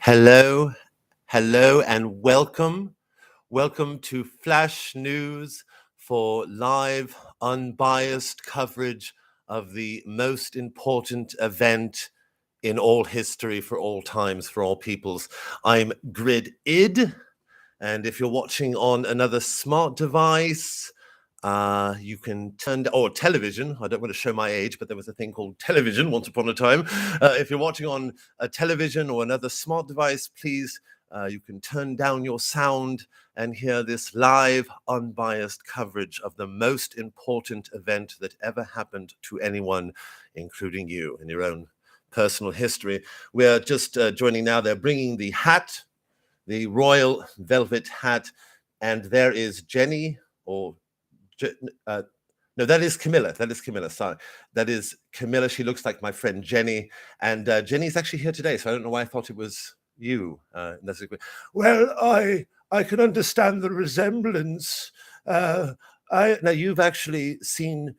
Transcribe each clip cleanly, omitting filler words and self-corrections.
Hello, hello, and welcome. Welcome to Flash News for live, unbiased coverage of the most important event in all history, for all times, for all peoples. I'm Grid Id, and if you're watching on another smart device, you can turn or television. I don't want to show my age, but there was a thing called television once upon a time. If you're watching on a television or another smart device, please, you can turn down your sound and hear this live, unbiased coverage of the most important event that ever happened to anyone, including you in your own personal history. We're just joining now. They're bringing the hat, the royal velvet hat, and there is Jenny, or no, that is Camilla. That is Camilla. Sorry, that is Camilla. She looks like my friend Jenny, and Jenny's actually here today. So I don't know why I thought it was you. That's a good. Well, I can understand the resemblance. Now you've actually seen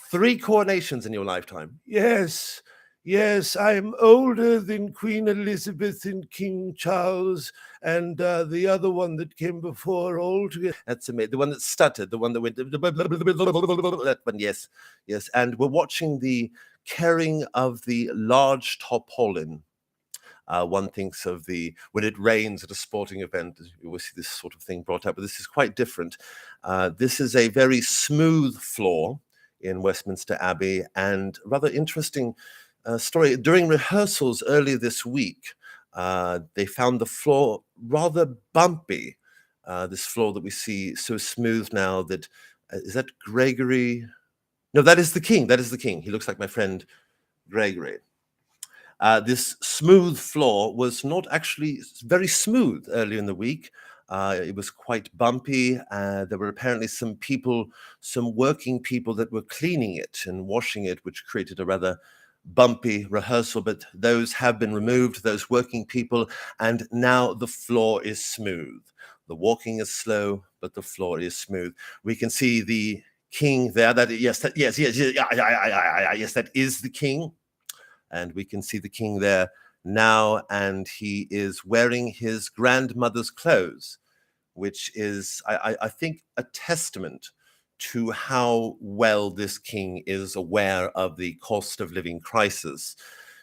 3 coronations in your lifetime. Yes, yes, I'm older than Queen Elizabeth and King Charles, and the other one that came before Olde. That's amazing. The one that stuttered, the one that went that one. Yes, yes. And we're watching the carrying of the large tarpaulin. One thinks of when it rains at a sporting event, you will see this sort of thing brought up, but this is quite different. This is a very smooth floor in Westminster Abbey, and rather interesting story. During rehearsals earlier this week, they found the floor rather bumpy. This floor that we see so smooth now that, is that Gregory? No, that is the king. That is the king. He looks like my friend Gregory. This smooth floor was not actually very smooth earlier in the week. It was quite bumpy. There were apparently some people, some working people that were cleaning it and washing it, which created a rather bumpy rehearsal, but those have been removed, those working people, and now the floor is smooth. The walking is slow, but the floor is smooth. We can see the king there. Yes, that is the king. And we can see the king there now, and he is wearing his grandmother's clothes, which is, I think, a testament to how well this king is aware of the cost of living crisis.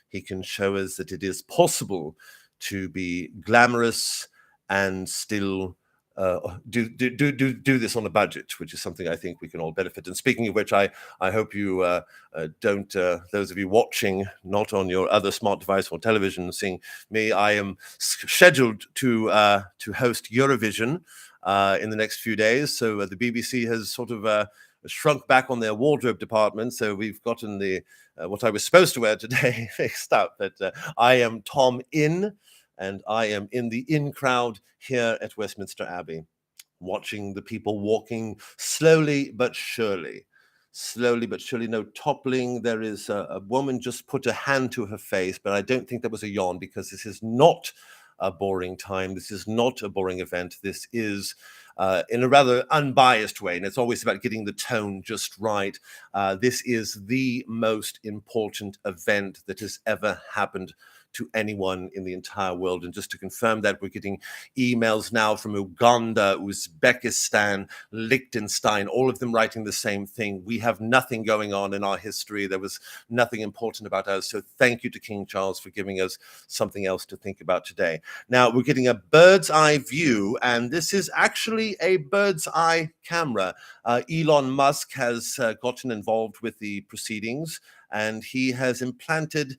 He can show us that it is possible to be glamorous and still do this on a budget, which is something I think we can all benefit. And speaking of which, I hope you don't, those of you watching, not on your other smart device or television, seeing me, I am scheduled to host Eurovision in the next few days. So the BBC has sort of shrunk back on their wardrobe department. So we've gotten the what I was supposed to wear today fixed up. But I am Tom In, and I am in the in crowd here at Westminster Abbey, watching the people walking slowly but surely. Slowly but surely, no toppling. There is a woman just put a hand to her face, but I don't think that was a yawn, because this is not a boring time. This is not a boring event. This is in a rather unbiased way, and it's always about getting the tone just right. This is the most important event that has ever happened to anyone in the entire world. And just to confirm that, we're getting emails now from Uganda, Uzbekistan, Liechtenstein, all of them writing the same thing. We have nothing going on in our history. There was nothing important about us. So thank you to King Charles for giving us something else to think about today. Now we're getting a bird's eye view, and this is actually a bird's eye camera. Elon Musk has gotten involved with the proceedings, and he has implanted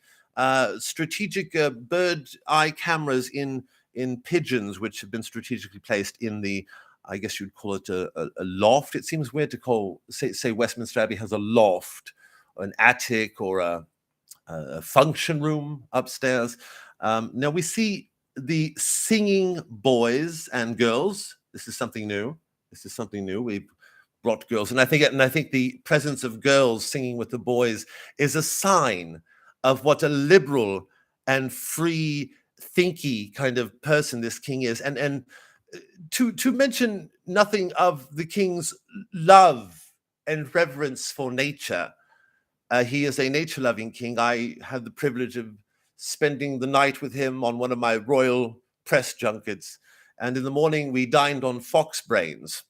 strategic bird eye cameras in pigeons, which have been strategically placed in the, I guess you'd call it a loft. It seems weird to call, say Westminster Abbey has a loft, or an attic, or a function room upstairs. Now we see the singing boys and girls. This is something new. This is something new. We've brought girls, and I think the presence of girls singing with the boys is a sign of what a liberal and free thinky kind of person this king is. And to mention nothing of the king's love and reverence for nature. He is a nature-loving king. I had the privilege of spending the night with him on one of my royal press junkets. And in the morning, we dined on fox brains.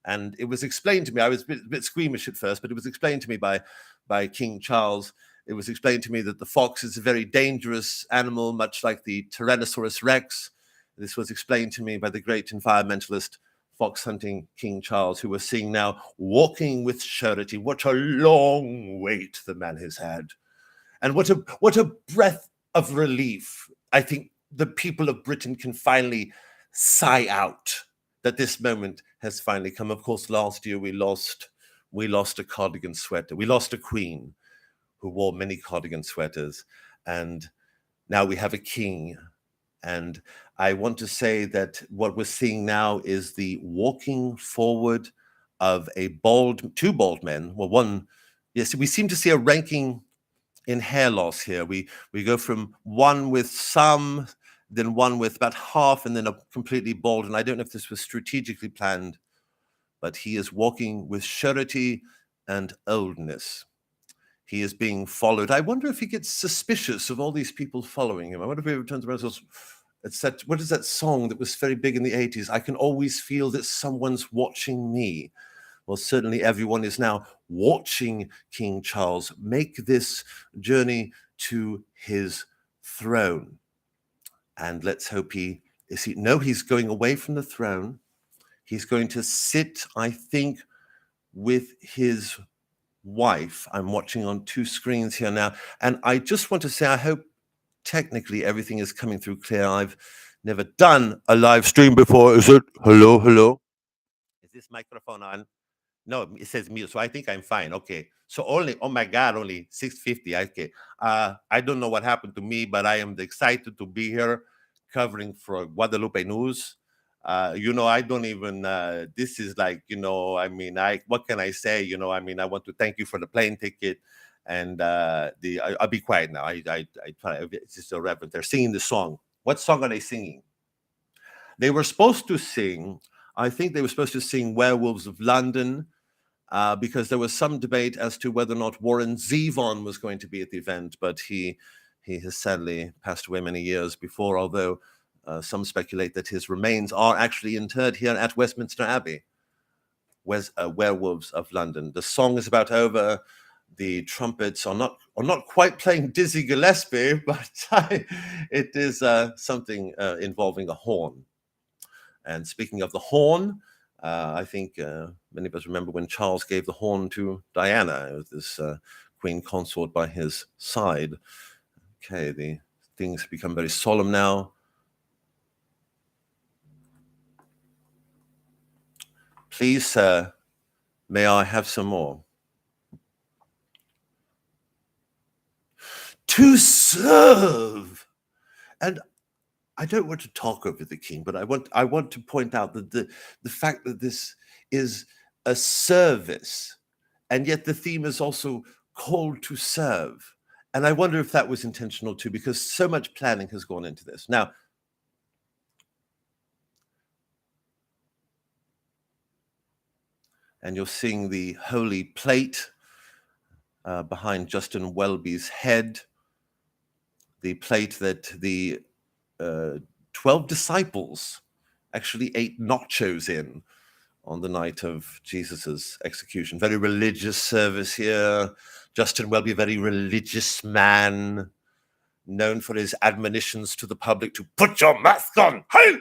And it was explained to me, I was a bit squeamish at first, but it was explained to me by King Charles. It was explained to me that the fox is a very dangerous animal, much like the Tyrannosaurus Rex. This was explained to me by the great environmentalist fox hunting King Charles, who we're seeing now walking with surety. What a long wait the man has had. And what a breath of relief. I think the people of Britain can finally sigh out that this moment has finally come. Of course, last year we lost a cardigan sweater. We lost a queen who wore many cardigan sweaters. And now we have a king. And I want to say that what we're seeing now is the walking forward of two bald men. Well, one, yes, we seem to see a ranking in hair loss here. We go from one with some, then one with about half, and then a completely bald. And I don't know if this was strategically planned, but he is walking with surety and oldness. He is being followed. I wonder if he gets suspicious of all these people following him. I wonder if he ever turns around and says, it's that, what is that song that was very big in the 80s? I can always feel that someone's watching me. Well, certainly everyone is now watching King Charles make this journey to his throne. And let's hope he's going away from the throne. He's going to sit, I think, with his wife. I'm watching on two screens here now. And I just want to say, I hope technically everything is coming through clear. I've never done a live stream before. Is it? Hello? Is this microphone on? No, it says mute, so I think I'm fine. Okay. So oh my God, only 650. Okay. I don't know what happened to me, but I am excited to be here covering for Guadalupe News. I don't even, this is like, what can I say? I want to thank you for the plane ticket. And I'll be quiet now. I try, it's just irrelevant. They're singing the song. What song are they singing? They were supposed to sing, I think they were supposed to sing Werewolves of London, because there was some debate as to whether or not Warren Zevon was going to be at the event, but he has sadly passed away many years before, although some speculate that his remains are actually interred here at Westminster Abbey. Werewolves of London. The song is about over. The trumpets are not quite playing Dizzy Gillespie, but it is something involving a horn. And speaking of the horn, I think many of us remember when Charles gave the horn to Diana. It was this queen consort by his side. Okay, the things become very solemn now. Please, sir, may I have some more? To serve. And I don't want to talk over the king, but I want to point out that the fact that this is a service, and yet the theme is also called to serve. And I wonder if that was intentional too, because so much planning has gone into this. Now, and you're seeing the holy plate behind Justin Welby's head, the plate that the 12 disciples actually ate nachos in on the night of Jesus's execution. Very religious service here. Justin Welby, a very religious man, known for his admonitions to the public to put your mask on. Hey!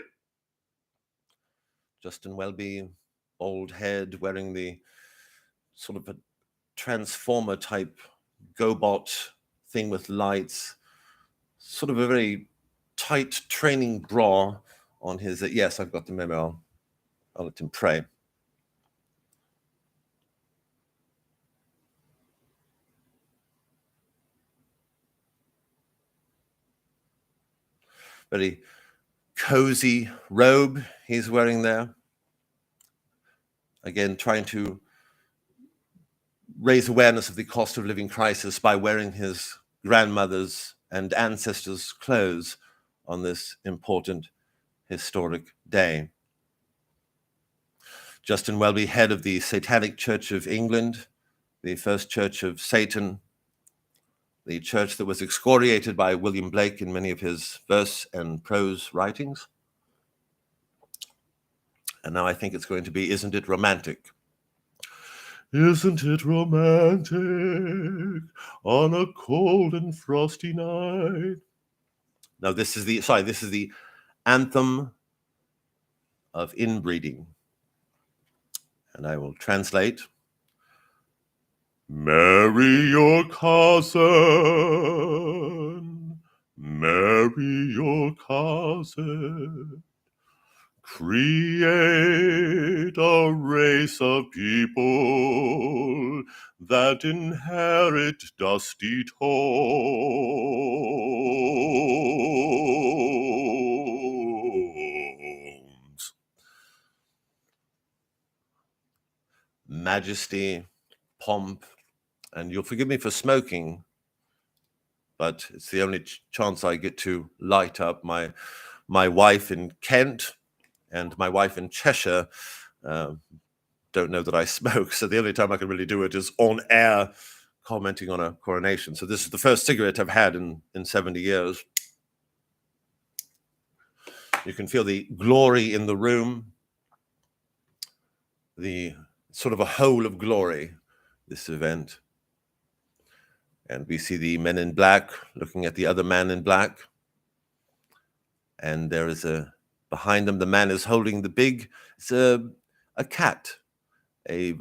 Justin Welby, old head, wearing the sort of a transformer type GoBot thing with lights, sort of a very tight training bra on his, yes, I've got the memo. I'll let him pray. Very cozy robe he's wearing there. Again, trying to raise awareness of the cost of living crisis by wearing his grandmother's and ancestors' clothes on this important historic day. Justin Welby, head of the Satanic Church of England, the first church of Satan, the church that was excoriated by William Blake in many of his verse and prose writings. And now I think it's going to be, Isn't It Romantic? Isn't it romantic on a cold and frosty night? Now this is the anthem of inbreeding. And I will translate. Marry your cousin, marry your cousin. Create a race of people that inherit dusty tones. Majesty, pomp, and you'll forgive me for smoking, but it's the only chance I get to light up. My wife in Kent and my wife in Cheshire don't know that I smoke, so the only time I can really do it is on air, commenting on a coronation. So this is the first cigarette I've had in 70 years. You can feel the glory in the room, the sort of a whole of glory, this event. And we see the men in black looking at the other man in black. And there is behind them, the man is holding the big, it's a cat, a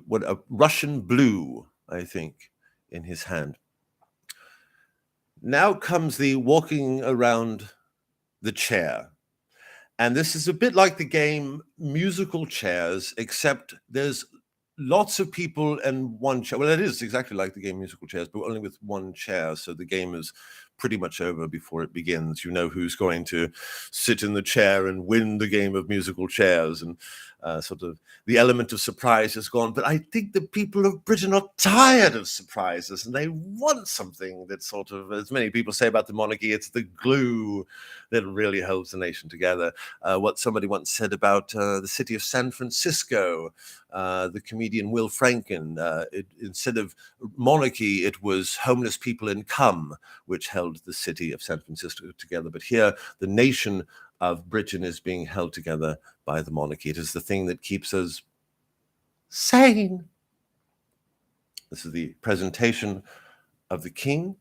Russian blue, I think, in his hand. Now comes the walking around the chair. And this is a bit like the game musical chairs, except there's lots of people and one chair. Well, it is exactly like the game musical chairs, but only with one chair. So the game is pretty much over before it begins. You know who's going to sit in the chair and win the game of musical chairs, and sort of the element of surprise is gone. But I think the people of Britain are tired of surprises, and they want something that sort of, as many people say about the monarchy, it's the glue that really holds the nation together. What somebody once said about the city of San Francisco, the comedian Will Franken, instead of monarchy, it was homeless people in Cum, which held the city of San Francisco together. But here, the nation of Britain is being held together by the monarchy. It is the thing that keeps us sane. This is the presentation of the king.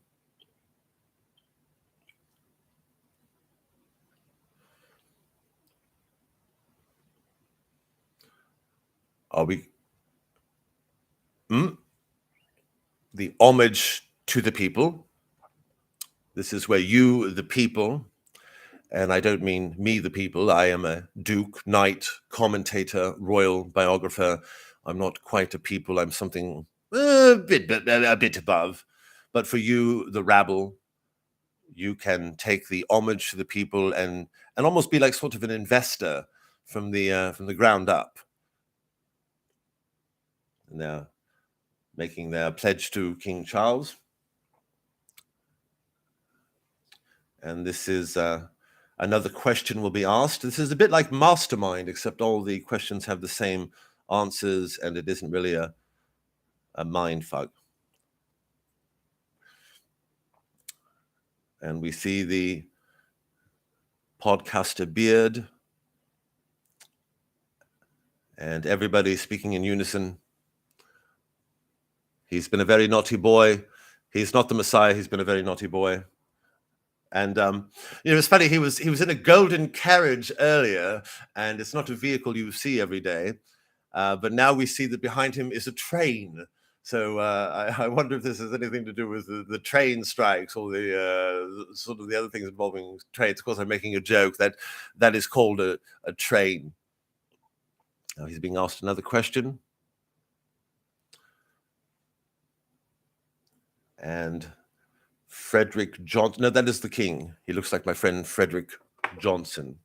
Are we... The homage to the people. This is where you, the people, and I don't mean me, the people. I am a duke, knight, commentator, royal biographer. I'm not quite a people. I'm something a bit above. But for you, the rabble, you can take the homage to the people and almost be like sort of an investor from the ground up. And they're making their pledge to King Charles. And this is another question will be asked. This is a bit like Mastermind, except all the questions have the same answers, and it isn't really a mind fuck. And we see the podcaster beard, and everybody speaking in unison. He's been a very naughty boy. He's not the Messiah. He's been a very naughty boy. And it's funny. He was in a golden carriage earlier, and it's not a vehicle you see every day. But now we see that behind him is a train. So I wonder if this has anything to do with the train strikes or the sort of the other things involving trains. Of course, I'm making a joke that is called a train. Now he's being asked another question. And Frederick Johnson. No, that is the king. He looks like my friend Frederick Johnson.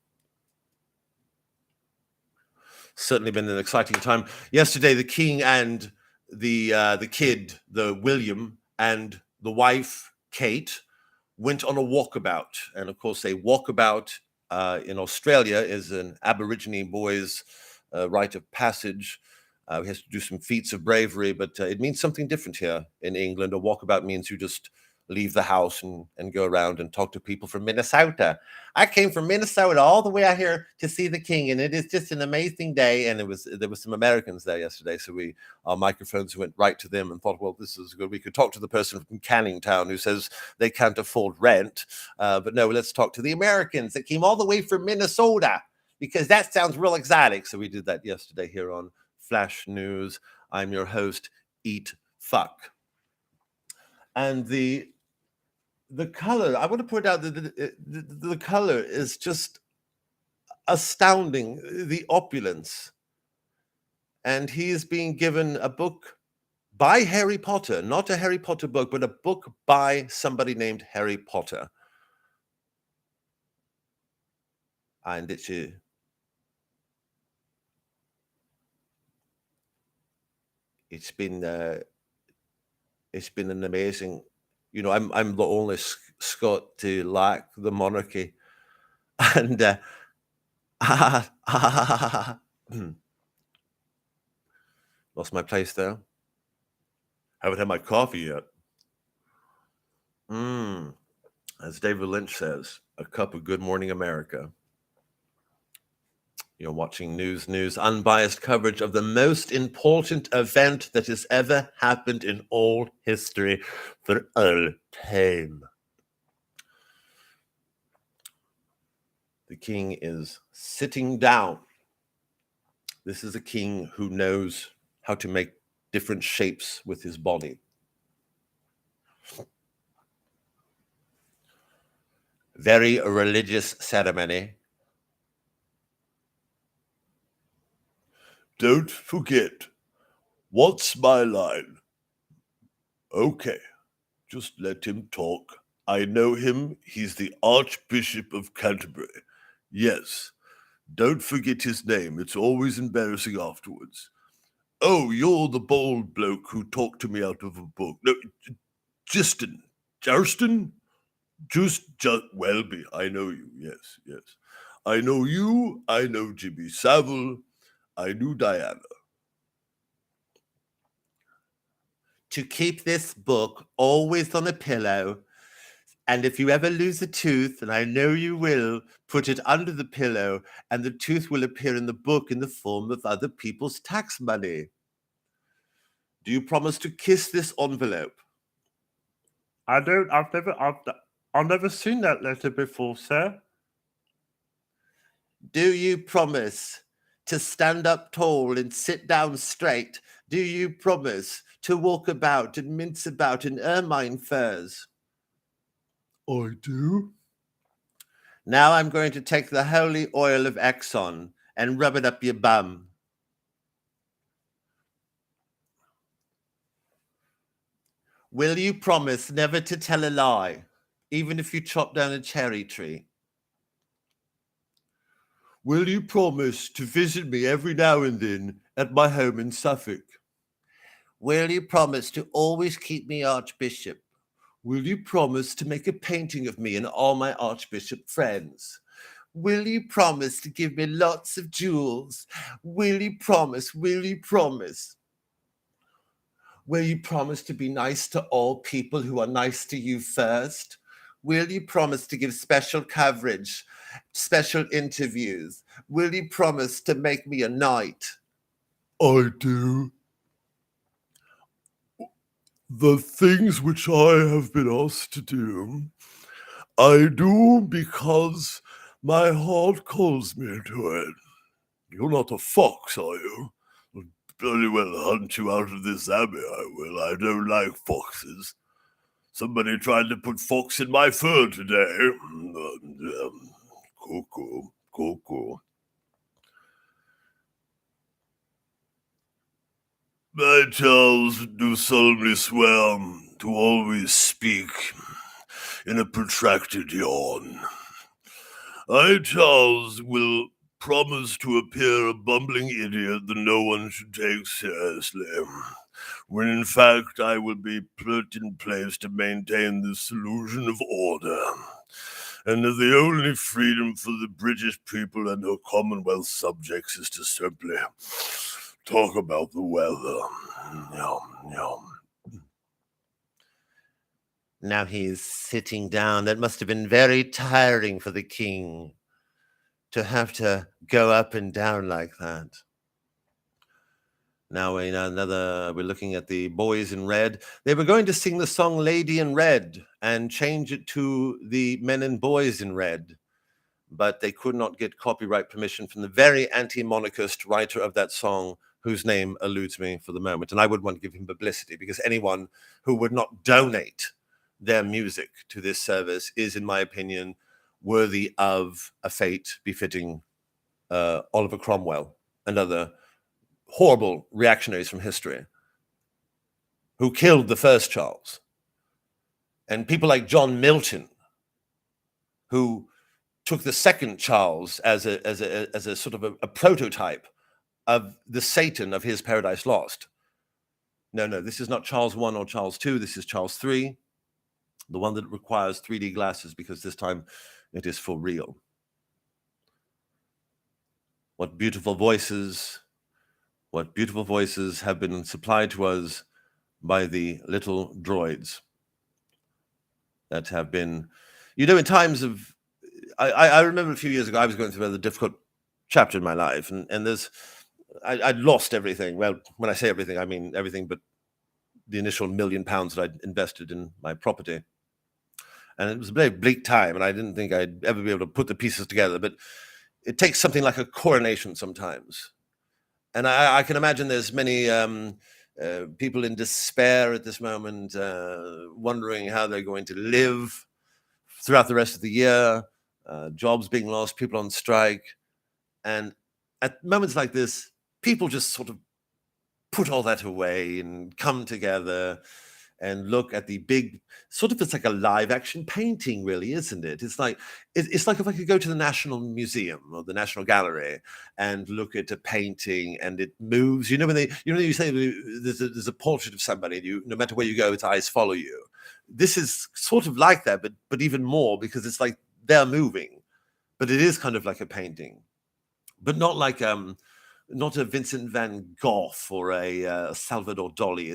Certainly been an exciting time. Yesterday, the king and the kid, the William, and the wife, Kate, went on a walkabout. And of course, a walkabout in Australia is an Aborigine boy's rite of passage. He has to do some feats of bravery, but it means something different here in England. A walkabout means you just leave the house and go around and talk to people from Minnesota. I came from Minnesota all the way out here to see the king, and it is just an amazing day. And there was some Americans there yesterday, so our microphones went right to them and thought, well, this is good. We could talk to the person from Canning Town who says they can't afford rent, but no, let's talk to the Americans that came all the way from Minnesota, because that sounds real exotic. So we did that yesterday here on Flash News. I'm your host, Eat Fuck. And the color, I want to point out that the color is just astounding, the opulence. And he is being given a book by Harry Potter, not a Harry Potter book, but a book by somebody named Harry Potter. And it's been an amazing, I'm the only Scot to like the monarchy, and lost my place there. Haven't had my coffee yet. As David Lynch says, a cup of Good Morning America. You're watching News, unbiased coverage of the most important event that has ever happened in all history for all time. The king is sitting down. This is a king who knows how to make different shapes with his body. Very religious ceremony. Don't forget, what's my line? Okay, just let him talk. I know him. He's the Archbishop of Canterbury. Yes, don't forget his name. It's always embarrassing afterwards. Oh, you're the bold bloke who talked to me out of a book. No, Justin. Just Welby. I know you. Yes. I know you. I know Jimmy Savile. I knew Diana. To keep this book always on a pillow, and if you ever lose a tooth, and I know you will, put it under the pillow, and the tooth will appear in the book in the form of other people's tax money. Do you promise to kiss this envelope? I've never seen that letter before, sir. Do you promise to stand up tall and sit down straight? Do you promise to walk about and mince about in ermine furs? I do. Now I'm going to take the holy oil of Exxon and rub it up your bum. Will you promise never to tell a lie, even if you chop down a cherry tree? Will you promise to visit me every now and then at my home in Suffolk? Will you promise to always keep me Archbishop? Will you promise to make a painting of me and all my Archbishop friends? Will you promise to give me lots of jewels? Will you promise? Will you promise? Will you promise to be nice to all people who are nice to you first? Will you promise to give special coverage, special interviews? Will you promise to make me a knight? I do. The things which I have been asked to do, I do because my heart calls me to it. You're not a fox, are you? I'll bloody well hunt you out of this abbey, I will. I don't like foxes. Somebody tried to put fox in my fur today. Cuckoo. I, Charles, do solemnly swear to always speak in a protracted yawn. I, Charles, will promise to appear a bumbling idiot that no one should take seriously, when in fact I will be put in place to maintain this illusion of order, and that the only freedom for the British people and her Commonwealth subjects is to simply talk about the weather. Now he's sitting down. That must have been very tiring for the king to have to go up and down like that. Now we're looking at the boys in red. They were going to sing the song Lady in Red and change it to the men and boys in red, but they could not get copyright permission from the very anti-monarchist writer of that song, whose name eludes me for the moment. And I would want to give him publicity, because anyone who would not donate their music to this service is, in my opinion, worthy of a fate befitting Oliver Cromwell and other horrible reactionaries from history who killed the first Charles, and people like John Milton, who took the second Charles as a sort of a prototype of the Satan of his Paradise Lost. No, this is not Charles I or Charles II. This is Charles III, the one that requires 3D glasses, because this time it is for real. What beautiful voices have been supplied to us by the little droids that have been, in times of, I remember a few years ago, I was going through a difficult chapter in my life, and I'd lost everything. Well, when I say everything, I mean everything but the initial £1 million that I'd invested in my property. And it was a very bleak time, and I didn't think I'd ever be able to put the pieces together, but it takes something like a coronation sometimes. And I can imagine there's many people in despair at this moment, wondering how they're going to live throughout the rest of the year, jobs being lost, people on strike. And at moments like this, people just sort of put all that away and come together and look at the big, it's like a live action painting, really, isn't it? It's like if I could go to the National Museum or the National Gallery and look at a painting and it moves. When you say there's a portrait of somebody, no matter where you go, its eyes follow you. This is sort of like that, but even more, because it's like they're moving, but it is kind of like a painting, but not like not a Vincent van Gogh or a Salvador Dali.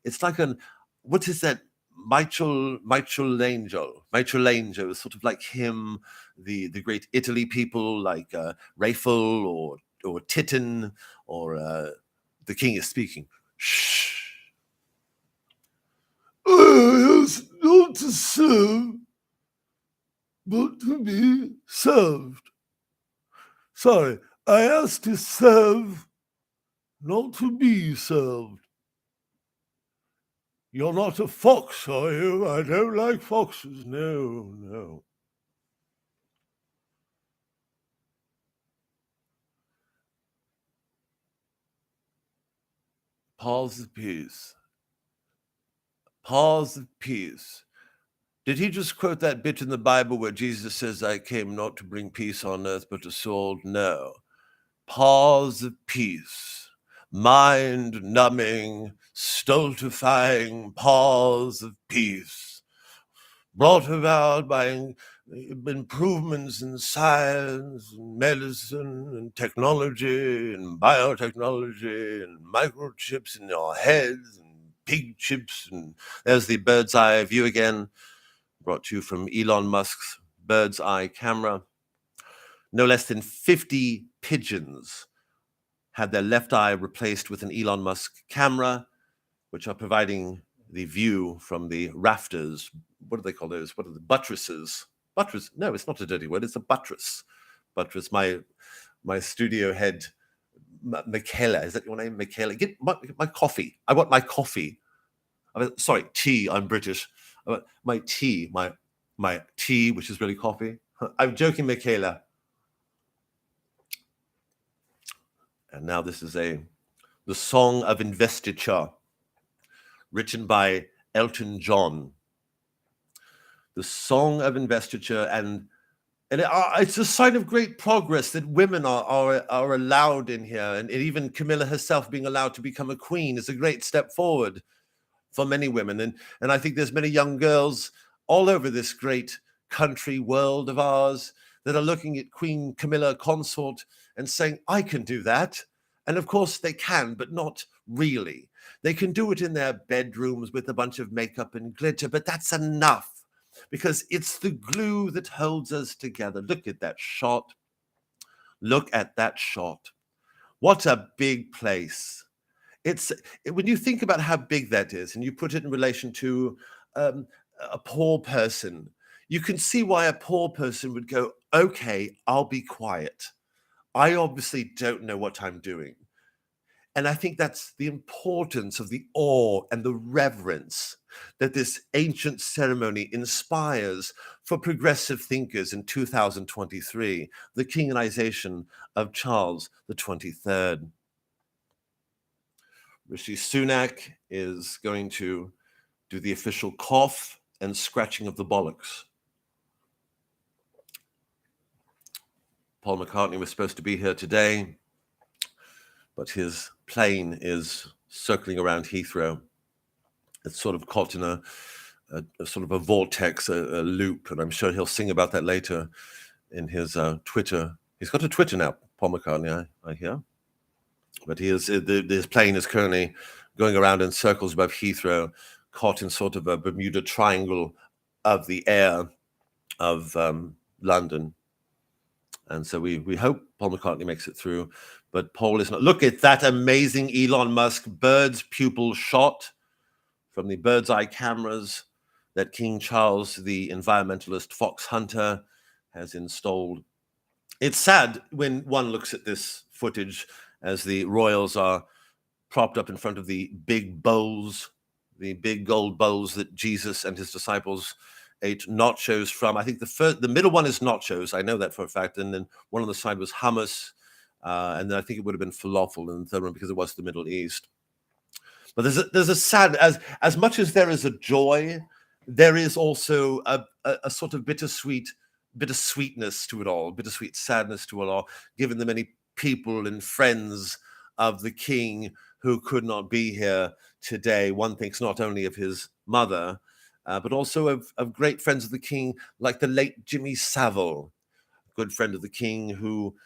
It's like what is that? Michelangelo, sort of like him, the great Italy people like Raphael or Titian, or the king is speaking. Shh. I asked not to serve, but to be served. Sorry, I asked to serve, not to be served. You're not a fox, are you? I don't like foxes. No. Pause of peace. Pause of peace. Did he just quote that bit in the Bible where Jesus says, I came not to bring peace on earth, but a sword? No. Pause of peace. Mind-numbing, stultifying pause of peace, brought about by improvements in science and medicine and technology and biotechnology and microchips in your heads and pig chips. And there's the bird's eye view again, brought to you from Elon Musk's bird's eye camera. No less than 50 pigeons had their left eye replaced with an Elon Musk camera, which are providing the view from the rafters. What do they call those? What are the buttresses? Buttress? No, it's not a dirty word. It's a buttress. Buttress. My studio head, Michaela. Is that your name, Michaela? Get my coffee. I want my coffee. Sorry, tea. I'm British. I want my tea. My tea, which is really coffee. I'm joking, Michaela. And now this is the Song of Investiture, written by Elton John. The Song of Investiture, and it's a sign of great progress that women are allowed in here, and even Camilla herself being allowed to become a queen is a great step forward for many women. And I think there's many young girls all over this great country world of ours that are looking at Queen Camilla Consort and saying, I can do that. And of course they can, but not really. They can do it in their bedrooms with a bunch of makeup and glitter, but that's enough because it's the glue that holds us together. Look at that shot. Look at that shot. What a big place. When you think about how big that is and you put it in relation to um, a poor person, you can see why a poor person would go, okay, I'll be quiet. I obviously don't know what I'm doing. And I think that's the importance of the awe and the reverence that this ancient ceremony inspires for progressive thinkers in 2023, the Kingization of Charles the 23rd. Rishi Sunak is going to do the official cough and scratching of the bollocks. Paul McCartney was supposed to be here today, but his plane is circling around Heathrow. It's sort of caught in a sort of a vortex, a loop, and I'm sure he'll sing about that later in his Twitter. He's got a Twitter now, Paul McCartney, I hear. But his plane is currently going around in circles above Heathrow, caught in sort of a Bermuda Triangle of the air of London. And so we hope Paul McCartney makes it through, but Paul is not. Look at that amazing Elon Musk bird's pupil shot from the bird's eye cameras that King Charles, the environmentalist fox hunter, has installed. It's sad when one looks at this footage as the royals are propped up in front of the big bowls, the big gold bowls that Jesus and his disciples ate nachos from. I think the middle one is nachos. I know that for a fact. And then one on the side was hummus. And then I think it would have been falafel in the third one because it was the Middle East. But there's a sad, as much as there is a joy, there is also a sort of bittersweetness to it all, bittersweet sadness to it all, given the many people and friends of the king who could not be here today. One thinks not only of his mother, but also of great friends of the king, like the late Jimmy Savile, good friend of the king who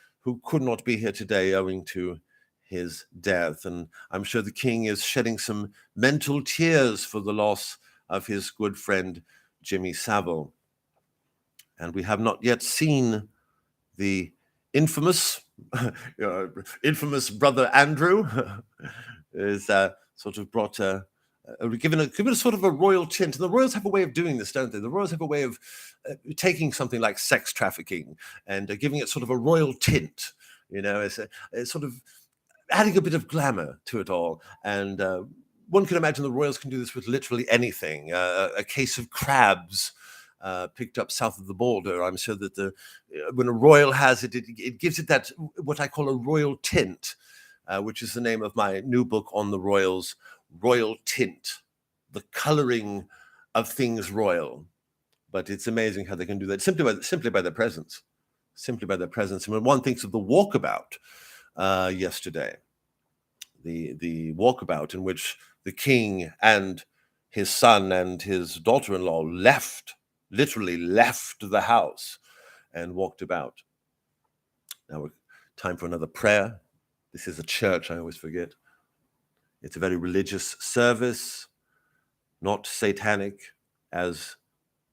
could not be here today owing to his death. And I'm sure the king is shedding some mental tears for the loss of his good friend, Jimmy Savile. And we have not yet seen the infamous brother Andrew is sort of brought given a sort of a royal tint. And the royals have a way of doing this, don't they? The royals have a way of taking something like sex trafficking and giving it sort of a royal tint. It's sort of adding a bit of glamour to it all. And one can imagine the royals can do this with literally anything. A case of crabs picked up south of the border. I'm sure that when a royal has it, it gives it that, what I call a royal tint, which is the name of my new book on the royals, Royal Tint, the coloring of things royal. But it's amazing how they can do that simply by their presence. Simply by their presence. And when one thinks of the walkabout yesterday, the walkabout in which the king and his son and his daughter-in-law literally left the house and walked about. Now, time for another prayer. This is a church, I always forget. It's a very religious service, not satanic, as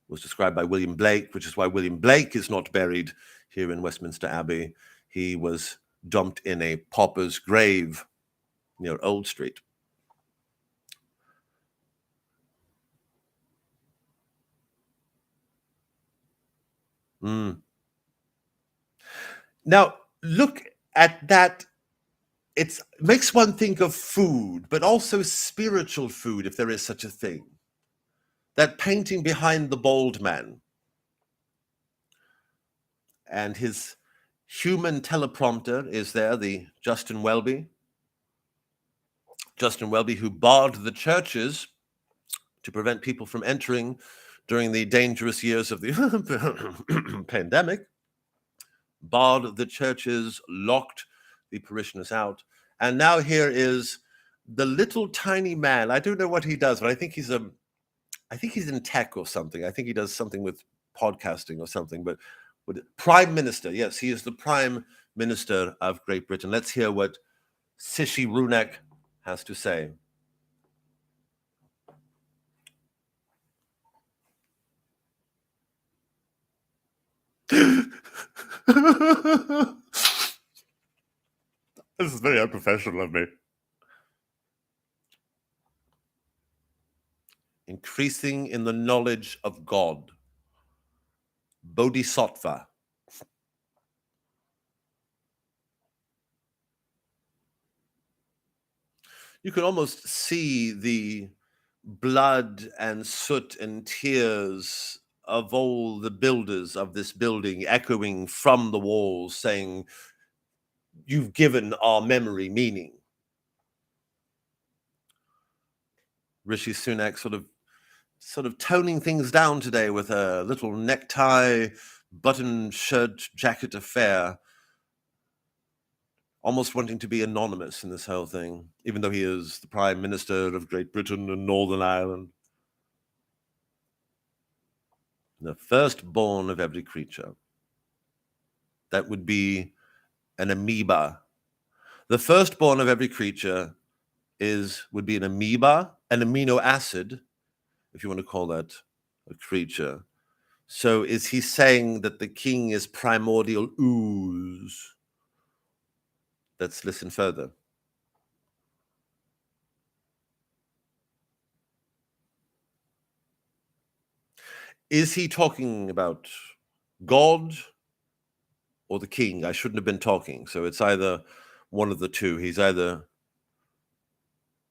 was described by William Blake, which is why William Blake is not buried here in Westminster Abbey. He was dumped in a pauper's grave near Old Street. Now, look at that. It makes one think of food, but also spiritual food, if there is such a thing. That painting behind the bald man and his human teleprompter is there, the Justin Welby who barred the churches to prevent people from entering during the dangerous years of the pandemic, barred the churches, locked the parishioners out. And now here is the little tiny man. I don't know what he does, but I think he's in tech or something. I think he does something with podcasting or something. But Prime Minister, yes, he is the Prime Minister of Great Britain. Let's hear what Rishi Sunak has to say. This is very unprofessional of me. Increasing in the knowledge of God. Bodhisattva. You can almost see the blood and soot and tears of all the builders of this building echoing from the walls, saying, "You've given our memory meaning." Rishi Sunak sort of toning things down today with a little necktie, button shirt, jacket affair, almost wanting to be anonymous in this whole thing, even though he is the Prime Minister of Great Britain and Northern Ireland. The firstborn of every creature. That would be an amoeba. The firstborn of every creature would be an amoeba, an amino acid, if you want to call that a creature. So is he saying that the king is primordial ooze? Let's listen further. Is he talking about God or the king? I shouldn't have been talking. So it's either one of the two. He's either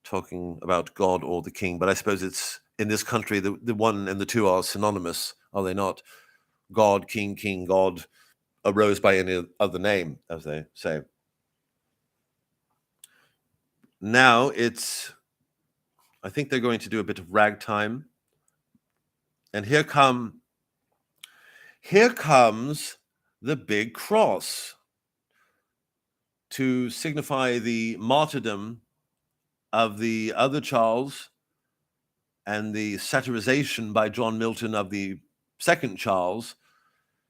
talking about God or the king. But I suppose it's in this country, the one and the two are synonymous, are they not? God, king, king, God arose by any other name, as they say. Now I think they're going to do a bit of ragtime. And here comes the big cross to signify the martyrdom of the other Charles and the satirization by John Milton of the second Charles.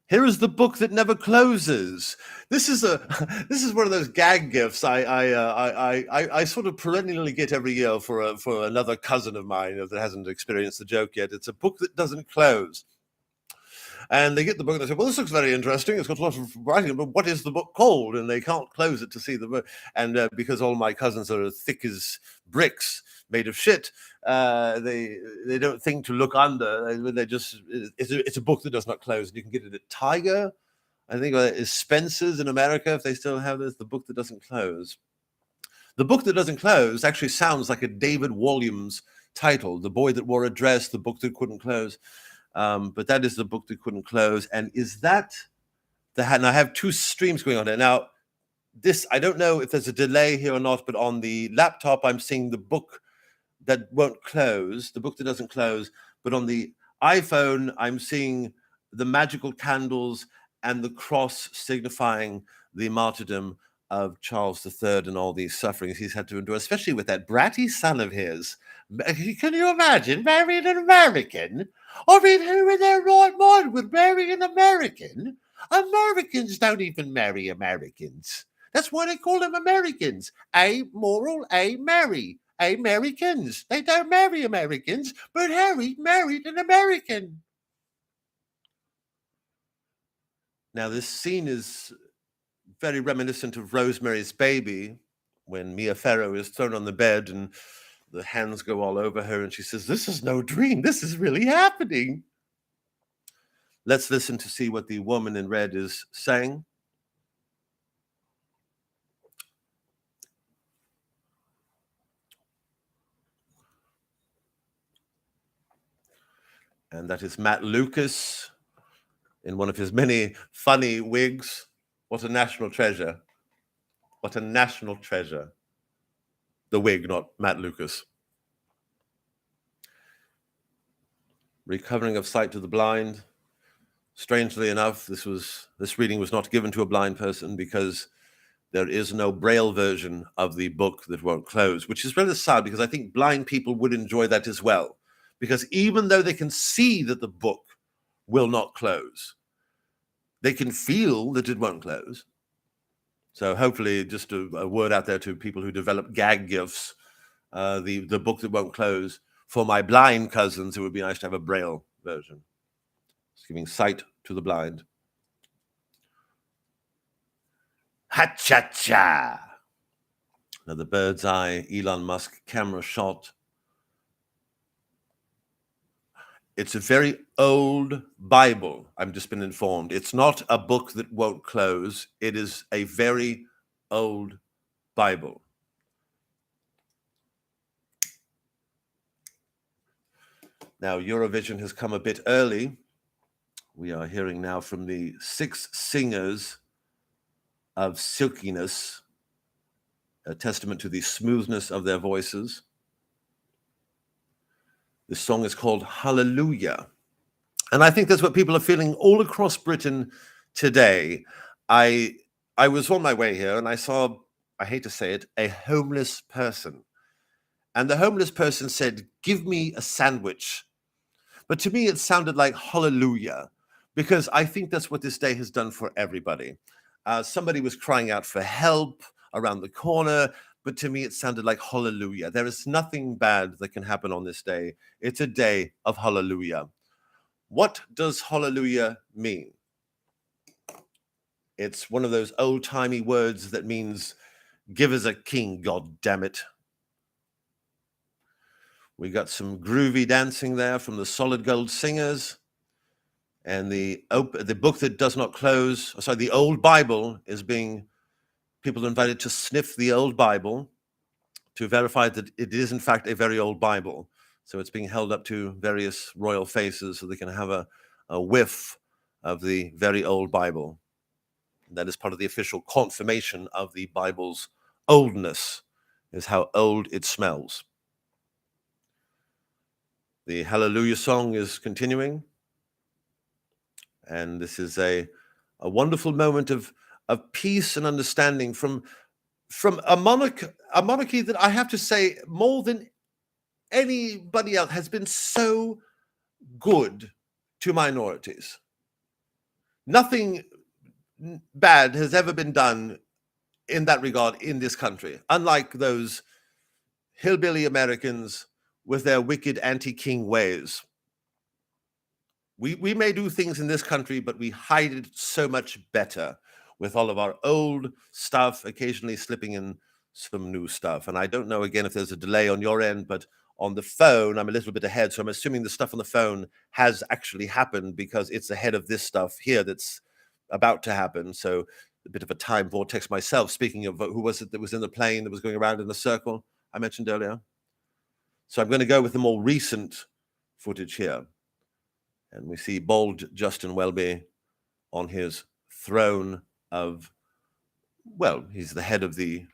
Here is the book that never closes. This is one of those gag gifts I sort of perennially get every year for another cousin of mine that hasn't experienced the joke yet. It's a book that doesn't close. And they get the book and they say, well, this looks very interesting. It's got a lot of writing, but what is the book called? And they can't close it to see the book. And because all my cousins are as thick as bricks made of shit, they don't think to look under. They just, it's a book that does not close. And you can get it at Tiger. I think it's Spencer's in America, if they still have this, the book that doesn't close. The book that doesn't close actually sounds like a David Walliams title, The Boy That Wore a Dress, The Book That Couldn't Close. But that is the book that couldn't close. And is that and I have two streams going on there. Now, this, I don't know if there's a delay here or not, but on the laptop, I'm seeing the book that won't close, the book that doesn't close. But on the iPhone, I'm seeing the magical candles and the cross signifying the martyrdom of Charles III and all these sufferings he's had to endure, especially with that bratty son of his. Can you imagine marrying an American? I mean, who in their right mind would marry an American? Americans don't even marry Americans. That's why they call them Americans. Amoral, marry. Americans. They don't marry Americans, but Harry married an American. Now, this scene is very reminiscent of Rosemary's Baby, when Mia Farrow is thrown on the bed and the hands go all over her and she says, "This is no dream. This is really happening." Let's listen to see what the woman in red is saying. And that is Matt Lucas in one of his many funny wigs. What a national treasure. What a national treasure. The wig, not Matt Lucas. Recovering of sight to the blind. Strangely enough, this reading was not given to a blind person because there is no Braille version of the book that won't close, which is rather sad because I think blind people would enjoy that as well. Because even though they can see that the book will not close, they can feel that it won't close. So hopefully, just a word out there to people who develop gag gifts, the book that won't close. For my blind cousins, it would be nice to have a Braille version. It's giving sight to the blind. Ha-cha-cha. Now the bird's eye Elon Musk camera shot. It's a very old Bible, I've just been informed. It's not a book that won't close. It is a very old Bible. Now, Eurovision has come a bit early. We are hearing now from the 6 singers of silkiness, a testament to the smoothness of their voices. This song is called Hallelujah. And I think that's what people are feeling all across Britain today. I was on my way here and I saw, I hate to say it, a homeless person. And the homeless person said, "Give me a sandwich." But to me, it sounded like hallelujah, because I think that's what this day has done for everybody. Somebody was crying out for help around the corner, but to me, it sounded like hallelujah. There is nothing bad that can happen on this day. It's a day of hallelujah. What does hallelujah mean? It's one of those old-timey words that means give us a king, God damn it. We got some groovy dancing there from the Solid Gold Singers. And the book that does not close, sorry, the old Bible is being, people are invited to sniff the old Bible to verify that it is in fact a very old Bible. So it's being held up to various royal faces so they can have a whiff of the very old Bible. That is part of the official confirmation of the Bible's oldness, is how old it smells. The Hallelujah song is continuing. And this is a wonderful moment of peace and understanding from a monarchy that I have to say, more than anybody else, has been so good to minorities. Nothing bad has ever been done in that regard in this country, unlike those hillbilly Americans with their wicked anti-king ways. We may do things in this country, but we hide it so much better with all of our old stuff, occasionally slipping in some new stuff. And I don't know, again, if there's a delay on your end, but on the phone, I'm a little bit ahead. So I'm assuming the stuff on the phone has actually happened because it's ahead of this stuff here that's about to happen. So a bit of a time vortex myself. Speaking of, who was it that was in the plane that was going around in a circle I mentioned earlier? So I'm going to go with the more recent footage here. And we see bald Justin Welby on his throne of, well, he's the head of the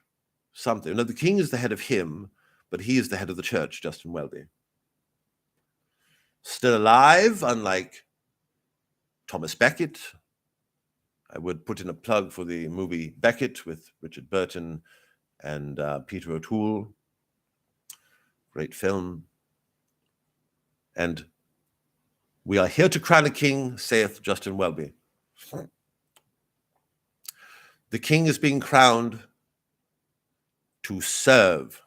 something. No, the king is the head of him, but he is the head of the church, Justin Welby. Still alive, unlike Thomas Becket. I would put in a plug for the movie Becket with Richard Burton and Peter O'Toole. Great film. And we are here to crown a king, saith Justin Welby. The king is being crowned to serve.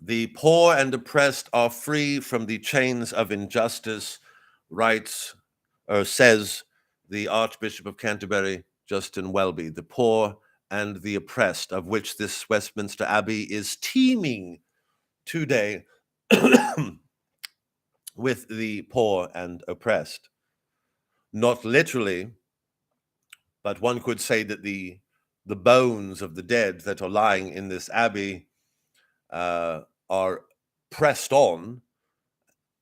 The poor and oppressed are free from the chains of injustice, says the Archbishop of Canterbury, Justin Welby. The poor and the oppressed, of which this Westminster Abbey is teeming today with the poor and oppressed. Not literally, but one could say that the bones of the dead that are lying in this abbey are pressed on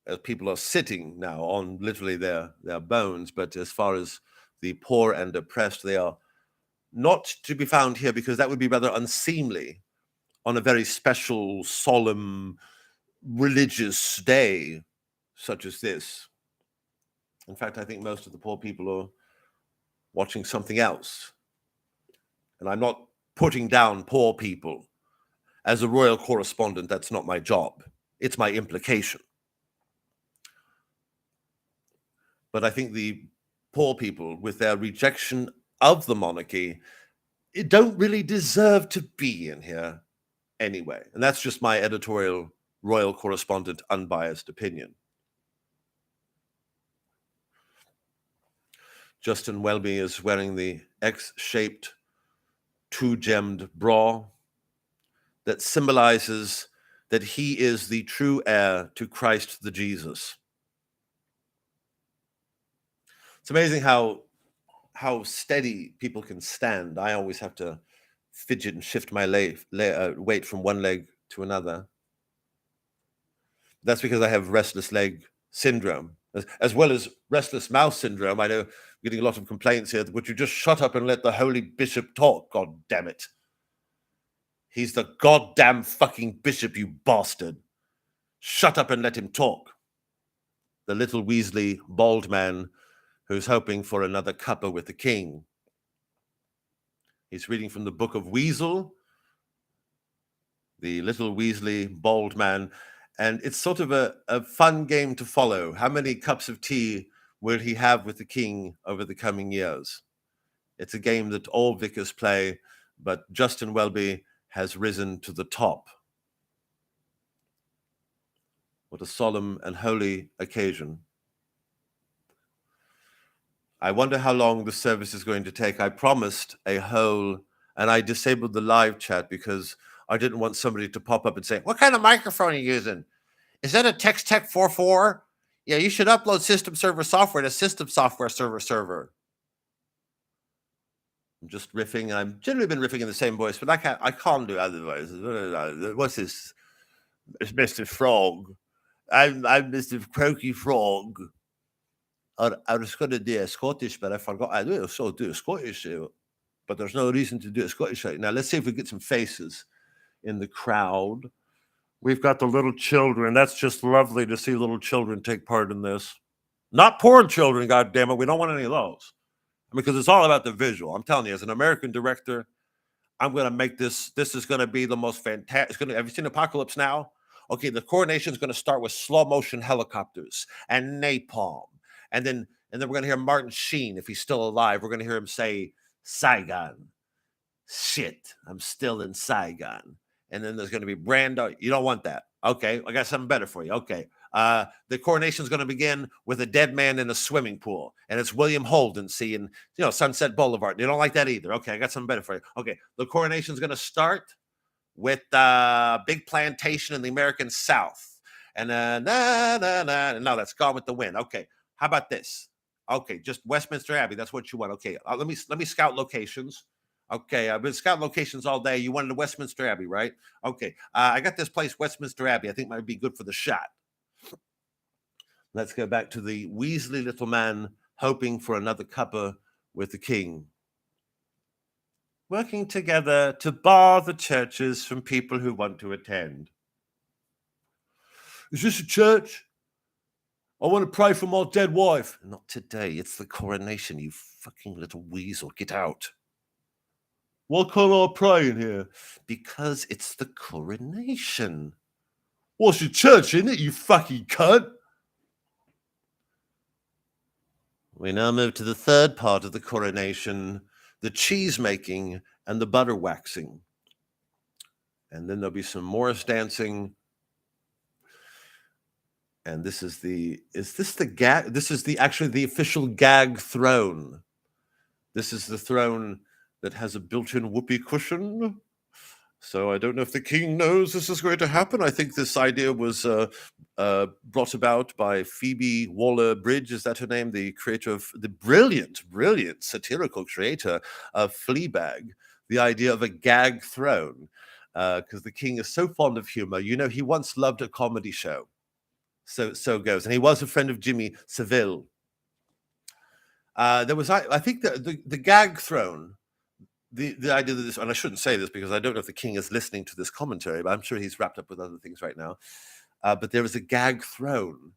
as people are sitting now on literally their bones. But as far as the poor and oppressed, they are not to be found here, because that would be rather unseemly on a very special, solemn, religious day such as this. In fact, I think most of the poor people are watching something else. And I'm not putting down poor people. As a royal correspondent, that's not my job. It's my implication. But I think the poor people, with their rejection of the monarchy, don't really deserve to be in here anyway. And that's just my editorial royal correspondent unbiased opinion. Justin Welby is wearing the X-shaped two-gemmed bra that symbolizes that he is the true heir to Christ the Jesus. It's amazing how steady people can stand. I always have to fidget and shift my weight from one leg to another. That's because I have restless leg syndrome, as well as restless mouth syndrome. I know I'm getting a lot of complaints here. Would you just shut up and let the holy bishop talk? God damn it. He's the goddamn fucking bishop, you bastard. Shut up and let him talk. The little Weasley bald man who's hoping for another cuppa with the king. He's reading from the Book of Weasel, the little Weasley bald man, and it's sort of a fun game to follow. How many cups of tea will he have with the king over the coming years? It's a game that all vicars play, but Justin Welby has risen to the top. What a solemn and holy occasion. I wonder how long the service is going to take. I promised a whole, and I disabled the live chat because I didn't want somebody to pop up and say, what kind of microphone are you using? Is that a Tex-Tech 44? Yeah, you should upload system server software to system software server. I'm just riffing. I've generally been riffing in the same voice, but I can't do otherwise. What's this? It's Mr. Frog. I'm Mr. Croaky Frog. I was going to do a Scottish, but I forgot. I do also do a Scottish, but there's no reason to do a Scottish right now. Let's see if we get some faces in the crowd. We've got the little children. That's just lovely to see little children take part in this. Not porn children, goddammit. We don't want any of those. Because it's all about the visual. I'm telling you, as an American director, I'm going to make this. This is going to be the most fantastic. Have you seen Apocalypse Now? Okay, the coronation is going to start with slow motion helicopters and napalm. And then we're going to hear Martin Sheen, if he's still alive. We're going to hear him say, Saigon. Shit, I'm still in Saigon. And then there's going to be Brando. You don't want that. Okay, I got something better for you. Okay. The coronation is going to begin with a dead man in a swimming pool. And it's William Holden seeing, Sunset Boulevard. You don't like that either. Okay, I got something better for you. Okay, the coronation is going to start with a big plantation in the American South. And no, that's Gone with the Wind. Okay. How about this? Okay, just Westminster Abbey. That's what you want. Okay, let me scout locations. Okay, I've been scouting locations all day. You wanted a Westminster Abbey, right? Okay, I got this place, Westminster Abbey. I think might be good for the shot. Let's go back to the Weasley little man hoping for another cuppa with the king. Working together to bar the churches from people who want to attend. Is this a church? I want to pray for my dead wife. Not today. It's the coronation, you fucking little weasel. Get out. Why can't I pray in here? Because it's the coronation. What's your church, isn't it, you fucking cunt? We now move to the third part of the coronation, the cheese making and the butter waxing. And then there'll be some Morris dancing. And this is actually the official gag throne. This is the throne that has a built-in whoopee cushion. So I don't know if the king knows this is going to happen. I think this idea was brought about by Phoebe Waller-Bridge. Is that her name? The creator of the brilliant satirical creator of Fleabag. The idea of a gag throne, because the king is so fond of humor. He once loved a comedy show. So goes. And he was a friend of Jimmy Savile. There was, I think, the gag throne, the idea that this, and I shouldn't say this because I don't know if the king is listening to this commentary, but I'm sure he's wrapped up with other things right now. But there is a gag throne,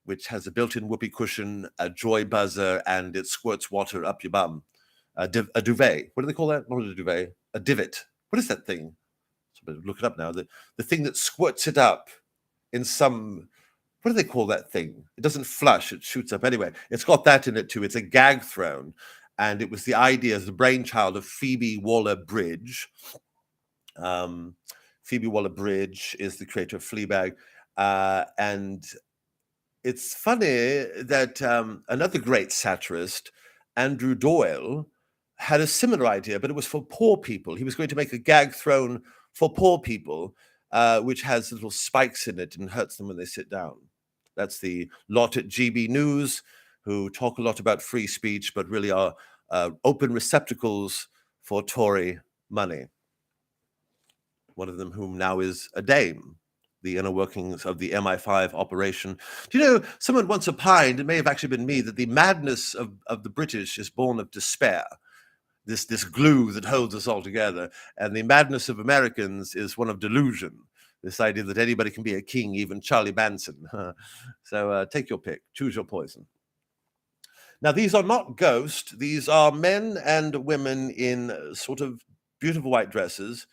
which has a built-in whoopee cushion, a joy buzzer, and it squirts water up your bum. A duvet. What do they call that? Not a duvet. A divot. What is that thing? Somebody look it up now. The thing that squirts it up in some... What do they call that thing? It doesn't flush, it shoots up. Anyway, it's got that in it too. It's a gag throne. And it was the idea, as the brainchild of Phoebe Waller-Bridge. Phoebe Waller-Bridge is the creator of Fleabag. And it's funny that another great satirist, Andrew Doyle, had a similar idea, but it was for poor people. He was going to make a gag throne for poor people, which has little spikes in it and hurts them when they sit down. That's the lot at GB News, who talk a lot about free speech, but really are open receptacles for Tory money. One of them whom now is a dame, the inner workings of the MI5 operation. Do you know, someone once opined, it may have actually been me, that the madness of the British is born of despair, this glue that holds us all together, and the madness of Americans is one of delusion, this idea that anybody can be a king, even Charlie Manson. So take your pick, choose your poison. Now, these are not ghosts. These are men and women in sort of beautiful white dresses.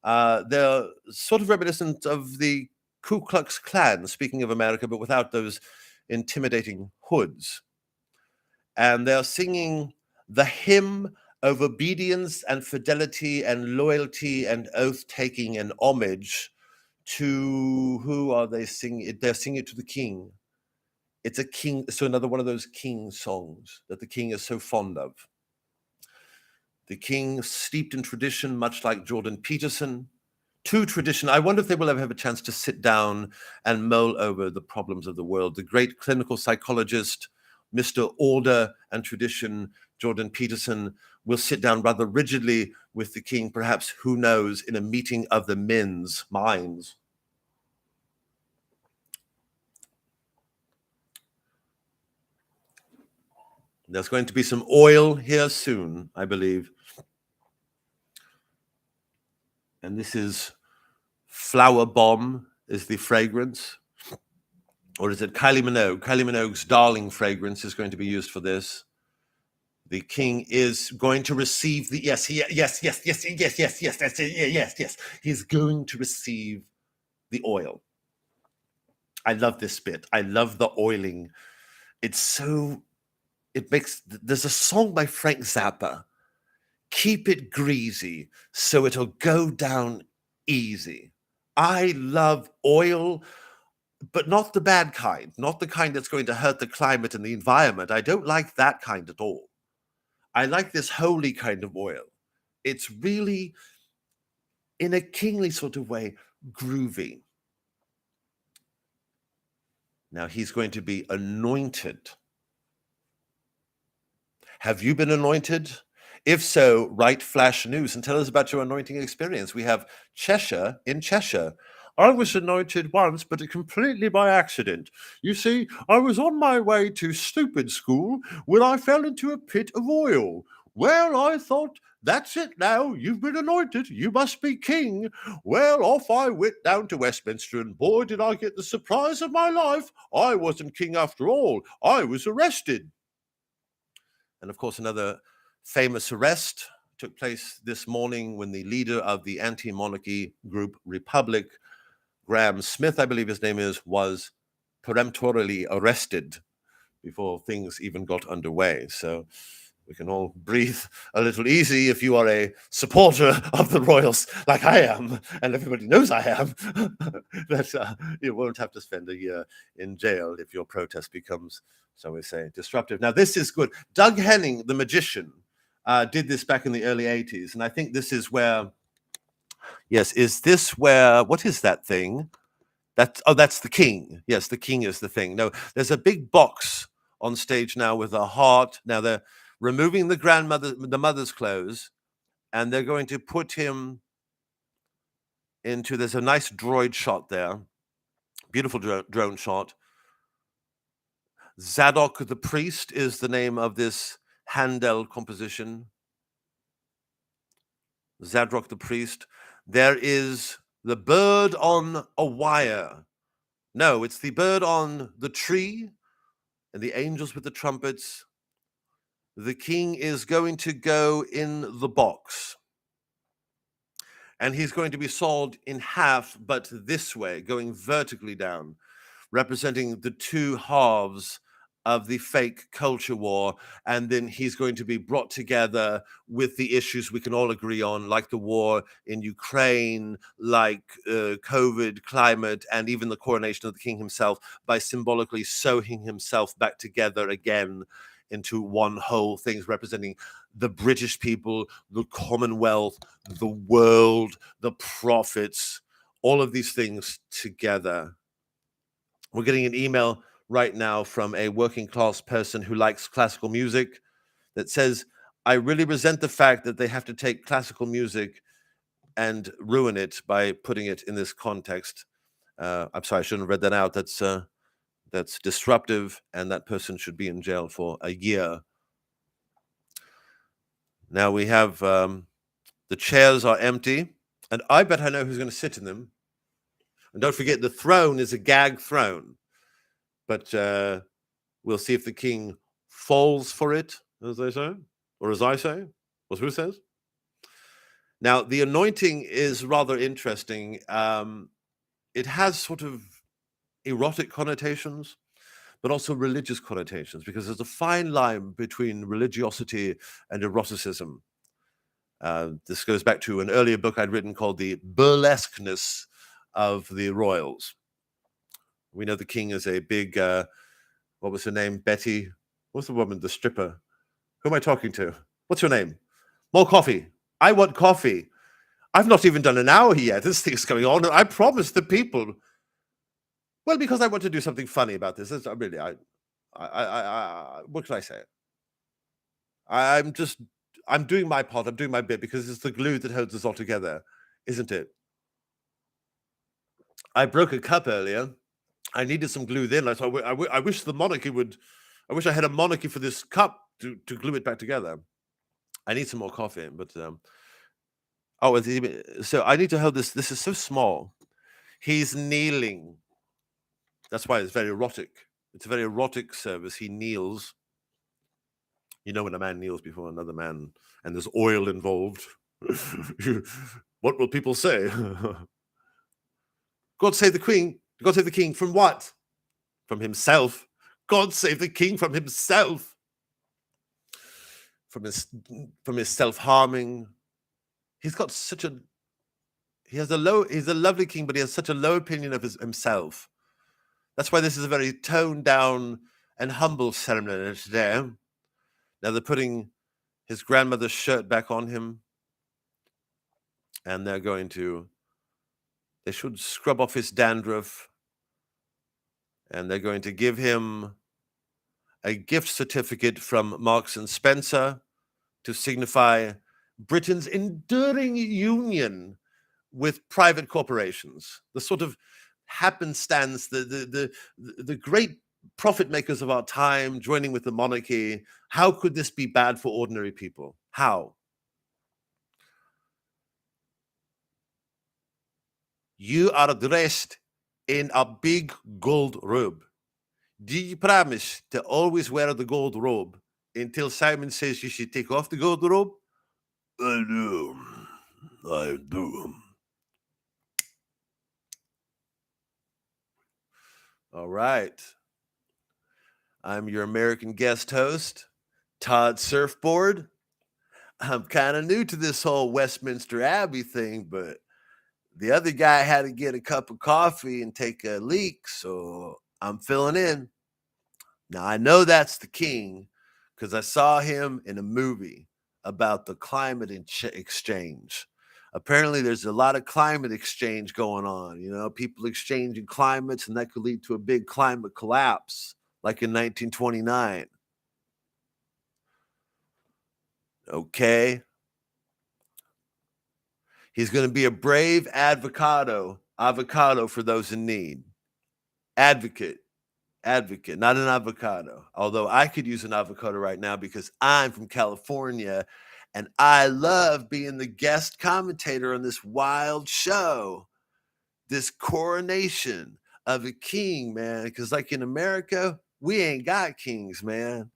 They're sort of reminiscent of the Ku Klux Klan, speaking of America, but without those intimidating hoods. And they're singing the hymn of obedience and fidelity and loyalty and oath-taking and homage to, who are they singing? They're singing it to the king. It's a king, so another one of those king songs that the king is so fond of. The king, steeped in tradition, much like Jordan Peterson, to tradition. I wonder if they will ever have a chance to sit down and mull over the problems of the world. The great clinical psychologist, Mr. Olde, and tradition, Jordan Peterson, will sit down rather rigidly with the king, perhaps, who knows, in a meeting of the men's minds. There's going to be some oil here soon, I believe. And this is Flower Bomb is the fragrance. Or is it Kylie Minogue? Kylie Minogue's Darling fragrance is going to be used for this. The king is going to receive the, yes. He's going to receive the oil. I love this bit. I love the oiling. It's so, it makes, there's a song by Frank Zappa, keep it greasy so it'll go down easy. I love oil, but not the bad kind, not the kind that's going to hurt the climate and the environment. I don't like that kind at all. I like this holy kind of oil. It's really, in a kingly sort of way, groovy. Now he's going to be anointed. Have you been anointed? If so, write Flash News and tell us about your anointing experience. We have Cheshire in Cheshire. I was anointed once, but completely by accident. You see, I was on my way to stupid school when I fell into a pit of oil. Well, I thought, that's it now, you've been anointed, you must be king. Well, off I went down to Westminster, and boy, did I get the surprise of my life. I wasn't king after all, I was arrested. And of course, another famous arrest took place this morning when the leader of the anti-monarchy group Republic, Graham Smith, I believe his name is, was peremptorily arrested before things even got underway. So we can all breathe a little easy if you are a supporter of the royals like I am, and everybody knows I am, that you won't have to spend a year in jail if your protest becomes, shall we say, disruptive. Now, this is good. Doug Henning, the magician, did this back in the early 80s, and I think this is where, yes, is this where, what is that thing? That's the king. Yes, the king is the thing. No, there's a big box on stage now with a heart. Now they're removing the mother's clothes, and they're going to put him into, there's a nice droid shot there, beautiful drone shot. Zadok the Priest is the name of this Handel composition. Zadok the Priest. There is the bird on a wire. No, it's the bird on the tree and the angels with the trumpets. The king is going to go in the box. And he's going to be sawed in half, but this way, going vertically down, representing the two halves of the fake culture war, and then he's going to be brought together with the issues we can all agree on, like the war in Ukraine, like COVID, climate, and even the coronation of the king himself, by symbolically sewing himself back together again into one whole, things representing the British people, the Commonwealth, the world, the prophets, all of these things together. We're getting an email right now from a working class person who likes classical music that says, I really resent the fact that they have to take classical music and ruin it by putting it in this context. I'm sorry, I shouldn't have read that out. That's disruptive, and that person should be in jail for a year. Now we have the chairs are empty, and I bet I know who's going to sit in them. And don't forget, the throne is a gag throne. But we'll see if the king falls for it, as they say, or as I say, or who says. Now, the anointing is rather interesting. It has sort of erotic connotations, but also religious connotations, because there's a fine line between religiosity and eroticism. This goes back to an earlier book I'd written called The Burlesqueness of the Royals. We know the king is a big, what was her name? Betty? What's the woman, the stripper? Who am I talking to? What's your name? More coffee. I want coffee. I've not even done an hour yet. This thing's going on. I promised the people. Well, because I want to do something funny about this. It's, really, what can I say? I'm doing my part. I'm doing my bit because it's the glue that holds us all together, isn't it? I broke a cup earlier. I needed some glue then. So I wish the monarchy would. I wish I had a monarchy for this cup to glue it back together. I need some more coffee, but oh, so I need to hold this. This is so small. He's kneeling. That's why it's very erotic. It's a very erotic service. He kneels. You know when a man kneels before another man, and there's oil involved. What will people say? God save the queen. God save the king from what? From himself. God save the king from himself. From his self-harming. He's a lovely king, but he has such a low opinion of himself. That's why this is a very toned down and humble ceremony today. Now they're putting his grandmother's shirt back on him, and they should scrub off his dandruff, and they're going to give him a gift certificate from Marks and Spencer to signify Britain's enduring union with private corporations, the sort of happenstance, the great profit makers of our time joining with the monarchy. How could this be bad for ordinary people? How? You are dressed in a big gold robe. Do you promise to always wear the gold robe until Simon says you should take off the gold robe? I do. I do. All right. I'm your American guest host, Todd Surfboard. I'm kind of new to this whole Westminster Abbey thing, but the other guy had to get a cup of coffee and take a leak, so I'm filling in. Now, I know that's the king because I saw him in a movie about the climate exchange. Apparently, there's a lot of climate exchange going on. You know, people exchanging climates, and that could lead to a big climate collapse, like in 1929. Okay. He's going to be a brave avocado for those in need. Advocate, not an avocado. Although I could use an avocado right now because I'm from California and I love being the guest commentator on this wild show, this coronation of a king, man. Because like in America, we ain't got kings, man.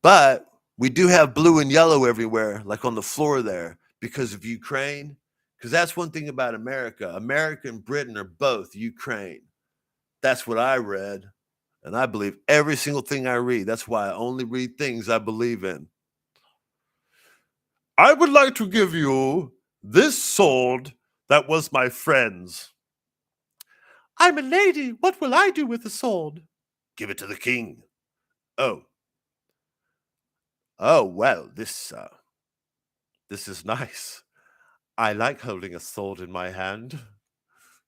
But we do have blue and yellow everywhere, like on the floor there, because of Ukraine. Because that's one thing about America. America and Britain are both Ukraine. That's what I read. And I believe every single thing I read. That's why I only read things I believe in. I would like to give you this sword that was my friend's. I'm a lady. What will I do with the sword? Give it to the king. Oh. Oh, well, this is nice. I like holding a sword in my hand.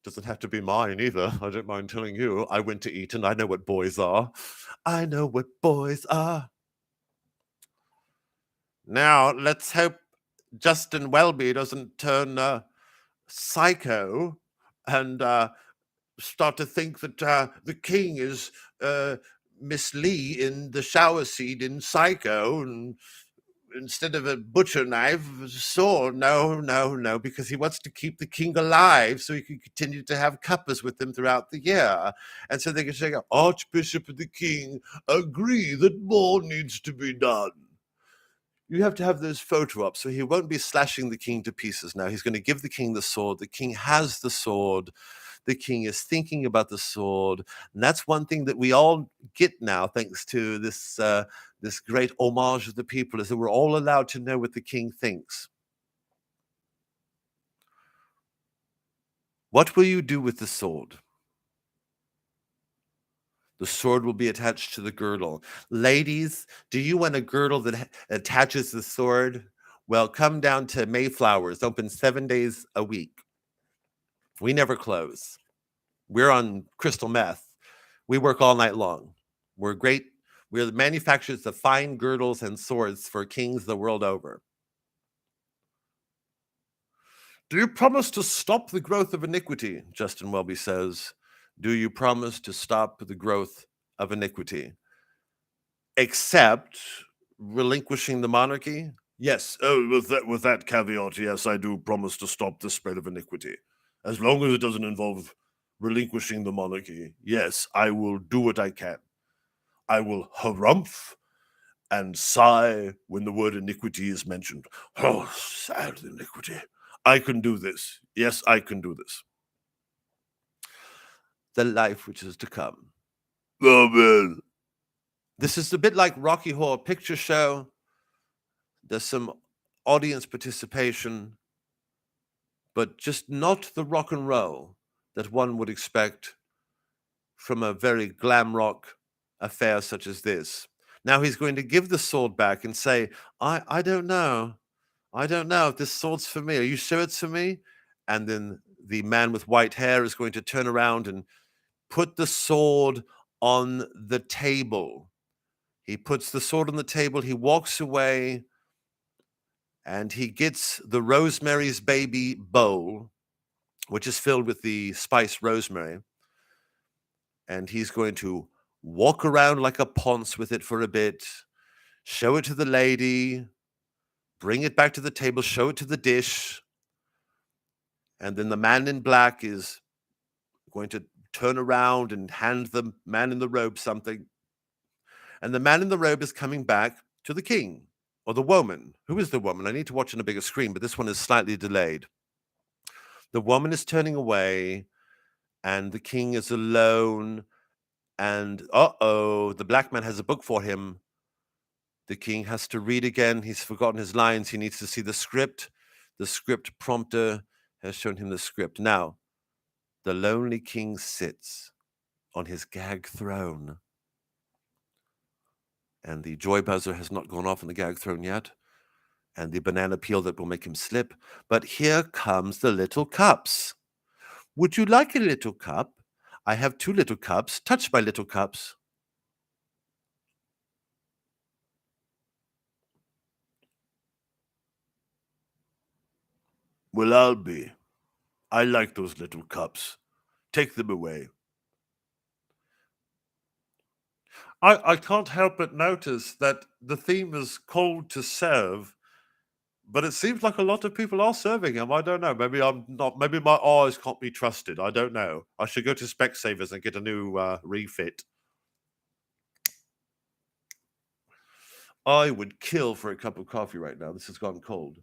Doesn't have to be mine either. I don't mind telling you. I went to Eton. I know what boys are. I know what boys are. Now, let's hope Justin Welby doesn't turn psycho and start to think that the king is Miss Lee in the shower scene in Psycho, and instead of a butcher knife, a sword. No, because he wants to keep the king alive so he can continue to have cuppers with him throughout the year. And so they can say, Archbishop and the king agree that more needs to be done. You have to have those photo ops, so he won't be slashing the king to pieces now. He's going to give the king the sword. The king has the sword. The king is thinking about the sword. And that's one thing that we all get now, thanks to this this great homage of the people, is that we're all allowed to know what the king thinks. What will you do with the sword? The sword will be attached to the girdle. Ladies, do you want a girdle that attaches the sword? Well, come down to Mayflowers, open 7 days a week. We never close. We're on crystal meth. We work all night long. We're great. We're the manufacturers of fine girdles and swords for kings the world over. Do you promise to stop the growth of iniquity? Justin Welby says. Do you promise to stop the growth of iniquity? Except relinquishing the monarchy? Yes. Oh, with that caveat, yes, I do promise to stop the spread of iniquity. As long as it doesn't involve relinquishing the monarchy, yes, I will do what I can. I will harumph and sigh when the word iniquity is mentioned. Oh, sad iniquity. I can do this. Yes, I can do this. The life which is to come. Amen. This is a bit like Rocky Horror Picture Show. There's some audience participation, but just not the rock and roll that one would expect from a very glam rock affair such as this. Now he's going to give the sword back and say, I don't know. I don't know if this sword's for me. Are you sure it's for me? And then the man with white hair is going to turn around and put the sword on the table. He puts the sword on the table. He walks away and he gets the Rosemary's Baby bowl, which is filled with the spiced rosemary. And he's going to walk around like a ponce with it for a bit, show it to the lady, bring it back to the table, show it to the dish. And then the man in black is going to turn around and hand the man in the robe something. And the man in the robe is coming back to the king or the woman. Who is the woman? I need to watch on a bigger screen, but this one is slightly delayed. The woman is turning away and the king is alone. And the black man has a book for him. The king has to read again. He's forgotten his lines. He needs to see the script. The script prompter has shown him the script. Now, the lonely king sits on his gag throne. And the joy buzzer has not gone off on the gag throne yet. And the banana peel that will make him slip. But here comes the little cups. Would you like a little cup? I have 2 little cups. Touch my little cups. Well, I'll be. I like those little cups. Take them away. I can't help but notice that the theme is called to serve, but it seems like a lot of people are serving him. I don't know. Maybe I'm not. Maybe my eyes can't be trusted. I don't know. I should go to Specsavers and get a new refit. I would kill for a cup of coffee right now. This has gone cold.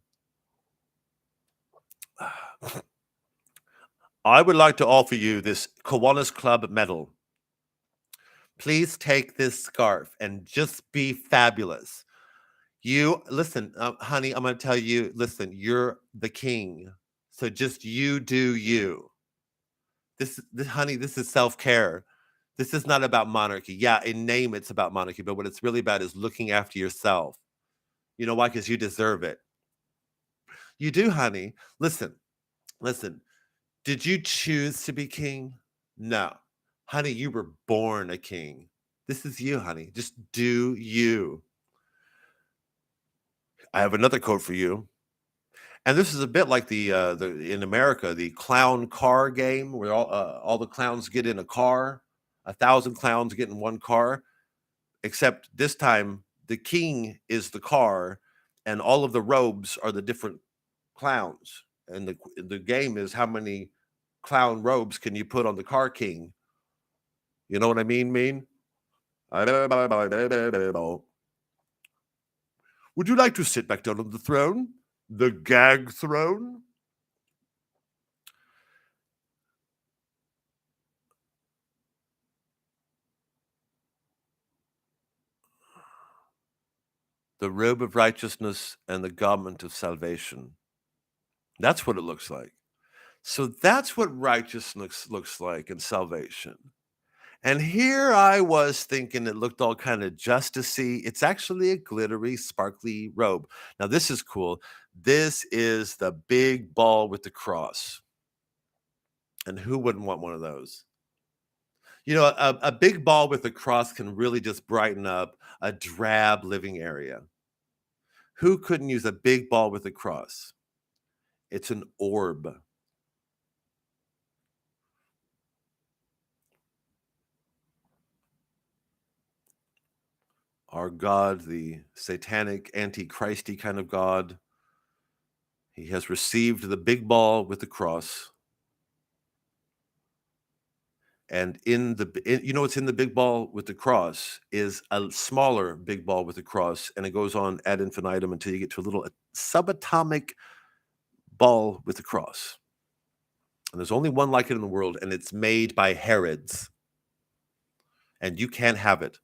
I would like to offer you this Kiwanis Club medal. Please take this scarf and just be fabulous. You listen, honey, I'm going to tell you, listen, you're the king. So just you do you. This honey, this is self-care. This is not about monarchy. Yeah, in name it's about monarchy, but what it's really about is looking after yourself. You know why? Because you deserve it. You do, honey. Listen. Did you choose to be king? No. Honey, you were born a king. This is you, honey. Just do you. I have another quote for you. And this is a bit like the in America, the clown car game where all the clowns get in a car, 1,000 clowns get in one car, except this time the king is the car and all of the robes are the different clowns. And the game is how many clown robes can you put on the car king? You know what I mean? Would you like to sit back down on the throne? The gag throne? The robe of righteousness and the garment of salvation. That's what it looks like. So that's what righteousness looks like in salvation. And here I was thinking it looked all kind of justicey. It's actually a glittery, sparkly robe. Now, this is cool. This is the big ball with the cross. And who wouldn't want one of those? You know, a big ball with a cross can really just brighten up a drab living area. Who couldn't use a big ball with a cross? It's an orb. Our God, the satanic, anti-Christy kind of God, he has received the big ball with the cross. And you know what's in the big ball with the cross is a smaller big ball with the cross, and it goes on ad infinitum until you get to a little subatomic ball with the cross. And there's only one like it in the world, and it's made by Herods. And you can't have it.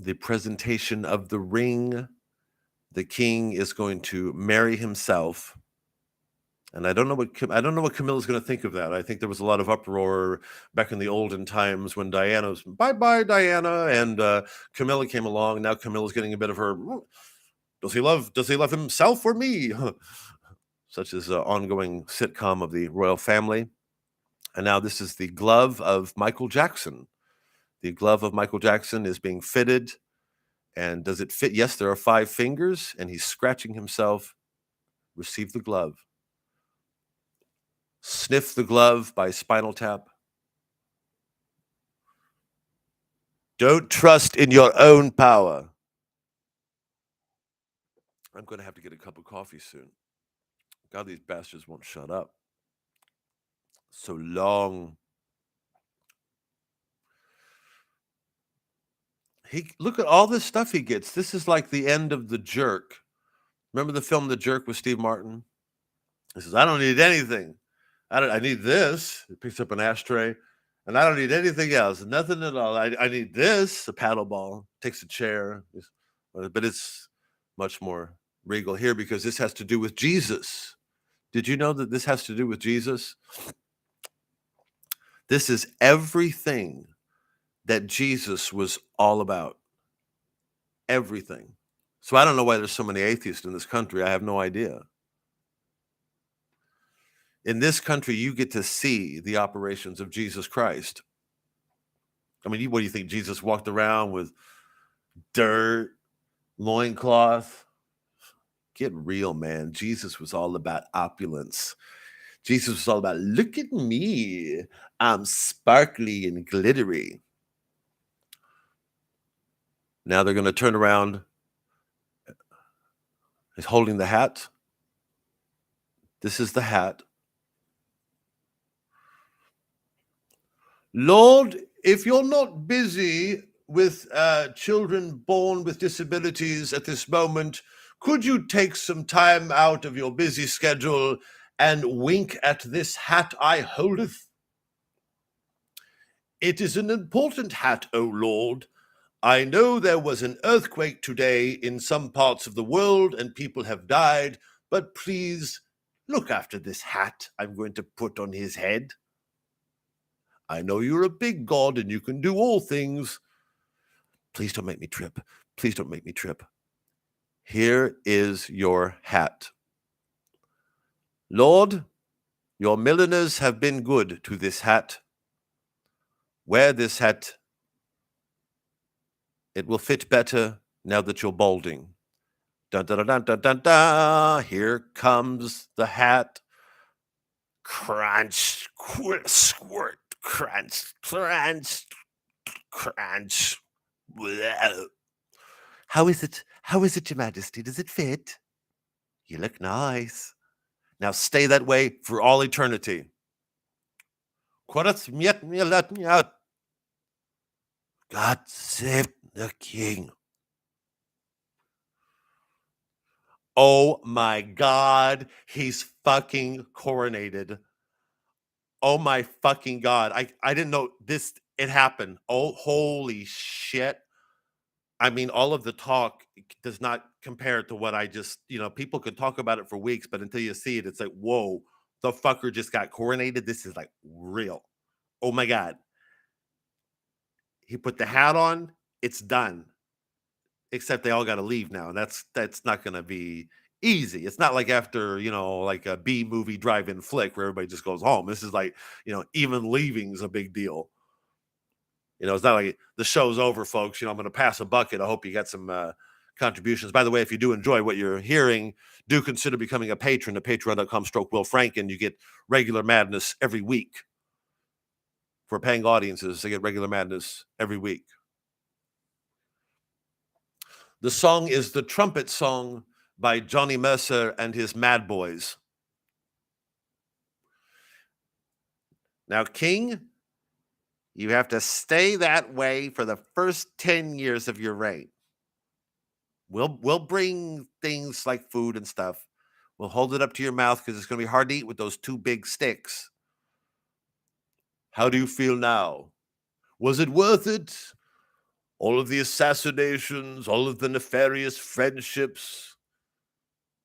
The presentation of the ring, the king is going to marry himself. And I don't know what Camilla's going to think of that. I think there was a lot of uproar back in the olden times when Diana was bye Diana, and Camilla came along. Now Camilla's getting a bit of her. Does he love himself or me? Such as an ongoing sitcom of the royal family. And now this is the glove of Michael Jackson. The glove of Michael Jackson is being fitted. And does it fit? Yes, there are 5 fingers, and he's scratching himself. Receive the glove. Sniff the glove by Spinal Tap. Don't trust in your own power. I'm going to have to get a cup of coffee soon. God, these bastards won't shut up. So long. Look at all this stuff he gets. This is like the end of The Jerk. Remember the film The Jerk with Steve Martin? He says, I don't need anything. I need this. He picks up an ashtray. And I don't need anything else. Nothing at all. I need this, a paddle ball. Takes a chair. But it's much more regal here because this has to do with Jesus. Did you know that this has to do with Jesus? This is everything that Jesus was all about. Everything. So I don't know why there's so many atheists in this country. I have no idea. In this country, you get to see the operations of Jesus Christ. I mean, what do you think? Jesus walked around with dirt, loincloth? Get real, man. Jesus was all about opulence. Jesus was all about, look at me. I'm sparkly and glittery. Now they're going to turn around. He's holding the hat. This is the hat. Lord, if you're not busy with children born with disabilities at this moment, could you take some time out of your busy schedule and wink at this hat I holdeth? It is an important hat, O Lord. I know there was an earthquake today in some parts of the world and people have died, but please look after this hat I'm going to put on his head. I know you're a big god and you can do all things. Please don't make me trip. Please don't make me trip. Here is your hat. Lord, your milliners have been good to this hat. Wear this hat. It will fit better now that you're balding. Dun, dun, dun, dun, dun, dun. Here comes the hat. Crunch, squirt, crunch, crunch, crunch. How is it? How is it, Your Majesty? Does it fit? You look nice. Now stay that way for all eternity. God save the king. Oh my God, he's fucking coronated. Oh my fucking God. I didn't know this, it happened. Oh, holy shit. I mean, all of the talk does not compare to what I just, people could talk about it for weeks, but until you see it, it's like, whoa, the fucker just got coronated. This is like real. Oh my God. He put the hat on, it's done. Except they all got to leave now. And that's not going to be easy. It's not like after, like a B movie drive-in flick where everybody just goes home. This is like, even leaving is a big deal. It's not like the show's over, folks. I'm going to pass a bucket. I hope you got some contributions. By the way, if you do enjoy what you're hearing, do consider becoming a patron at patreon.com/Will Franken. You get regular madness every week. For paying audiences, they get regular madness every week. The song is The Trumpet Song by Johnny Mercer and his Mad Boys. Now, King, you have to stay that way for the first 10 years of your reign. We'll bring things like food and stuff. We'll hold it up to your mouth because it's going to be hard to eat with those two big sticks. How do you feel now? Was it worth it? All of the assassinations, all of the nefarious friendships,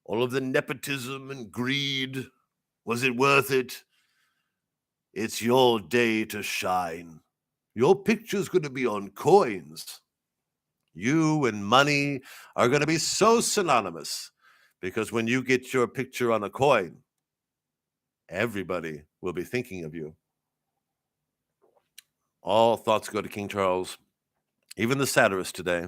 all of the nepotism and greed. Was it worth it? It's your day to shine. Your picture's going to be on coins. You and money are going to be so synonymous because when you get your picture on a coin, everybody will be thinking of you. All thoughts go to King Charles, even the satirist today.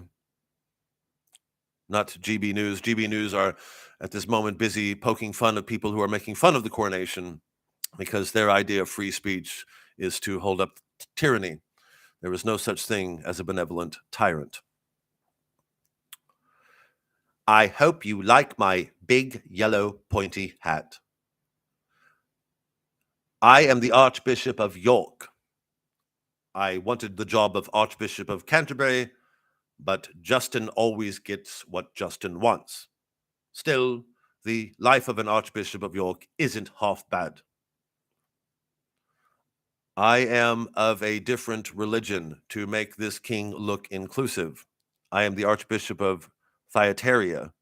Not GB News. GB News are at this moment busy poking fun of people who are making fun of the coronation because their idea of free speech is to hold up tyranny. There is no such thing as a benevolent tyrant. I hope you like my big yellow pointy hat. I am the Archbishop of York. I wanted the job of Archbishop of Canterbury, but Justin always gets what Justin wants. Still, the life of an Archbishop of York isn't half bad. I am of a different religion to make this king look inclusive. I am the Archbishop of Thyatira.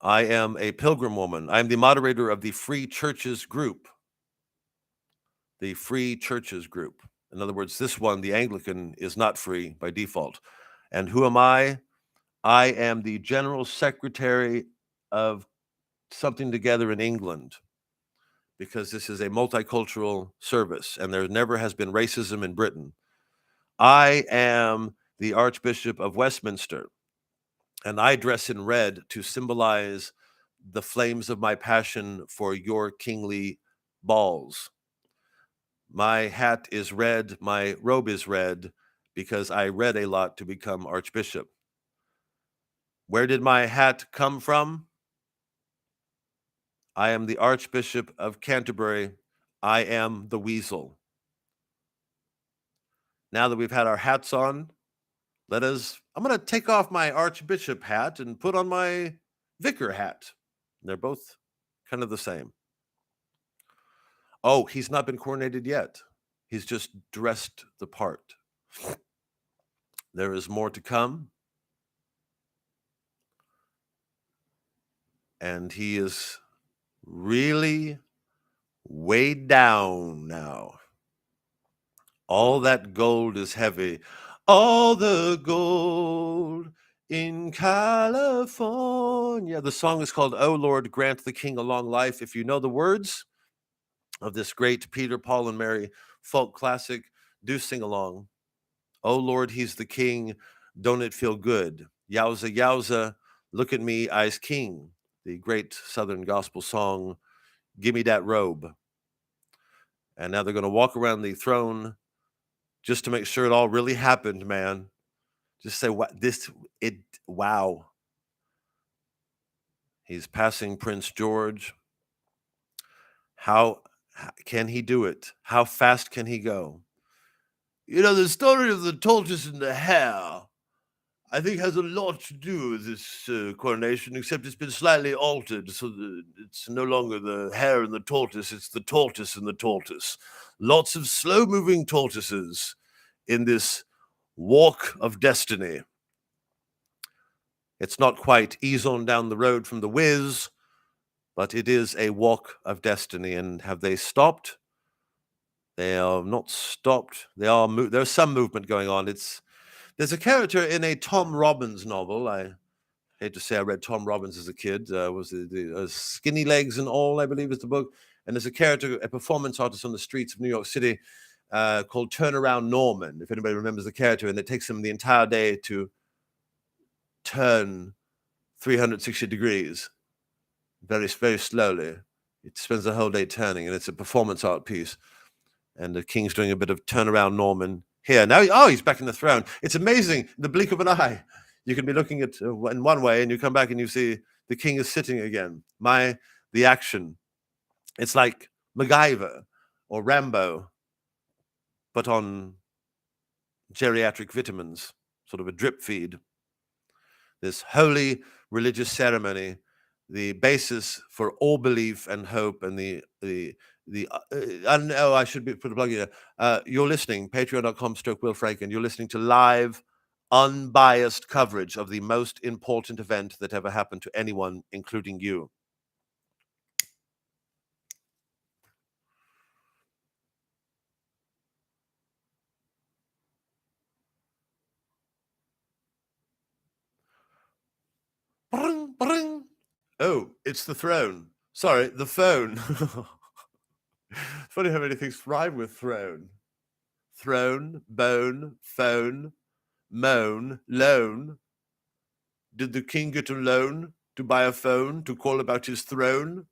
I am a pilgrim woman. I am the moderator of the Free Churches group. The Free Churches group. In other words, this one, the Anglican, is not free by default. And who am I? I am the General Secretary of something together in England, because this is a multicultural service and there never has been racism in Britain. I am the Archbishop of Westminster, and I dress in red to symbolize the flames of my passion for your kingly balls. My hat is red, my robe is red, because I read a lot to become Archbishop. Where did my hat come from? I am the Archbishop of Canterbury. I am the weasel. Now that we've had our hats on, I'm going to take off my archbishop hat and put on my vicar hat. They're both kind of the same. Oh, he's not been coronated yet. He's just dressed the part. There is more to come. And he is really weighed down now. All that gold is heavy. All the gold in California. The song is called "Oh Lord, Grant the King a Long Life." If you know the words of this great Peter, Paul, and Mary folk classic, do sing along. Oh Lord, he's the king. Don't it feel good? Yowza, yowza. Look at me, I's king. The great Southern gospel song, Give Me That Robe. And now they're going to walk around the throne just to make sure it all really happened, man. Just say, wow. He's passing Prince George. How can he do it? How fast can he go? You know, the story of the tortoise and the hare, I think, has a lot to do with this coronation, except it's been slightly altered so that it's no longer the hare and the tortoise, it's the tortoise and the tortoise. Lots of slow-moving tortoises in this walk of destiny. It's not quite ease on down the road from the Wiz, but it is a walk of destiny. And have they stopped? They are not stopped. There's some movement going on. There's a character in a Tom Robbins novel. I hate to say I read Tom Robbins as a kid. Was the Skinny Legs and All, I believe, is the book. And there's a character, a performance artist on the streets of New York City called Turnaround Norman, if anybody remembers the character. And it takes him the entire day to turn 360 degrees very, very slowly. It spends the whole day turning, and it's a performance art piece. And the king's doing a bit of turnaround Norman here. Now, he's back in the throne. It's amazing, in the blink of an eye. You can be looking at in one way, and you come back and you see the king is sitting again. The action. It's like MacGyver or Rambo, but on geriatric vitamins, sort of a drip feed. This holy religious ceremony, the basis for all belief and hope, and I should put a plug in here. You're listening, patreon.com/Will Franken. You're listening to live, unbiased coverage of the most important event that ever happened to anyone, including you. Bring, bring. Oh, it's the throne. Sorry, the phone. Funny how many things rhyme with throne. Throne, bone, phone, moan, loan. Did the king get a loan to buy a phone to call about his throne?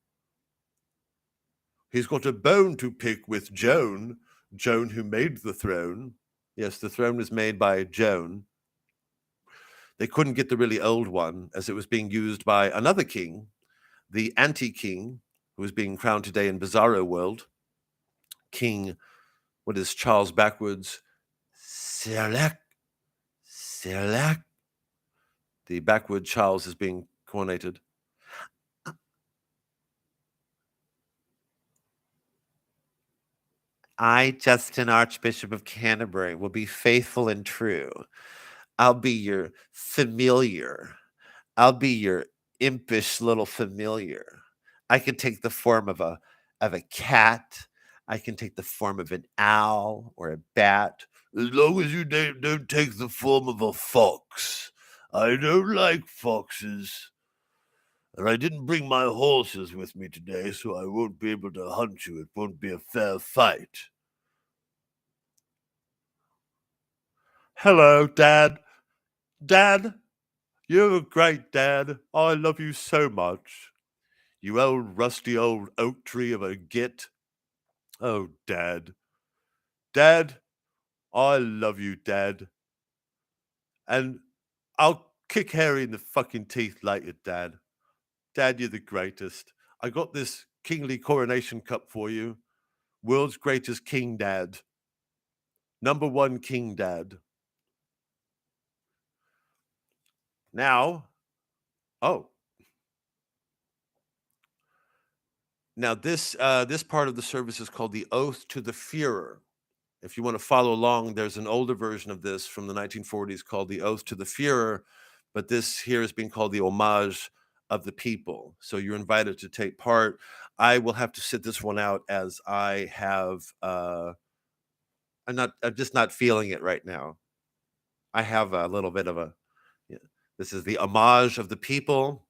He's got a bone to pick with Joan, Joan who made the throne. Yes, the throne was made by Joan. They couldn't get the really old one as it was being used by another king, the anti-king, who was being crowned today in Bizarro World. King, what is Charles backwards? Select. The backward Charles is being coronated. I, Justin, Archbishop of Canterbury, will be faithful and true. I'll be your familiar. I'll be your impish little familiar. I can take the form of a cat. I can take the form of an owl or a bat. As long as you don't take the form of a fox. I don't like foxes. And I didn't bring my horses with me today, so I won't be able to hunt you. It won't be a fair fight. Hello, Dad. Dad, you're a great dad. I love you so much. You old rusty old oak tree of a git. Oh, Dad. Dad, I love you, Dad. And I'll kick Harry in the fucking teeth later, Dad. Dad, you're the greatest. I got this kingly coronation cup for you. World's greatest king dad. Number one king dad. Now, oh, now this part of the service is called the Oath to the Führer. If you want to follow along, there's an older version of this from the 1940s called the Oath to the Führer, but this here is being called the Homage of the People. So you're invited to take part. I will have to sit this one out as I have I'm just not feeling it right now. I have a little bit of a yeah. This is the Homage of the People.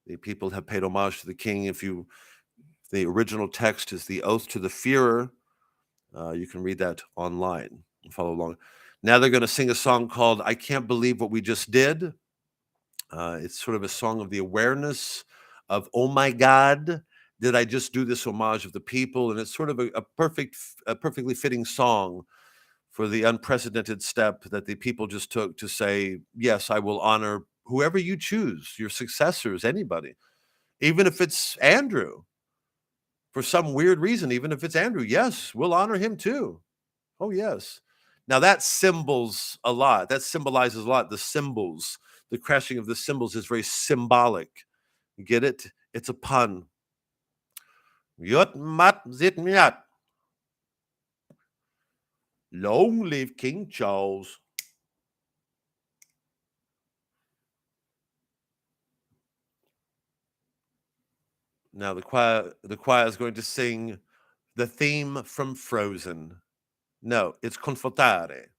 The people have paid homage to the king. The original text is the Oath to the Führer. You can read that online and follow along. Now they're going to sing a song called I Can't Believe What We Just Did. It's sort of a song of the awareness of, oh my God, did I just do this homage of the people? And it's sort of a perfectly fitting song for the unprecedented step that the people just took to say, yes, I will honor whoever you choose, your successors, anybody, even if it's Andrew. For some weird reason, even if it's Andrew, yes, we'll honor him too. Oh, yes. Now that symbolizes a lot. The symbols, the crashing of the cymbals is very symbolic. You get it? It's a pun. Yot mat zit miat. Long live King Charles. Now the choir is going to sing the theme from Frozen. No, it's confortare,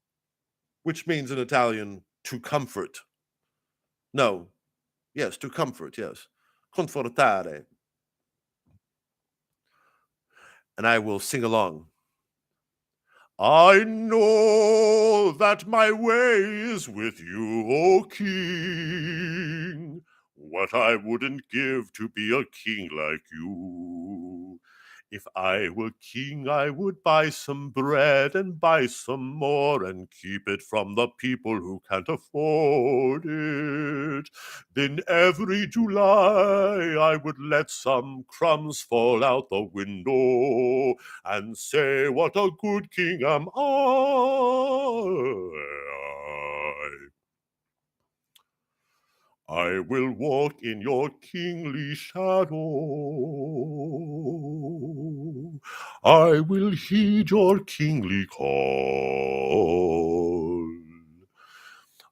which means in Italian to comfort. No, yes, to comfort, yes. Confortare. And I will sing along. I know that my way is with you, O King. What I wouldn't give to be a king like you. If I were king, I would buy some bread and buy some more and keep it from the people who can't afford it. Then every July I would let some crumbs fall out the window and say, what a good king am I will walk in your kingly shadow. I will heed your kingly call.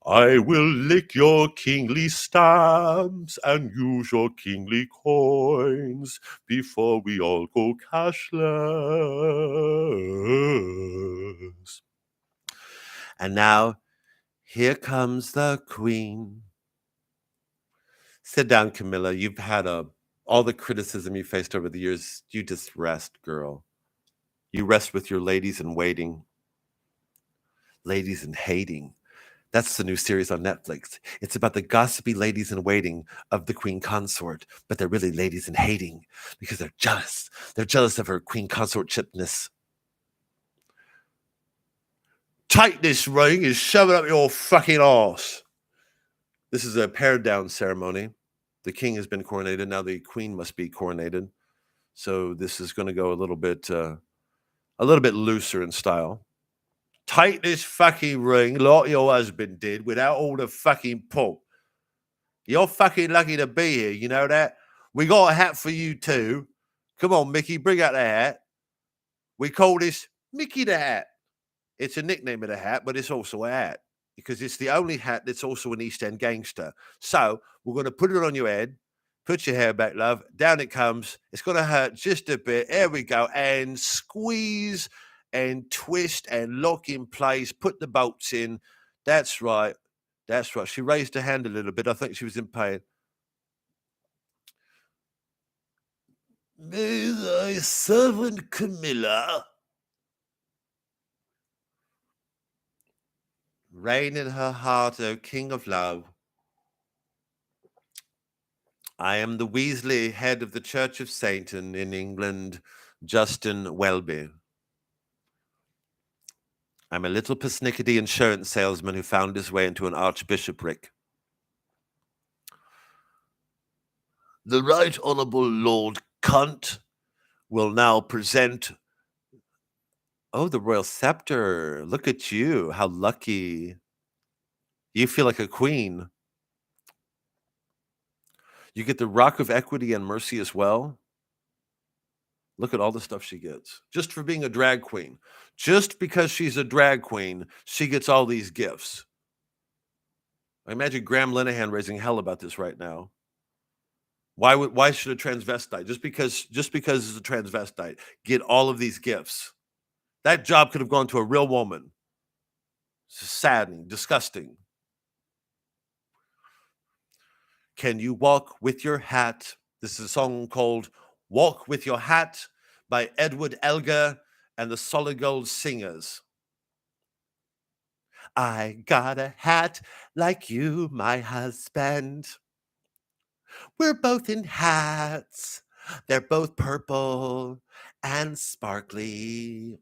I will lick your kingly stamps and use your kingly coins before we all go cashless. And now, here comes the queen. Sit down, Camilla. You've had all the criticism you faced over the years. You just rest, girl. You rest with your ladies in waiting. Ladies in hating. That's the new series on Netflix. It's about the gossipy ladies in waiting of the queen consort, but they're really ladies in hating because they're jealous. They're jealous of her queen consortshipness. Take this ring and shove it up your fucking arse. This is a pared down ceremony. The king has been coronated. Now the queen must be coronated. So this is going to go a little bit looser in style. Take this fucking ring like your husband did without all the fucking pomp. You're fucking lucky to be here, you know that? We got a hat for you too. Come on, Mickey, bring out the hat. We call this Mickey the Hat. It's a nickname of the hat, but it's also a hat because it's the only hat that's also an East End gangster. So we're going to put it on your head. Put your hair back, love. Down it comes. It's going to hurt just a bit. There we go. And squeeze and twist and lock in place. Put the bolts in. That's right. That's right. She raised her hand a little bit. I think she was in pain. May thy servant Camilla reign in her heart, O King of Love. I am the Weasley head of the Church of Satan in England, Justin Welby. I'm a little persnickety insurance salesman who found his way into an archbishopric. The Right Honourable Lord Cunt will now present... Oh, the Royal Scepter. Look at you. How lucky. You feel like a queen. You get the Rock of Equity and Mercy as well. Look at all the stuff she gets just for being a drag queen. Just because she's a drag queen, she gets all these gifts. I imagine Graham Linehan raising hell about this right now. Why should a transvestite, just because it's a transvestite, get all of these gifts? That job could have gone to a real woman. It's saddening, disgusting. Can you walk with your hat? This is a song called Walk with Your Hat by Edward Elgar and the Solid Gold Singers. I got a hat like you, my husband. We're both in hats. They're both purple and sparkly.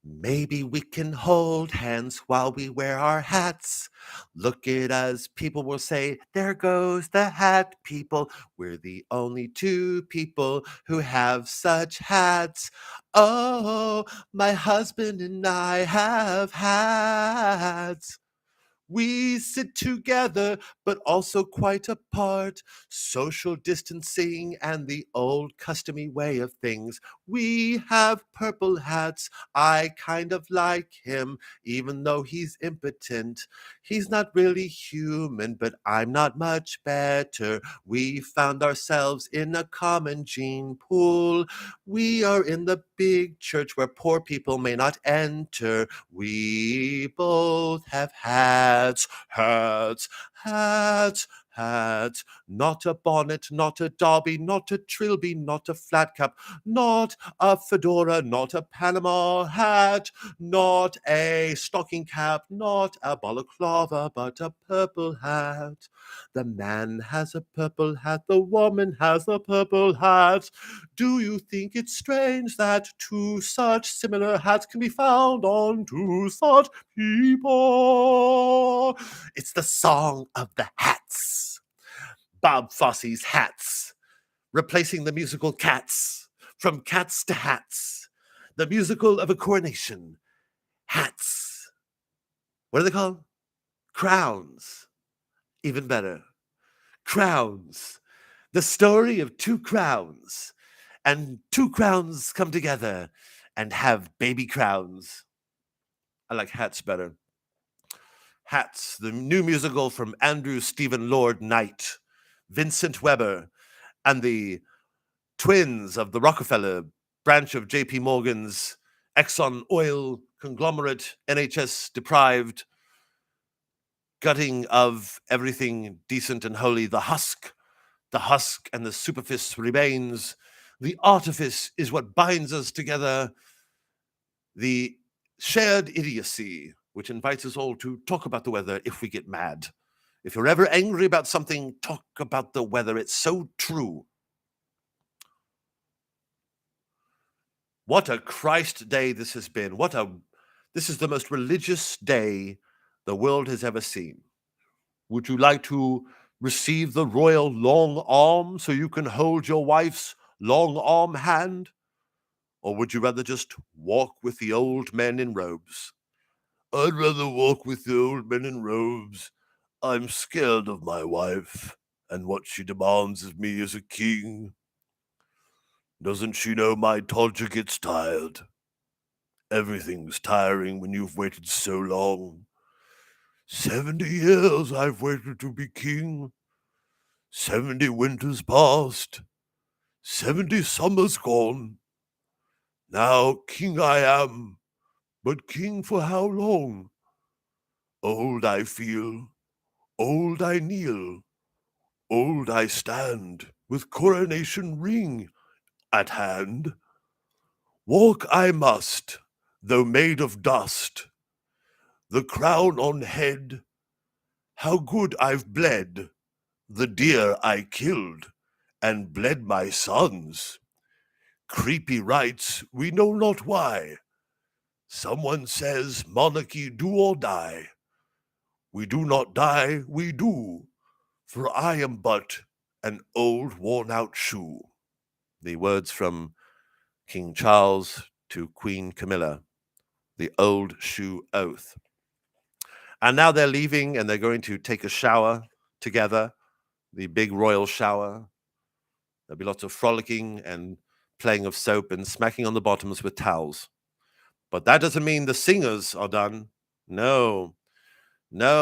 Maybe we can hold hands while we wear our hats. Look at us, people will say, there goes the hat people. We're the only two people who have such hats. Oh, my husband and I have hats. We sit together, but also quite apart. Social distancing and the old customary way of things. We have purple hats. I kind of like him, even though he's impotent. He's not really human, but I'm not much better. We found ourselves in a common gene pool. We are in the big church where poor people may not enter. We both have hats, hats, hats, hats. Not a bonnet, not a derby, not a trilby, not a flat cap, not a fedora, not a Panama hat, not a stocking cap, not a balaclava, but a purple hat. The man has a purple hat, the woman has a purple hat. Do you think it's strange that two such similar hats can be found on two such people? It's the song of the hats. Bob Fosse's Hats, replacing the musical Cats, from cats to hats. The musical of a coronation. Hats. What are they called? Crowns. Even better. Crowns. The story of two crowns. And two crowns come together and have baby crowns. I like Hats better. Hats, the new musical from Andrew Stephen Lord Knight, Vincent Weber, and the twins of the Rockefeller branch of JP Morgan's Exxon oil conglomerate, NHS deprived, gutting of everything decent and holy, the husk and the superfice remains. The artifice is what binds us together. The shared idiocy, which invites us all to talk about the weather if we get mad. If you're ever angry about something, talk about the weather. It's so true. What a Christ day this has been. This is the most religious day the world has ever seen. Would you like to receive the royal long arm so you can hold your wife's long arm hand? Or would you rather just walk with the old men in robes? I'd rather walk with the old men in robes. I'm scared of my wife and what she demands of me as a king. Doesn't she know my todger gets tired? Everything's tiring when you've waited so long. 70 years I've waited to be king. 70 winters past. 70 summers gone. Now king I am, but king for how long? Old I feel, old I kneel, old I stand, with coronation ring at hand. Walk I must, though made of dust, the crown on head. How good I've bled, the deer I killed, and bled my sons. Creepy rites, we know not why. Someone says monarchy do or die. We do not die, we do, for I am but an old worn-out shoe. The words from King Charles to Queen Camilla, the old shoe oath. And now they're leaving and they're going to take a shower together, the big royal shower. There'll be lots of frolicking and playing of soap and smacking on the bottoms with towels. But that doesn't mean the singers are done. No,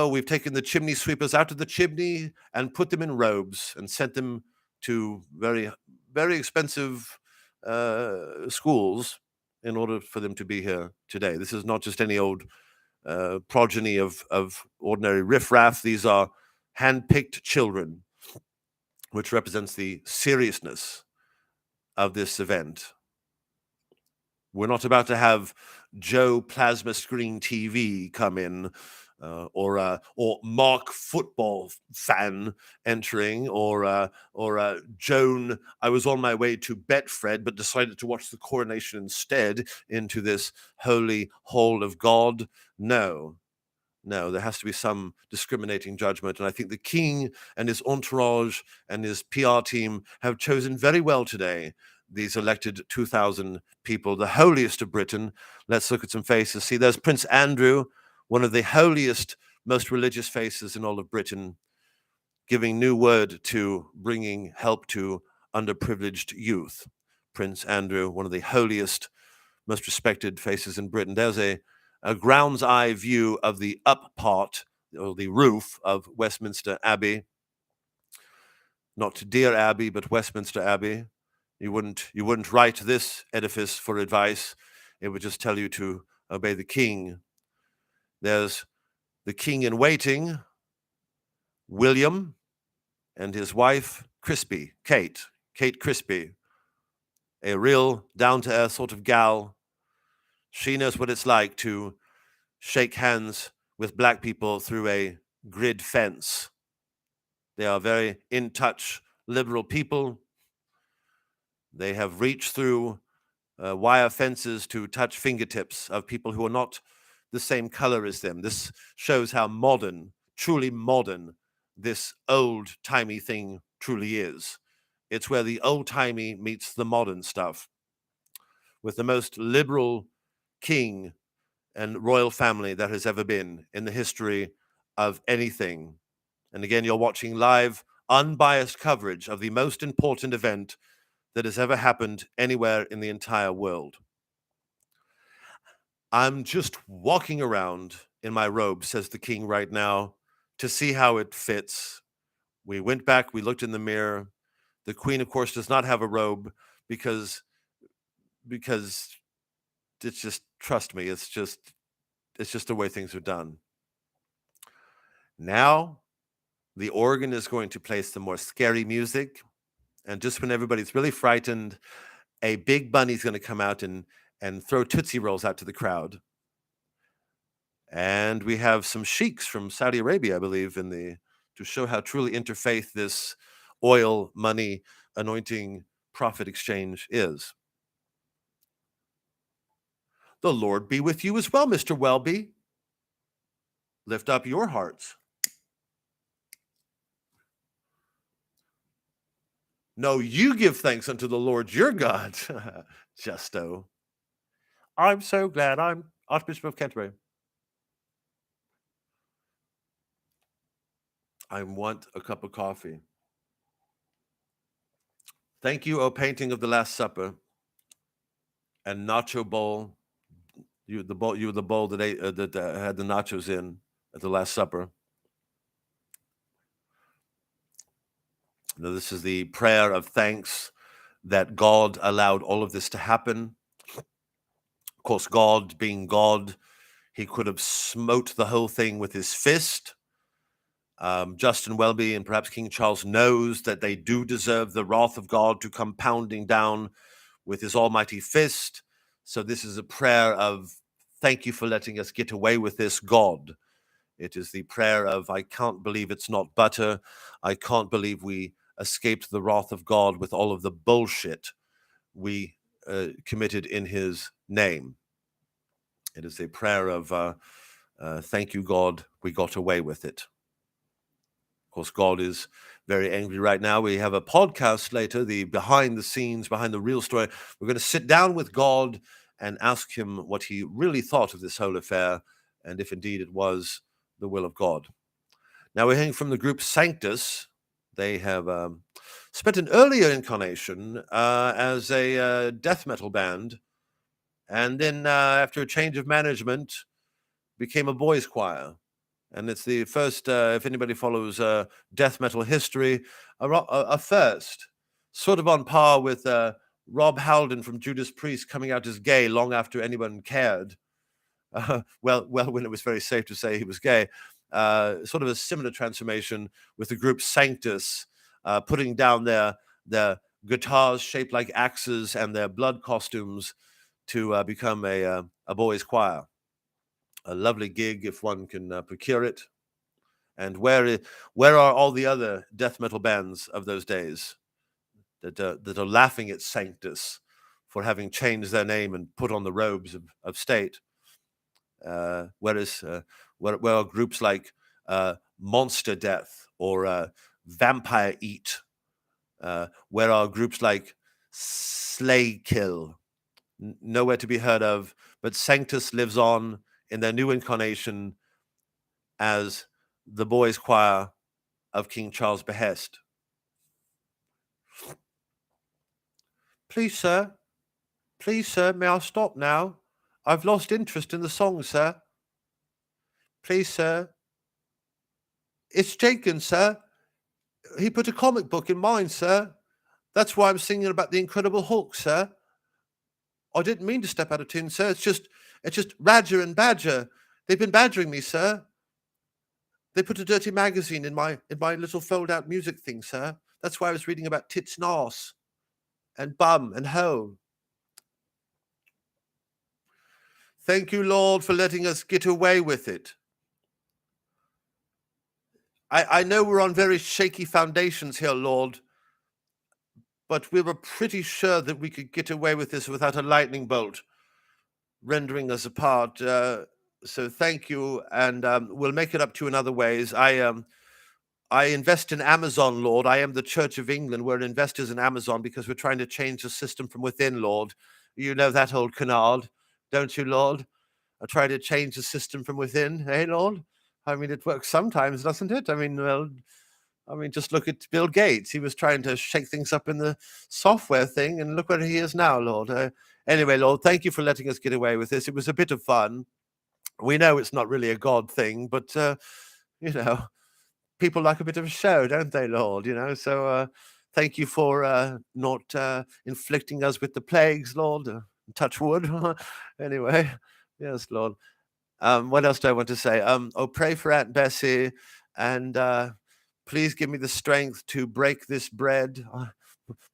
we've taken the chimney sweepers out of the chimney and put them in robes and sent them to very, very expensive schools in order for them to be here today. This is not just any old progeny of ordinary riffraff. These are hand-picked children, which represents the seriousness of this event. We're not about to have Joe Plasma Screen TV come in, or Mark Football Fan entering, or Joan, I was on my way to Betfred but decided to watch the coronation instead, into this holy hall of God. No, there has to be some discriminating judgment. And I think the king and his entourage and his PR team have chosen very well today, these elected 2,000 people, the holiest of Britain. Let's look at some faces. See, there's Prince Andrew, one of the holiest, most religious faces in all of Britain, giving new word to bringing help to underprivileged youth. Prince Andrew, one of the holiest, most respected faces in Britain. There's a ground's eye view of the up part, or the roof, of Westminster Abbey. Not Dear Abbey, but Westminster Abbey. You wouldn't write this edifice for advice. It would just tell you to obey the king. There's the king in waiting, William, and his wife, Kate Crispy, a real down-to-earth sort of gal. She knows what it's like to shake hands with black people through a grid fence. They are very in-touch, liberal people. They have reached through wire fences to touch fingertips of people who are not the same color as them. This shows how modern, truly modern, this old-timey thing truly is. It's where the old-timey meets the modern stuff, with the most liberal king and royal family that has ever been in the history of anything. And again, you're watching live, unbiased coverage of the most important event that has ever happened anywhere in the entire world. I'm just walking around in my robe, says the king right now, to see how it fits. We went back, we looked in the mirror. The queen, of course, does not have a robe because it's just, trust me, it's just the way things are done. Now, the organ is going to play some more scary music. And just when everybody's really frightened, a big bunny's going to come out and throw Tootsie Rolls out to the crowd. And we have some sheiks from Saudi Arabia, I believe, to show how truly interfaith this oil, money, anointing, profit exchange is. The Lord be with you as well, Mr. Welby. Lift up your hearts. No, you give thanks unto the Lord your God. Justo. I'm so glad I'm Archbishop of Canterbury. I want a cup of coffee. Thank you, O painting of the Last Supper and nacho bowl. You were the bowl that had the nachos in at the Last Supper. Now, this is the prayer of thanks that God allowed all of this to happen. Of course, God being God, he could have smote the whole thing with his fist. Justin Welby and perhaps King Charles knows that they do deserve the wrath of God to come pounding down with his almighty fist. So this is a prayer of thank you for letting us get away with this, God. It is the prayer of I can't believe it's not butter. I can't believe we escaped the wrath of God with all of the bullshit we committed in his name. It is a prayer of thank you, God, we got away with it. Of course, God is very angry right now. We have a podcast later, the behind the scenes, behind the real story. We're going to sit down with God and ask him what he really thought of this whole affair, and if indeed it was the will of God. Now we're hearing from the group Sanctus. They have spent an earlier incarnation as a death metal band, and then after a change of management, became a boys' choir. And it's the first, if anybody follows death metal history, a first, sort of on par with Rob Halden from Judas Priest coming out as gay long after anyone cared. Well, when it was very safe to say he was gay. Sort of a similar transformation with the group Sanctus, putting down their guitars shaped like axes and their blood costumes to become a boys' choir. A lovely gig if one can procure it. And where are all the other death metal bands of those days that are laughing at Sanctus for having changed their name and put on the robes of state? Whereas where are groups like Monster Death or Vampire Eat? Where are groups like Slay Kill? Nowhere to be heard of, but Sanctus lives on in their new incarnation as the boys' choir of King Charles' behest. Please, sir, may I stop now? I've lost interest in the song, sir. Please, sir. It's Jenkins, sir. He put a comic book in mine, sir. That's why I'm singing about the Incredible Hulk, sir. I didn't mean to step out of tune, sir. It's just Radger and Badger. They've been badgering me, sir. They put a dirty magazine in my little fold-out music thing, sir. That's why I was reading about tits and arse and bum and hoe. Thank you, Lord, for letting us get away with it. I know we're on very shaky foundations here, Lord, but we were pretty sure that we could get away with this without a lightning bolt rendering us apart. So thank you, and we'll make it up to you in other ways. I invest in Amazon, Lord. I am the Church of England. We're investors in Amazon because we're trying to change the system from within, Lord. You know that old canard, don't you, Lord? I try to change the system from within, eh, Lord? I mean, it works sometimes, doesn't it? I mean, just look at Bill Gates. He was trying to shake things up in the software thing, and look where he is now, Lord. Anyway, Lord, thank you for letting us get away with this. It was a bit of fun. We know it's not really a God thing, but, people like a bit of a show, don't they, Lord? So thank you for not inflicting us with the plagues, Lord. Touch wood. Anyway, yes, Lord. What else do I want to say? Pray for Aunt Bessie, and please give me the strength to break this bread.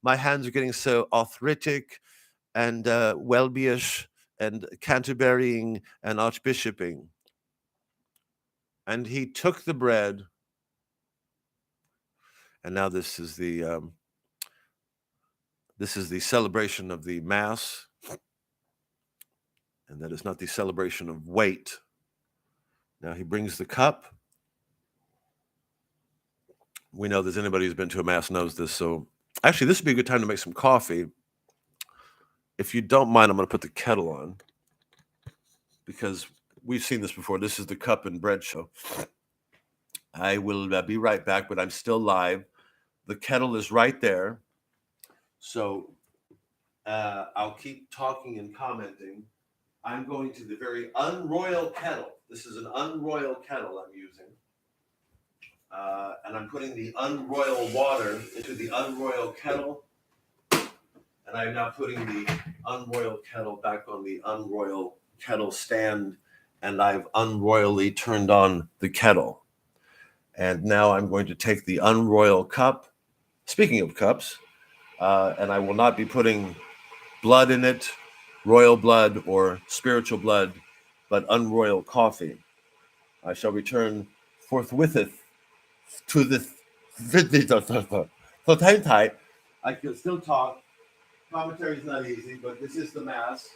My hands are getting so arthritic and Welbyish and Canterburying and archbishoping. And he took the bread, and now this is the celebration of the Mass, and that is not the celebration of weight. Now he brings the cup. We know there's anybody who's been to a Mass knows this. So actually, this would be a good time to make some coffee. If you don't mind, I'm going to put the kettle on because we've seen this before. This is the cup and bread show. I will be right back, but I'm still live. The kettle is right there. So I'll keep talking and commenting. I'm going to the very unroyal kettle. This is an unroyal kettle I'm using. And I'm putting the unroyal water into the unroyal kettle. And I'm now putting the unroyal kettle back on the unroyal kettle stand. And I've unroyally turned on the kettle. And now I'm going to take the unroyal cup. Speaking of cups, and I will not be putting blood in it, royal blood or spiritual blood, but unroyal coffee. I shall return forthwitheth to the so time tight. I can still talk. Commentary is not easy, but this is the Mass.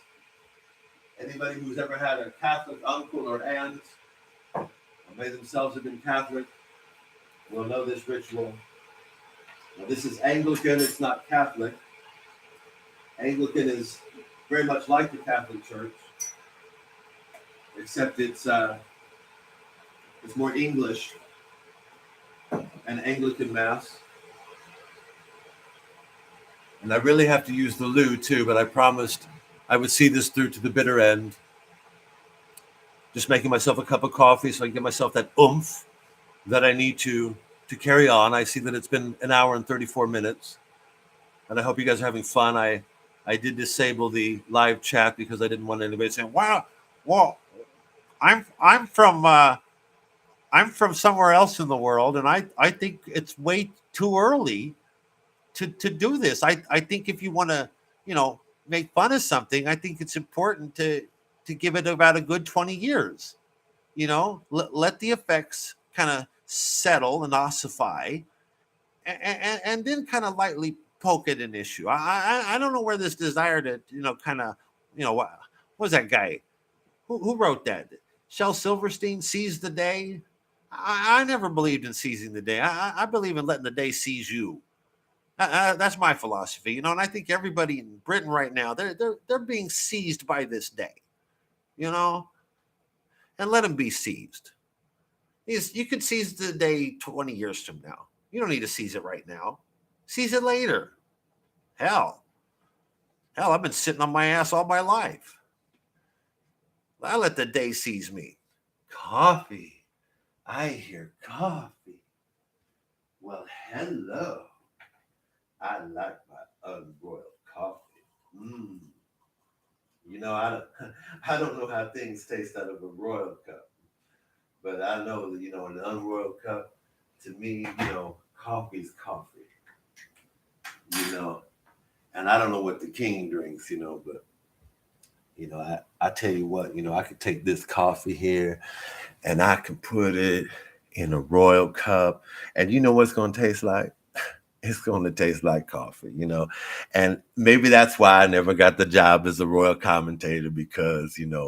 Anybody who's ever had a Catholic uncle or aunt, or may themselves have been Catholic, will know this ritual. Now, this is Anglican, it's not Catholic. Anglican is very much like the Catholic Church, except it's It's more English and Anglican Mass. And I really have to use the loo too, but I promised I would see this through to the bitter end. Just making myself a cup of coffee so I can get myself that oomph that I need to carry on. I see that it's been an hour and 34 minutes, and I hope you guys are having fun. I did disable the live chat because I didn't want anybody saying, "Wow, well, I'm from somewhere else in the world, and I think it's way too early to do this. I think if you want to, you know, make fun of something, I think it's important to give it about a good 20 years. You know, let the effects kind of settle and ossify, and then kind of lightly poke at an issue. I don't know where this desire to, you know, kind of, you know, what was that guy who wrote that? Shel Silverstein, seize the day. I never believed in seizing the day. I believe in letting the day seize you. That's my philosophy, you know. And I think everybody in Britain right now, they're being seized by this day, you know, and let them be seized. You could seize the day 20 years from now. You don't need to seize it right now. Seize it later. Hell, hell, I've been sitting on my ass all my life. I let the day seize me. Coffee. I hear coffee. Well, hello. I like my unboiled coffee. Mmm. You know, I don't know how things taste out of a royal cup, but I know that, you know, an unroyal cup, to me, you know, coffee's coffee. You know, and I don't know what the king drinks, you know, but you know, I tell you what, you know, I could take this coffee here and I can put it in a royal cup, and you know what's going to taste like? It's going to taste like coffee, you know. And maybe that's why I never got the job as a royal commentator, because, you know,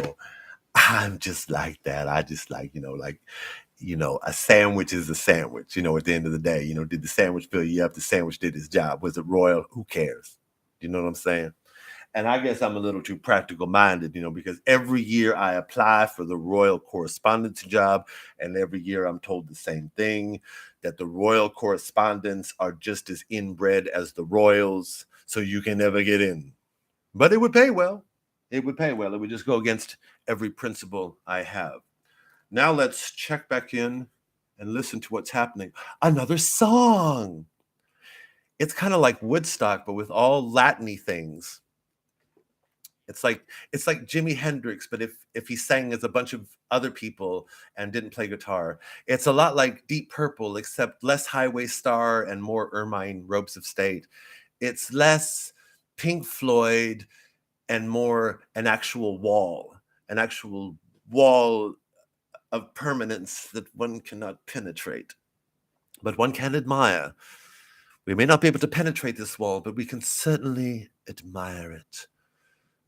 I'm just like that. I just like, you know, a sandwich is a sandwich, you know, at the end of the day. You know, did the sandwich fill you up? The sandwich did its job. Was it royal? Who cares? You know what I'm saying? And I guess I'm a little too practical minded, you know, because every year I apply for the royal correspondence job, and every year I'm told the same thing, that the royal correspondents are just as inbred as the royals, so you can never get in. But it would pay well. It would pay well. It would just go against every principle I have. Now let's check back in and listen to what's happening. Another song. It's kind of like Woodstock, but with all Latin-y things. It's like Jimi Hendrix, but if he sang as a bunch of other people and didn't play guitar. It's a lot like Deep Purple, except less Highway Star and more Ermine Robes of State. It's less Pink Floyd and more an actual wall of permanence that one cannot penetrate, but one can admire. We may not be able to penetrate this wall, but we can certainly admire it.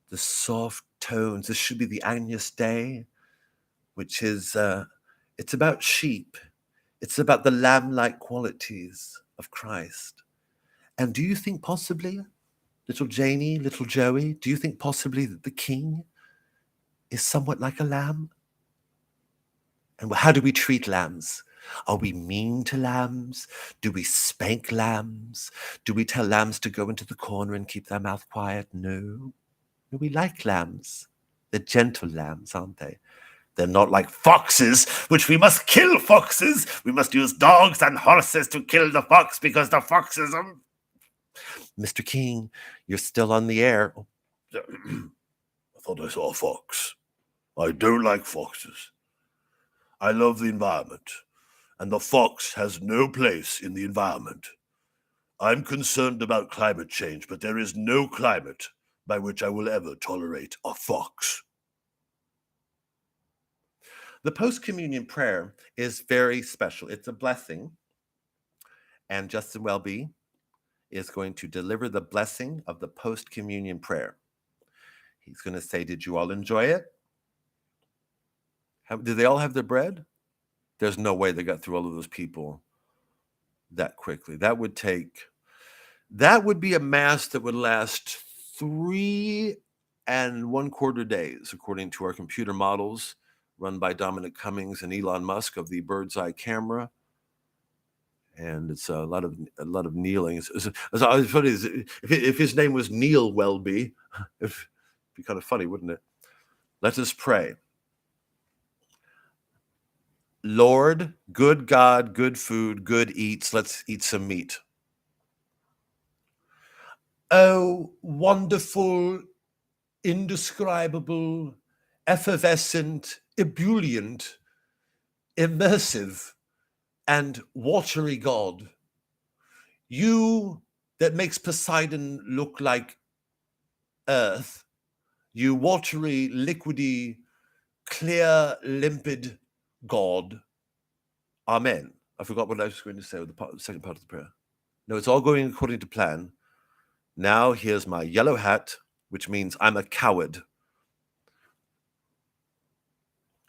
The soft tones. This should be the Agnus Dei, which is it's about sheep. It's about the lamb-like qualities of Christ. And do you think possibly, little Janie, little Joey, do you think possibly that the king is somewhat like a lamb? And how do we treat lambs? Are we mean to lambs? Do we spank lambs? Do we tell lambs to go into the corner and keep their mouth quiet? No. No, we like lambs. They're gentle lambs, aren't they? They're not like foxes, which we must kill foxes. We must use dogs and horses to kill the fox because the foxes are... Mr. King, you're still on the air. Oh, I thought I saw a fox. I don't like foxes. I love the environment, and the fox has no place in the environment. I'm concerned about climate change, but there is no climate by which I will ever tolerate a fox. The post-communion prayer is very special. It's a blessing, and Justin Welby is going to deliver the blessing of the post-communion prayer. He's going to say, did you all enjoy it? Did they all have their bread? There's no way they got through all of those people that quickly. That would be a mass that would last 3 1/4 days, according to our computer models run by Dominic Cummings and Elon Musk of the Bird's Eye camera. And it's a lot of kneeling. If his name was Neil Welby, it'd be kind of funny, wouldn't it? Let us pray. Lord, good God, good food, good eats. Let's eat some meat. Oh, wonderful, indescribable, effervescent, ebullient, immersive, and watery God, you that makes Poseidon look like earth, you watery, liquidy, clear, limpid God. Amen. I forgot what I was going to say with the second part of the prayer. No, it's all going according to plan. Now here's my yellow hat, which means I'm a coward.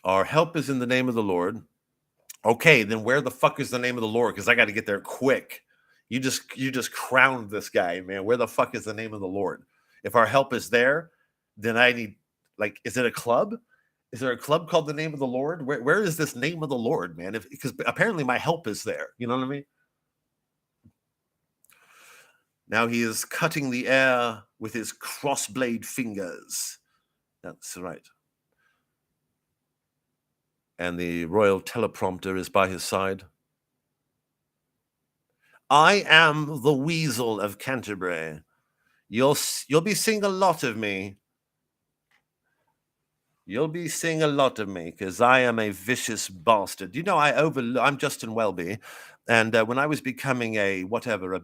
Our help is in the name of the Lord. Okay, then where the fuck is the name of the Lord? Because I got to get there quick. You just crowned this guy, man. Where the fuck is the name of the Lord? If our help is there, then I need, like, is it a club? Is there a club called the Name of the Lord? Where is this name of the Lord, man? Because apparently my help is there. You know what I mean? Now he is cutting the air with his crossblade fingers. That's right. And the royal teleprompter is by his side. I am the Weasel of Canterbury. You'll be seeing a lot of me. You'll be seeing a lot of me because I am a vicious bastard. You know, I'm Justin Welby. And when I was becoming a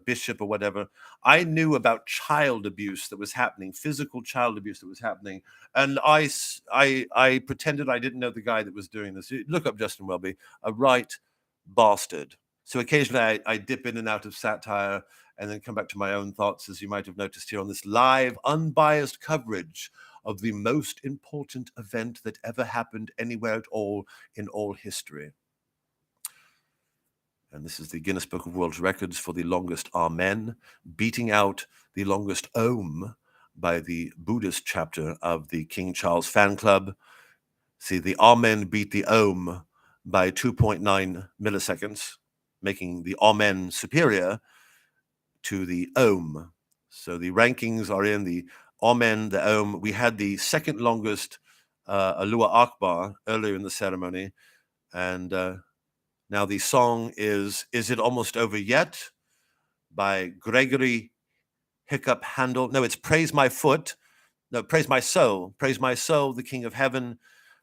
bishop or whatever, I knew about child abuse that was happening, physical child abuse that was happening. And I pretended I didn't know the guy that was doing this. Look up Justin Welby, a right bastard. So occasionally I dip in and out of satire and then come back to my own thoughts, as you might have noticed here on this live, unbiased coverage of the most important event that ever happened anywhere at all in all history. And this is the Guinness Book of World Records for the longest Amen, beating out the longest Om by the Buddhist chapter of the King Charles fan club. See, the Amen beat the Om by 2.9 milliseconds, making the Amen superior to the Om. So the rankings are in the Amen, the Om. We had the second longest Allahu Akbar earlier in the ceremony. And now the song is It Almost Over Yet? By Gregory Hiccup Handel. No, it's Praise My Foot. No, Praise My Soul. Praise My Soul, the King of Heaven,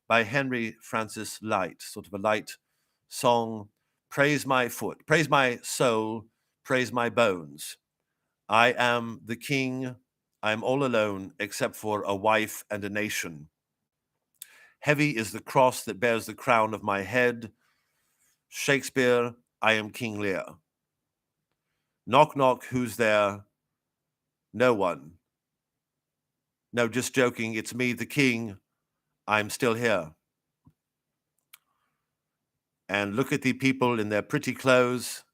by Henry Francis Light. Sort of a light song. Praise my foot. Praise my soul. Praise my bones. I am the king. I am all alone except for a wife and a nation. Heavy is the cross that bears the crown of my head. Shakespeare, I am King Lear. Knock, knock, who's there? No one. No, just joking. It's me, the king. I'm still here. And look at the people in their pretty clothes,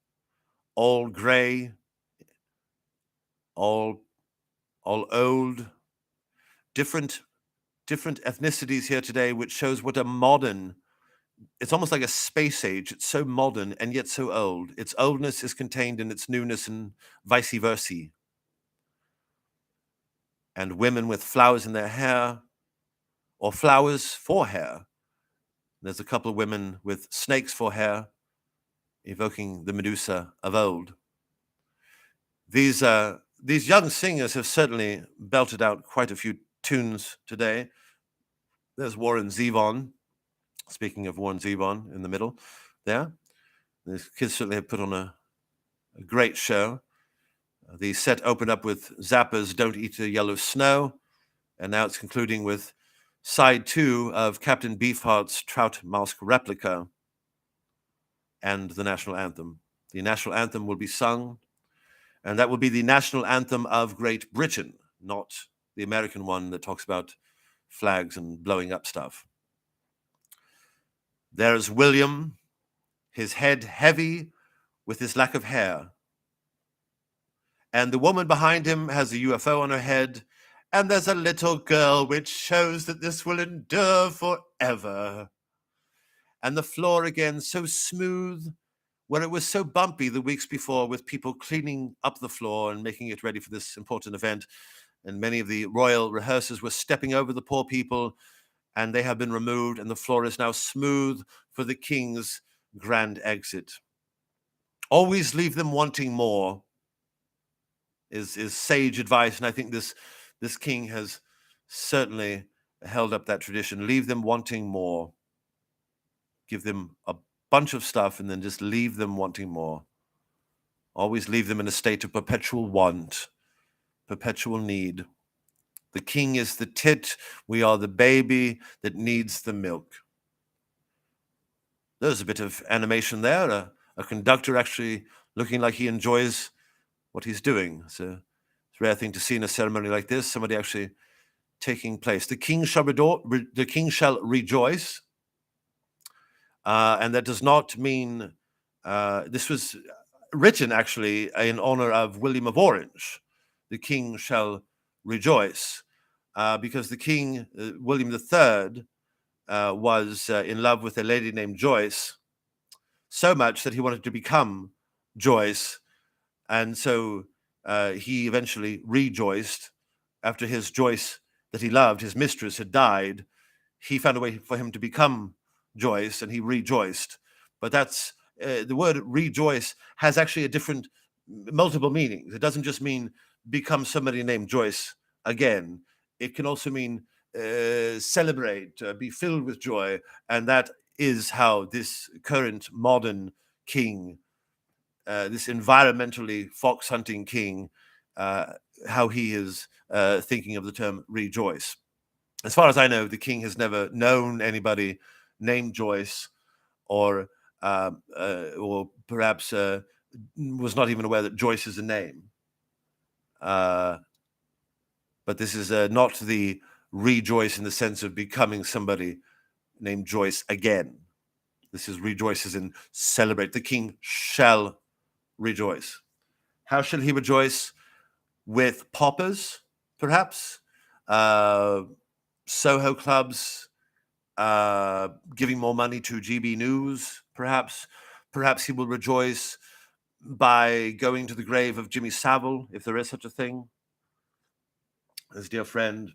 all gray, all old, different ethnicities here today, which shows what a modern, it's almost like a space age. It's so modern and yet so old. Its oldness is contained in its newness and vice versa. And women with flowers in their hair or flowers for hair. There's a couple of women with snakes for hair, evoking the Medusa of old. These young singers have certainly belted out quite a few tunes today. There's Warren Zevon. Speaking of Warren Zevon in the middle there. These kids certainly have put on a great show. The set opened up with Zappa's Don't Eat the Yellow Snow, and now it's concluding with side 2 of Captain Beefheart's Trout Mask replica and the national anthem. The national anthem will be sung, and that will be the national anthem of Great Britain, not the American one that talks about flags and blowing up stuff. There's William, his head heavy with his lack of hair. And the woman behind him has a UFO on her head, and there's a little girl, which shows that this will endure forever. and the floor again so smooth, where it was so bumpy the weeks before with people cleaning up the floor and making it ready for this important event. And many of the royal rehearsers were stepping over the poor people, and they have been removed, and the floor is now smooth for the king's grand exit. Always leave them wanting more is sage advice, and I think this king has certainly held up that tradition. Leave them wanting more. Give them a bunch of stuff and then just leave them wanting more. Always leave them in a state of perpetual want, perpetual need. The king is the tit. We are the baby that needs the milk. There's a bit of animation there. A conductor actually looking like he enjoys what he's doing. It's a rare thing to see in a ceremony like this, somebody actually taking place. The king shall rejoice. And that does not mean, this was written actually in honor of William of Orange. The king shall rejoice, because the king, William III, was in love with a lady named Joyce, so much that he wanted to become Joyce. And so he eventually rejoiced after his Joyce that he loved, his mistress, had died. He found a way for him to become Joyce, and he rejoiced. But that's the word rejoice has actually a different, multiple meanings. It doesn't just mean become somebody named Joyce again. It can also mean celebrate, be filled with joy. And that is how this current modern king, this environmentally fox hunting king, how he is thinking of the term rejoice. As far as I know, the king has never known anybody named Joyce, or perhaps was not even aware that Joyce is a name. But this is not the rejoice in the sense of becoming somebody named Joyce again. This is rejoice as in celebrate. The king shall rejoice. How shall he rejoice? With poppers, perhaps, Soho clubs, giving more money to GB News, perhaps. Perhaps he will rejoice by going to the grave of Jimmy Savile, if there is such a thing. His dear friend,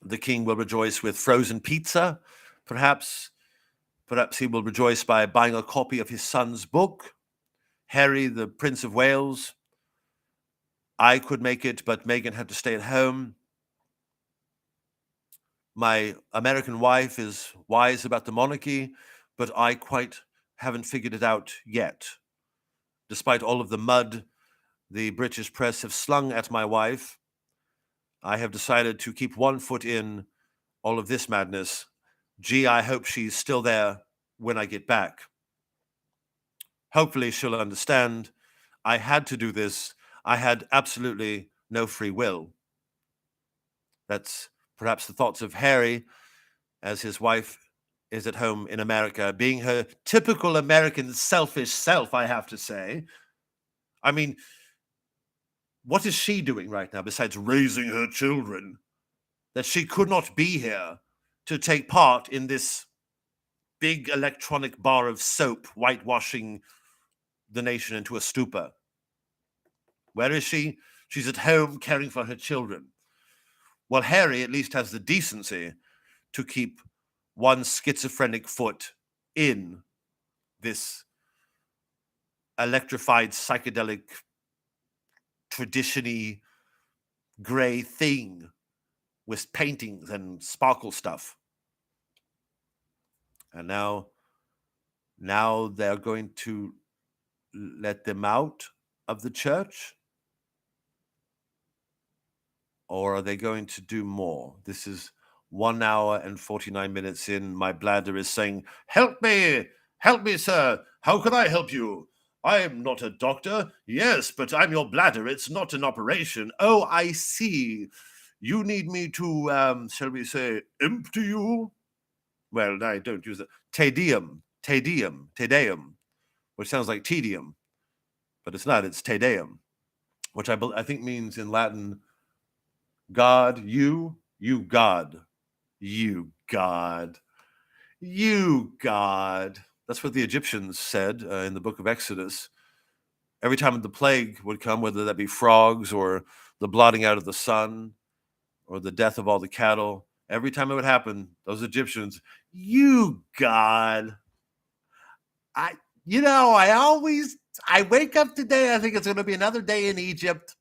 the king will rejoice with frozen pizza, perhaps. Perhaps he will rejoice by buying a copy of his son's book, Harry, the Prince of Wales. I could make it, but Meghan had to stay at home. My American wife is wise about the monarchy, but I quite haven't figured it out yet. Despite all of the mud the British press have slung at my wife, I have decided to keep one foot in all of this madness. Gee, I hope she's still there when I get back. Hopefully she'll understand. I had to do this. I had absolutely no free will. That's perhaps the thoughts of Harry as his wife is at home in America, being her typical American selfish self, I have to say. I mean, what is she doing right now besides raising her children, that she could not be here to take part in this big electronic bar of soap whitewashing the nation into a stupor? Where is she? She's at home caring for her children. Well, Harry at least has the decency to keep one schizophrenic foot in this electrified, psychedelic, tradition-y, gray thing with paintings and sparkle stuff. And now they're going to let them out of the church? Or are they going to do more? This is 1 hour and 49 minutes in. My bladder is saying, help me, sir. How can I help you? I'm not a doctor. Yes, but I'm your bladder. It's not an operation. Oh, I see. You need me to, shall we say, empty you? Well, I don't use it. Te Deum, which sounds like tedium, but it's not. It's Te Deum, which I think means in Latin, God, you God. You God. That's what the Egyptians said in the book of Exodus. Every time the plague would come, whether that be frogs or the blotting out of the sun or the death of all the cattle, every time it would happen, those Egyptians, you God. I wake up today, I think it's going to be another day in Egypt,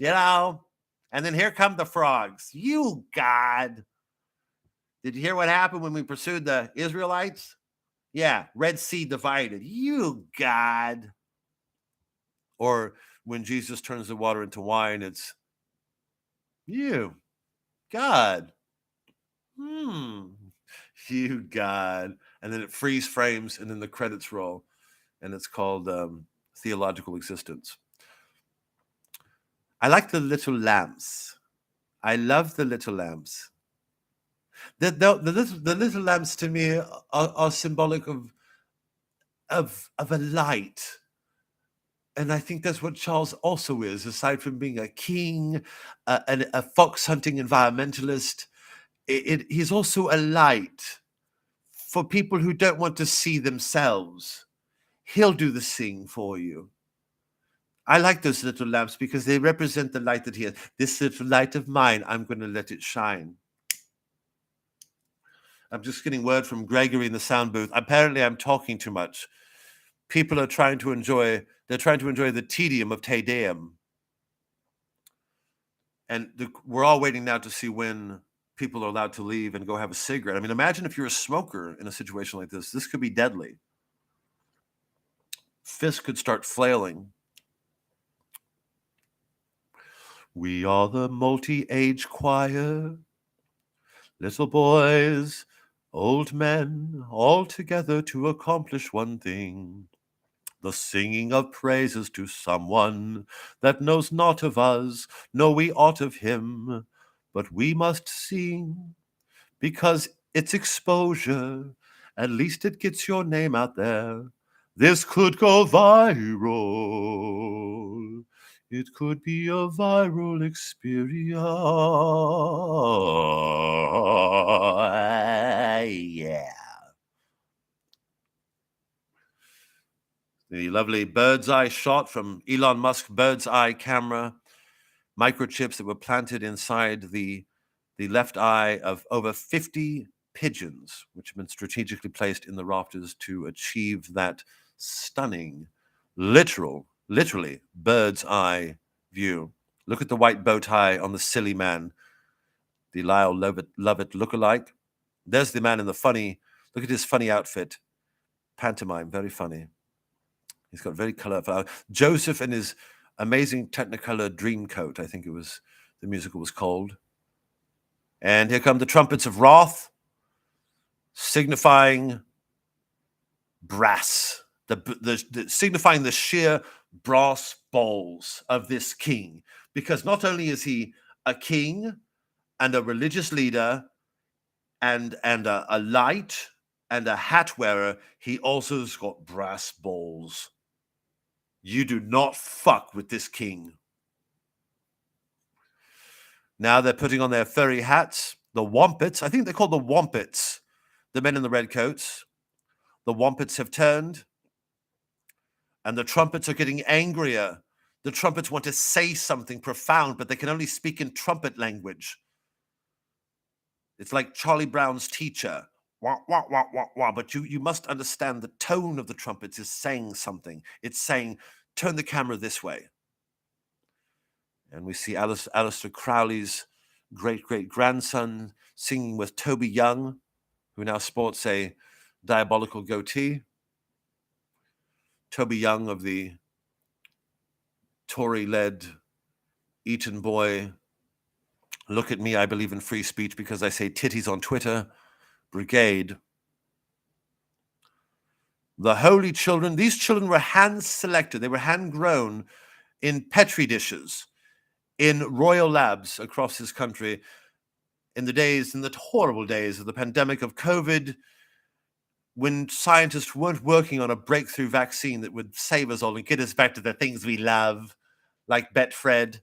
and then here come the frogs. You God. Did you hear what happened when we pursued the Israelites? Yeah, Red Sea divided. You God. Or when Jesus turns the water into wine, it's you God. You God. And then it freeze frames and then the credits roll. And it's called Theological Existence. I like the little lamps. I love the little lamps. The little lamps to me are symbolic of a light. And I think that's what Charles also is, aside from being a king, a fox hunting environmentalist. He's also a light for people who don't want to see themselves. He'll do the seeing for you. I like those little lamps because they represent the light that he has. This little light of mine, I'm going to let it shine. I'm just getting word from Gregory in the sound booth. Apparently, I'm talking too much. People are trying to enjoy the tedium of Te Deum. And we're all waiting now to see when people are allowed to leave and go have a cigarette. I mean, imagine if you're a smoker in a situation like this. This could be deadly. Fists could start flailing. We are the multi-age choir, little boys, old men, all together to accomplish one thing. The singing of praises to someone that knows not of us, know we aught of him, but we must sing, because it's exposure, at least it gets your name out there. This could go viral. It could be a viral experience. Yeah. The lovely bird's eye shot from Elon Musk's bird's eye camera, microchips that were planted inside the left eye of over 50 pigeons, which have been strategically placed in the rafters to achieve that stunning, literally bird's eye view. Look at the white bow tie on the silly man, the Lyle Lovett look-alike. There's the man in the funny, look at his funny outfit. Pantomime, very funny. He's got very colorful. Joseph in his amazing Technicolor dream coat, I think the musical was called. And here come the trumpets of wrath, signifying brass, signifying the sheer brass balls of this king. Because not only is he a king and a religious leader and a light and a hat wearer, he also has got brass balls. You do not fuck with this king. Now they're putting on their furry hats. The Wompets, I think they're called the Wompets, the men in the red coats. The Wompets have turned, and the trumpets are getting angrier. The trumpets want to say something profound, but they can only speak in trumpet language. It's like Charlie Brown's teacher. Wah, wah, wah, wah, wah. But you must understand the tone of the trumpets is saying something. It's saying, turn the camera this way. And we see Aleister Crowley's great-great-grandson singing with Toby Young, who now sports a diabolical goatee. Toby Young of the Tory-led Eton boy, look at me, I believe in free speech because I say titties on Twitter, brigade. The holy children, these children were hand-selected. They were hand-grown in Petri dishes in royal labs across this country in the horrible days of the pandemic of COVID, when scientists weren't working on a breakthrough vaccine that would save us all and get us back to the things we love, like Betfred.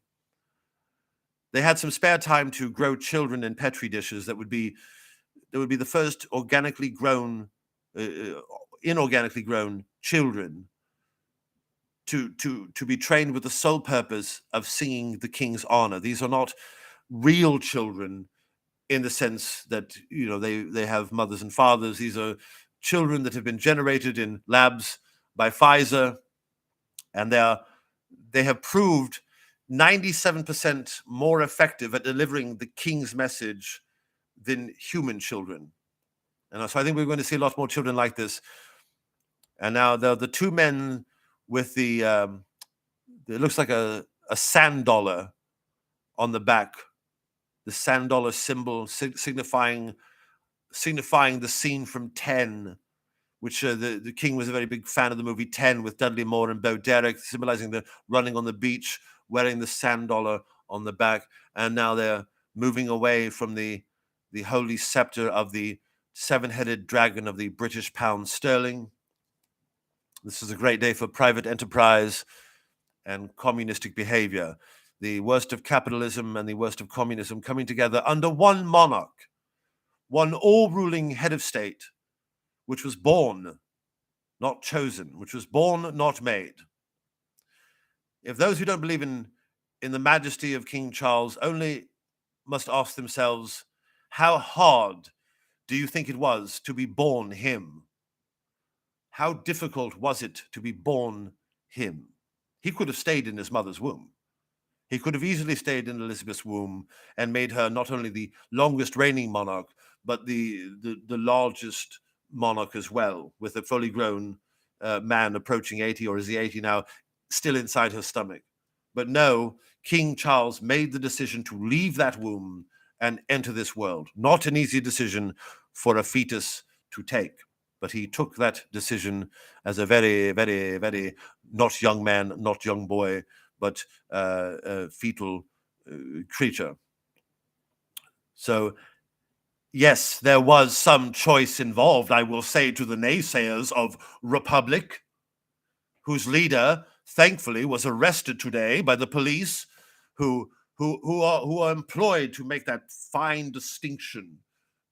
They had some spare time to grow children in Petri dishes that would be there would be the first organically grown, inorganically grown children to be trained with the sole purpose of singing the king's honor. These are not real children in the sense that they have mothers and fathers. These are children that have been generated in labs by Pfizer, and they have proved 97% more effective at delivering the king's message than human children. And so I think we're going to see a lot more children like this. And now the two men with the it looks like a sand dollar on the back, the sand dollar symbol signifying the scene from 10, which the king was a very big fan of the movie 10 with Dudley Moore and Bo Derek, symbolizing the running on the beach, wearing the sand dollar on the back. And now they're moving away from the holy scepter of the seven-headed dragon of the British pound sterling. This is a great day for private enterprise and communistic behavior. The worst of capitalism and the worst of communism coming together under one monarch, one all-ruling head of state, which was born, not chosen, which was born, not made. If those who don't believe in the majesty of King Charles only must ask themselves, how hard do you think it was to be born him? How difficult was it to be born him? He could have stayed in his mother's womb. He could have easily stayed in Elizabeth's womb and made her not only the longest reigning monarch, but the largest monarch as well, with a fully grown man approaching 80, or is he 80 now, still inside her stomach. But no, King Charles made the decision to leave that womb and enter this world. Not an easy decision for a fetus to take, but he took that decision as a very, very, very not young man, not young boy, but a fetal creature. So, yes, there was some choice involved, I will say to the naysayers of Republic, whose leader, thankfully, was arrested today by the police, who are employed to make that fine distinction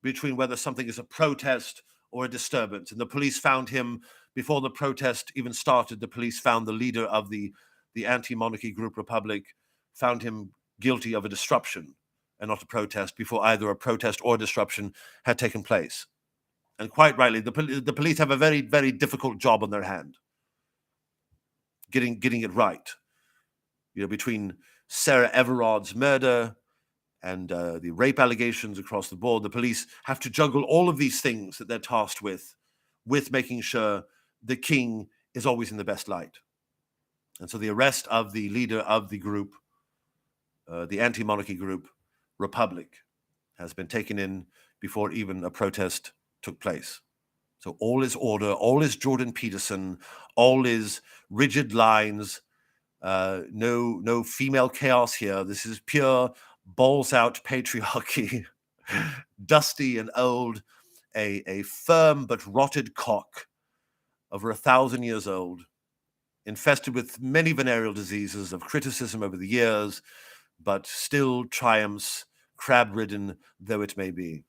between whether something is a protest or a disturbance. And the police found him, before the protest even started, the police found the leader of the anti-monarchy group Republic, found him guilty of a disruption and not a protest, before either a protest or disruption had taken place. And quite rightly, the police have a very, very difficult job on their hand, getting it right. Between Sarah Everard's murder and the rape allegations across the board, the police have to juggle all of these things that they're tasked with making sure the king is always in the best light. And so the arrest of the leader of the group, the anti-monarchy group, Republic, has been taken in before even a protest took place. So all is order, all is Jordan Peterson, all is rigid lines, no female chaos here. This is pure balls out patriarchy, dusty and old, a firm but rotted cock, over 1,000 years old, infested with many venereal diseases of criticism over the years, but still triumphs, crab-ridden though it may be.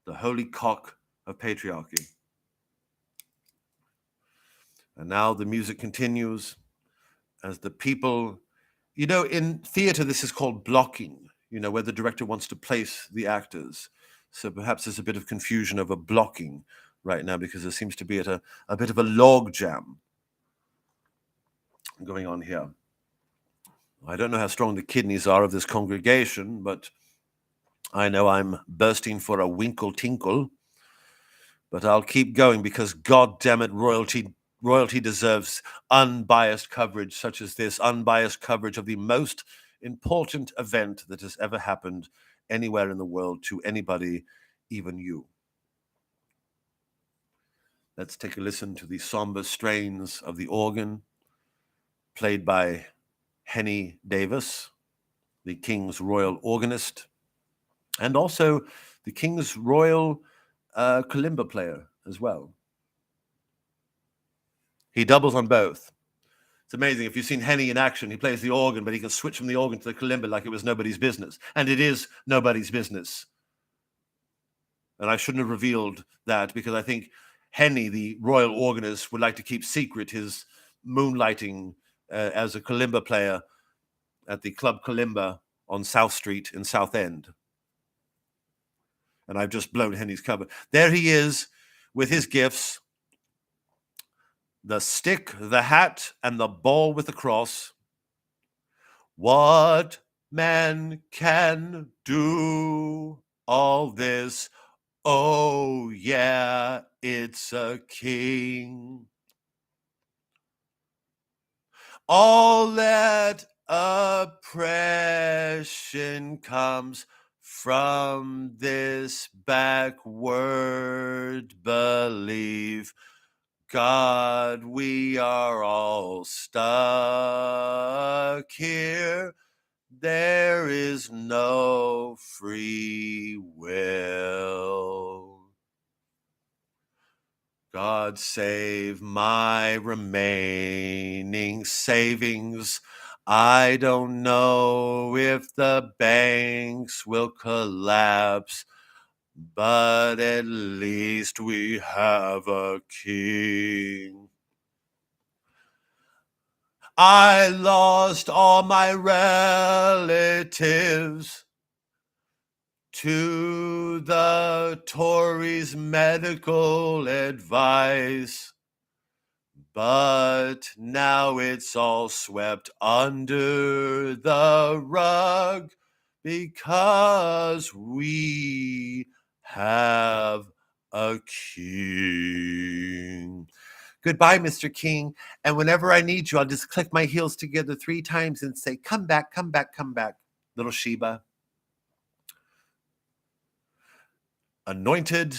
The holy cock of patriarchy. And now the music continues as the people, in theater, this is called blocking, where the director wants to place the actors. So perhaps there's a bit of confusion over blocking right now, because there seems to be a bit of a log jam going on here. I don't know how strong the kidneys are of this congregation, but I know I'm bursting for a winkle tinkle. But I'll keep going, because God damn it, royalty deserves unbiased coverage such as this, unbiased coverage of the most important event that has ever happened anywhere in the world to anybody, even you. Let's take a listen to the somber strains of the organ, played by Henny Davis, the King's royal organist, and also the King's royal kalimba player as well. He doubles on both. It's amazing. If you've seen Henny in action, he plays the organ, but he can switch from the organ to the kalimba like it was nobody's business. And it is nobody's business. And I shouldn't have revealed that because I think Henny, the royal organist, would like to keep secret his moonlighting as a kalimba player at the Club Kalimba on South Street in Southend. And I've just blown Henny's cover. There he is with his gifts, the stick, the hat, and the ball with the cross. What man can do all this? Oh, yeah, it's a king. All that oppression comes from this backward belief. God, we are all stuck here. There is no free will. God save my remaining savings. I don't know if the banks will collapse, but at least we have a king. I lost all my relatives to the Tories' medical advice, but now it's all swept under the rug because we have a king. Goodbye, Mr. King. And whenever I need you, I'll just click my heels together 3 times and say, come back, come back, come back, little Sheba. Anointed,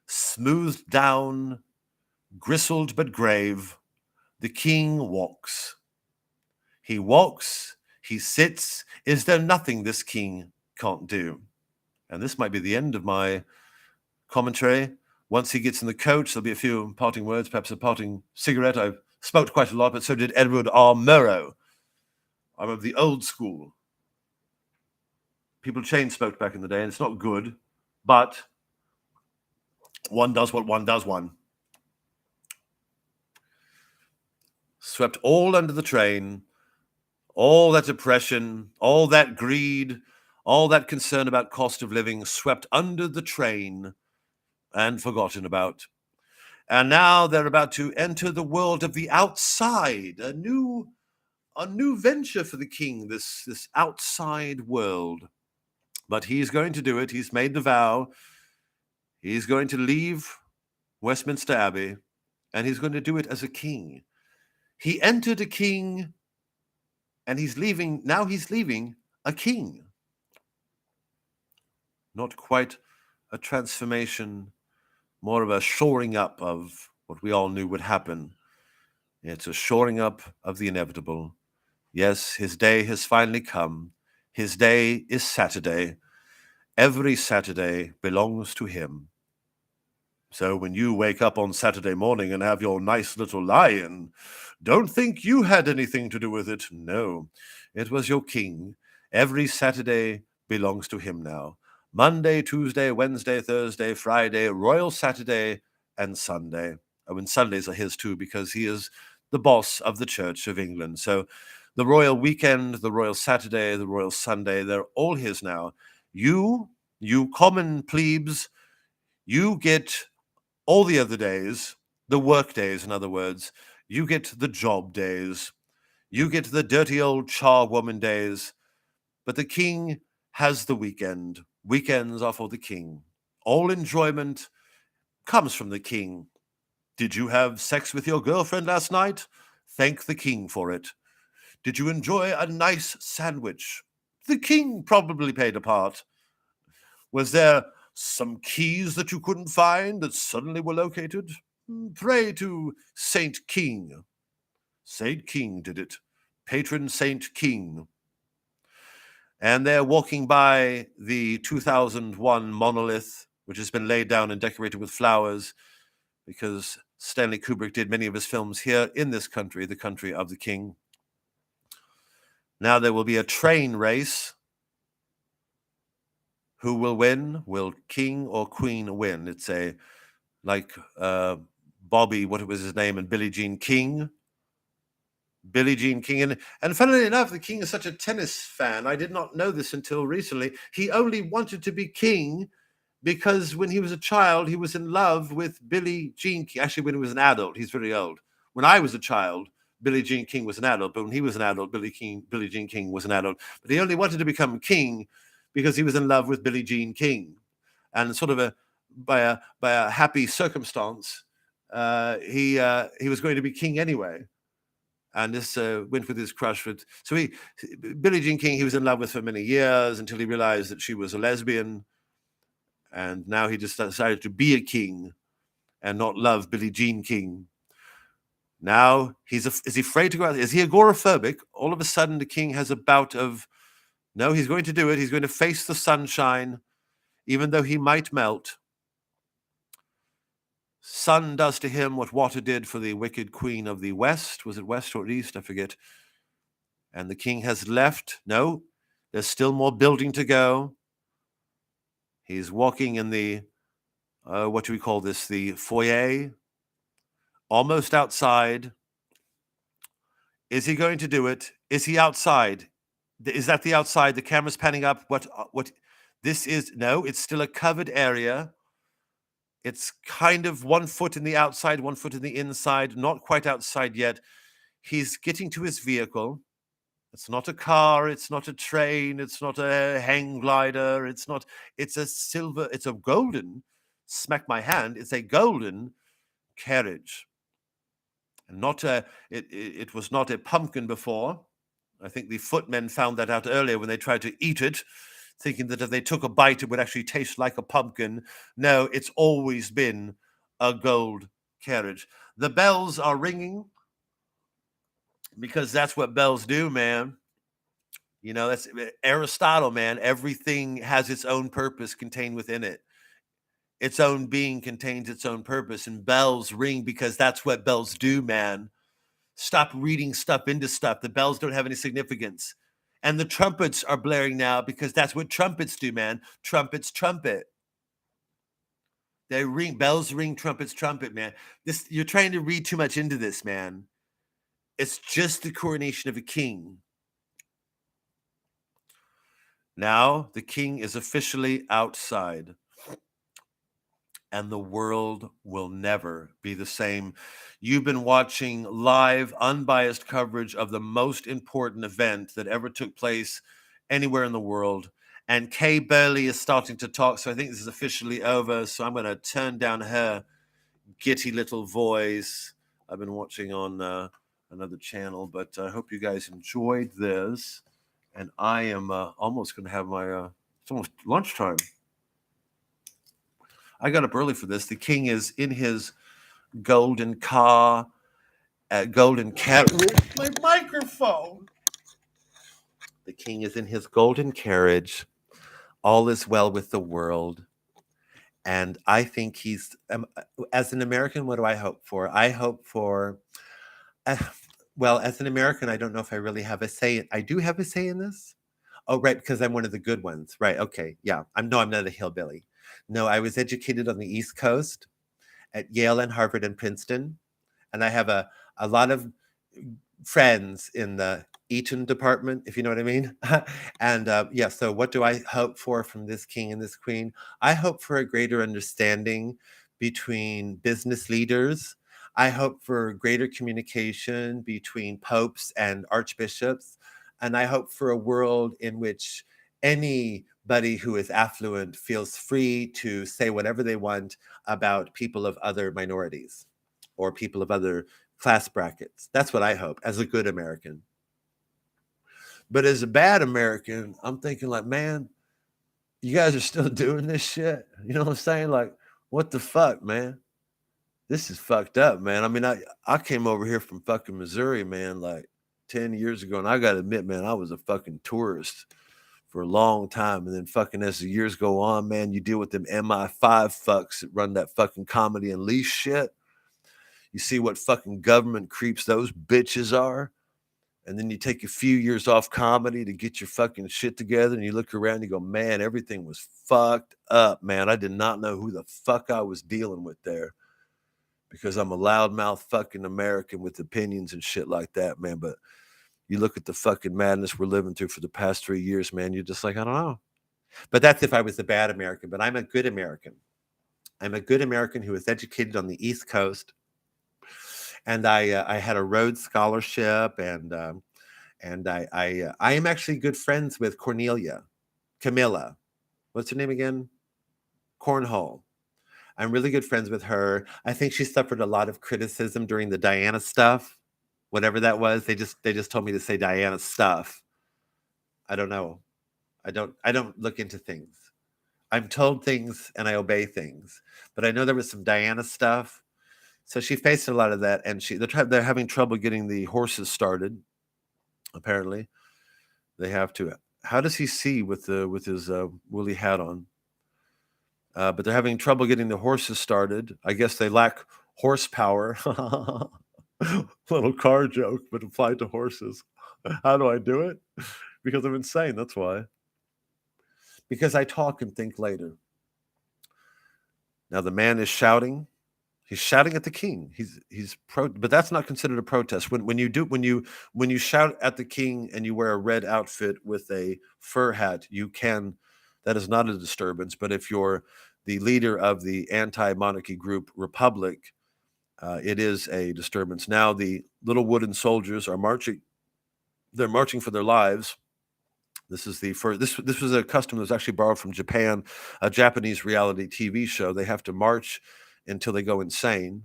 smoothed down, gristled but grave, the king walks. He walks, he sits. Is there nothing this king can't do? And this might be the end of my commentary. Once he gets in the coach, there'll be a few parting words, perhaps a parting cigarette. I've smoked quite a lot, but so did Edward R. Murrow. I'm of the old school. People chain smoked back in the day, and it's not good, but one does what one does one. Swept all under the train, all that oppression, all that greed, all that concern about cost of living swept under the train and forgotten about. And now they're about to enter the world of the outside, a new venture for the king, this outside world. But he's going to do it. He's made the vow. He's going to leave Westminster Abbey, and he's going to do it as a king. He entered a king, and he's leaving. Now he's leaving a king. Not quite a transformation, more of a shoring up of what we all knew would happen. It's a shoring up of the inevitable. Yes, his day has finally come. His day is Saturday. Every Saturday belongs to him. So when you wake up on Saturday morning and have your nice little lie-in, don't think you had anything to do with it. No, it was your king. Every Saturday belongs to him now. Monday, Tuesday, Wednesday, Thursday, Friday, Royal Saturday, and Sunday. Oh, and Sundays are his too, because he is the boss of the Church of England. So the Royal Weekend, the Royal Saturday, the Royal Sunday, they're all his now. You common plebes, you get all the other days, the work days, in other words. You get the job days. You get the dirty old charwoman days. But the king has the weekend. Weekends are for the king. All enjoyment comes from the king. Did you have sex with your girlfriend last night? Thank the king for it. Did you enjoy a nice sandwich? The king probably played a part. Was there some keys that you couldn't find that suddenly were located? Pray to Saint King. Saint King did it. Patron Saint King. And they're walking by the 2001 monolith, which has been laid down and decorated with flowers, because Stanley Kubrick did many of his films here in this country, the country of the king. Now there will be a train race. Who will win? Will king or queen win? It's like Bobby, what was his name, and Billie Jean King. Billie Jean King. And funnily enough, the king is such a tennis fan. I did not know this until recently. He only wanted to be king because when he was a child, he was in love with Billie Jean King. Actually, when he was an adult, he's very old. When I was a child, Billie Jean King was an adult, but when he was an adult, Billie Jean King was an adult. But he only wanted to become king because he was in love with Billie Jean King, and sort of by a happy circumstance, he was going to be king anyway. And this went with his crush. Billie Jean King, he was in love with for many years until he realized that she was a lesbian. And now he just decided to be a king and not love Billie Jean King. Now is he afraid to go out? Is he agoraphobic? All of a sudden, the king has a bout of, no, he's going to do it. He's going to face the sunshine, even though he might melt. Sun does to him what water did for the wicked queen of the West. Was it West or East? I forget. And the king has left. No, there's still more building to go. He's walking in the, what do we call this? The foyer, almost outside. Is he going to do it? Is he outside? Is that the outside? The camera's panning up. What this is? No, it's still a covered area. It's kind of 1 foot in the outside, 1 foot in the inside, not quite outside yet. He's getting to his vehicle. It's not a car, it's not a train, it's not a hang glider, it's a golden, smack my hand, it's a golden carriage. And it was not a pumpkin before. I think the footmen found that out earlier when they tried to eat it, thinking that if they took a bite, it would actually taste like a pumpkin. No, it's always been a gold carriage. The bells are ringing because that's what bells do, man. You know, that's Aristotle, man. Everything has its own purpose contained within it. Its own being contains its own purpose, and bells ring because that's what bells do, man. Stop reading stuff into stuff. The bells don't have any significance. And the trumpets are blaring now because that's what trumpets do, man. Trumpets trumpet. They ring, bells ring, trumpets trumpet, man. You're trying to read too much into this, man. It's just the coronation of a king. Now the king is officially outside, and the world will never be the same. You've been watching live, unbiased coverage of the most important event that ever took place anywhere in the world. And Kay Burley is starting to talk, so I think this is officially over. So I'm going to turn down her giddy little voice. I've been watching on another channel, but I hope you guys enjoyed this. And I am almost going to have my, it's almost lunchtime. I got up early for this. The king is in his golden car, golden carriage. My microphone. The king is in his golden carriage. All is well with the world. And I think he's, as an American, what do I hope for? I hope for, well, as an American, I don't know if I really have a say. I do have a say in this. Oh, right, because I'm one of the good ones. Right, okay, yeah. I'm not a hillbilly. No, I was educated on the East Coast at Yale and Harvard and Princeton. And I have a lot of friends in the Eaton department, if you know what I mean. And yeah, so what do I hope for from this king and this queen? I hope for a greater understanding between business leaders. I hope for greater communication between popes and archbishops. And I hope for a world in which anybody who is affluent feels free to say whatever they want about people of other minorities or people of other class brackets. That's what I hope as a good American. But as a bad American, I'm thinking like, man, you guys are still doing this shit. You know what I'm saying? Like, what the fuck, man? This is fucked up, man. I mean, I came over here from fucking Missouri, man, like 10 years ago. And I got to admit, man, I was a fucking tourist for a long time. And then fucking as the years go on, man, you deal with them MI5 fucks that run that fucking Comedy Unleashed shit. You see what fucking government creeps those bitches are. And then you take a few years off comedy to get your fucking shit together, and you look around and you go, man, everything was fucked up, man. I did not know who the fuck I was dealing with there, because I'm a loudmouth fucking American with opinions and shit like that, man. But you look at the fucking madness we're living through for the past 3 years, man, you're just like, I don't know. But that's if I was a bad American. But I'm a good American. I'm a good American who was educated on the East Coast, and I had a Rhodes Scholarship, and I am actually good friends with Camilla. What's her name again? Cornhole. I'm really good friends with her. I think she suffered a lot of criticism during the Diana stuff, whatever that was. They just told me to say Diana stuff. I don't know. I don't look into things. I'm told things and I obey things. But I know there was some Diana stuff. So she faced a lot of that, and they're having trouble getting the horses started. Apparently, they have to. How does he see with his woolly hat on? But they're having trouble getting the horses started. I guess they lack horsepower. Little car joke, but applied to horses. How do I do it? Because I'm insane. That's why. Because I talk and think later. Now the man is shouting. He's shouting at the king. But that's not considered a protest. When you shout at the king and you wear a red outfit with a fur hat, that is not a disturbance. But if you're the leader of the anti-monarchy group Republic, it is a disturbance. Now the little wooden soldiers are marching. They're marching for their lives. This is the first. This was a custom that was actually borrowed from Japan, a Japanese reality TV show. They have to march until they go insane,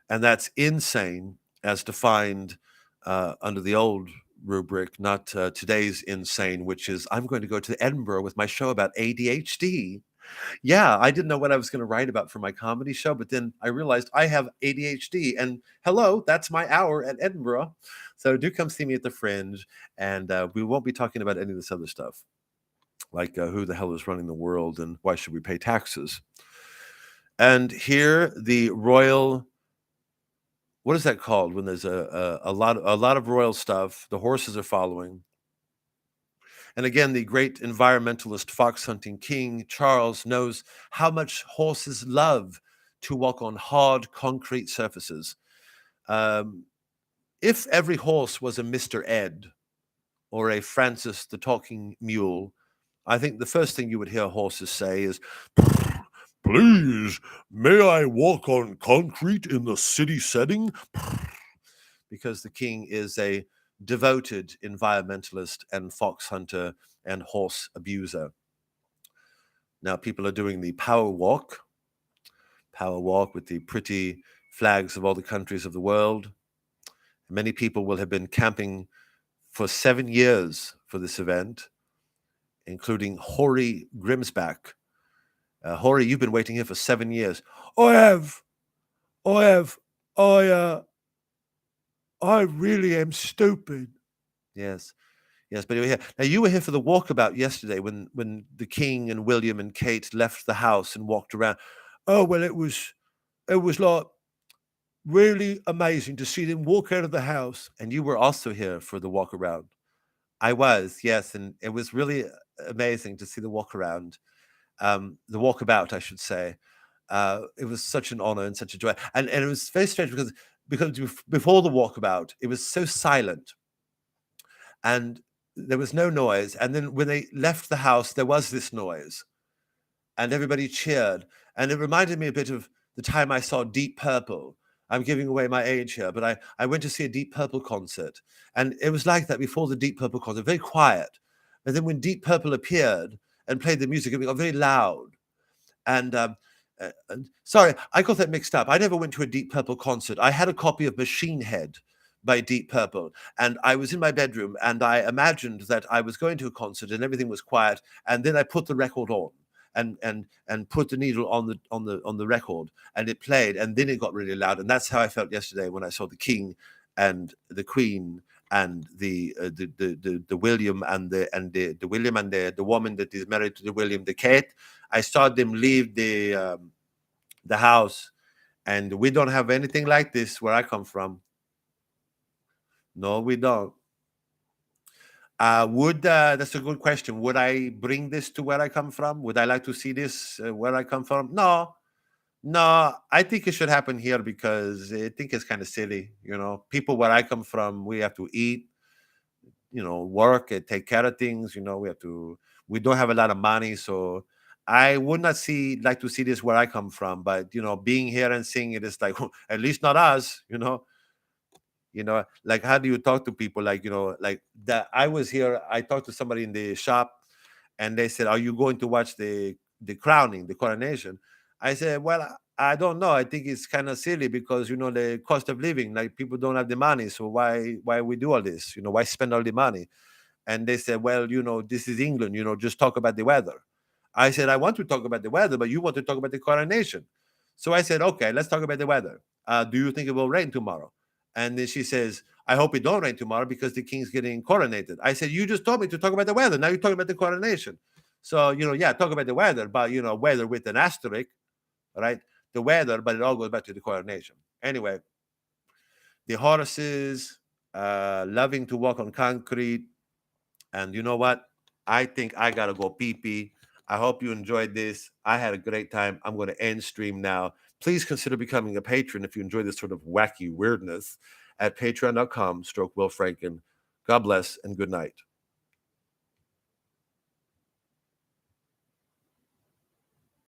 and that's insane as defined under the old rubric, not today's insane, which is I'm going to go to Edinburgh with my show about ADHD. Yeah, I didn't know what I was going to write about for my comedy show, but then I realized I have ADHD, and hello, that's my hour at Edinburgh. So do come see me at the Fringe, and we won't be talking about any of this other stuff, like who the hell is running the world and why should we pay taxes. And here, the royal, what is that called when there's a lot of royal stuff? The horses are following. And again, the great environmentalist fox hunting King Charles knows how much horses love to walk on hard concrete surfaces. If every horse was a Mr. Ed or a Francis the Talking Mule, I think the first thing you would hear horses say is, please, may I walk on concrete in the city setting? Because the king is a devoted environmentalist and fox hunter and horse abuser. Now people are doing the power walk with the pretty flags of all the countries of the world. Many people will have been camping for 7 years for this event, including Hori Grimsback. Hori, you've been waiting here for 7 years. I really am stupid. Yes, but you were here. Now you were here for the walkabout yesterday when the King and William and Kate left the house and walked around. Oh well, it was like really amazing to see them walk out of the house. And you were also here for the walk around. I was, yes, and it was really amazing to see the walk around, the walkabout, I should say. It was such an honor and such a joy, and it was very strange because before the walkabout, it was so silent, and there was no noise, and then when they left the house, there was this noise, and everybody cheered, and it reminded me a bit of the time I saw Deep Purple. I'm giving away my age here, but I went to see a Deep Purple concert, and it was like that before the Deep Purple concert, very quiet. And then when Deep Purple appeared and played the music, it got very loud. And sorry, I got that mixed up. I never went to a Deep Purple concert. I had a copy of Machine Head by Deep Purple, and I was in my bedroom, and I imagined that I was going to a concert and everything was quiet, and then I put the record on. And put the needle on the record, and it played, and then it got really loud, and that's how I felt yesterday when I saw the King and the Queen and the William and the William and the woman that is married to the William, the Kate. I saw them leave the house, and we don't have anything like this where I come from. No, we don't. Would That's a good question. Would I bring this to where I come from? Would I like to see this where I come from? No, no. I think it should happen here because I think it's kind of silly. You know, people where I come from, we have to eat, work and take care of things. We don't have a lot of money, so I would not like to see this where I come from. But being here and seeing it is like, at least not us. Like, how do you talk to people? Like, like that. I was here. I talked to somebody in the shop, and they said, "Are you going to watch the crowning, the coronation?" I said, "Well, I don't know. I think it's kind of silly because the cost of living. Like, people don't have the money, so why we do all this? Why spend all the money?" And they said, "Well, this is England. Just talk about the weather." I said, "I want to talk about the weather, but you want to talk about the coronation." So I said, "Okay, let's talk about the weather. Do you think it will rain tomorrow?" And then she says, "I hope it don't rain tomorrow because the king's getting coronated." I said, "You just told me to talk about the weather. Now you're talking about the coronation." So, yeah, talk about the weather, but, weather with an asterisk, right? The weather, but it all goes back to the coronation. Anyway, the horses, loving to walk on concrete. And you know what? I think I gotta go pee pee. I hope you enjoyed this. I had a great time. I'm going to end stream now. Please consider becoming a patron if you enjoy this sort of wacky weirdness at patreon.com/Will Franken. God bless and good night.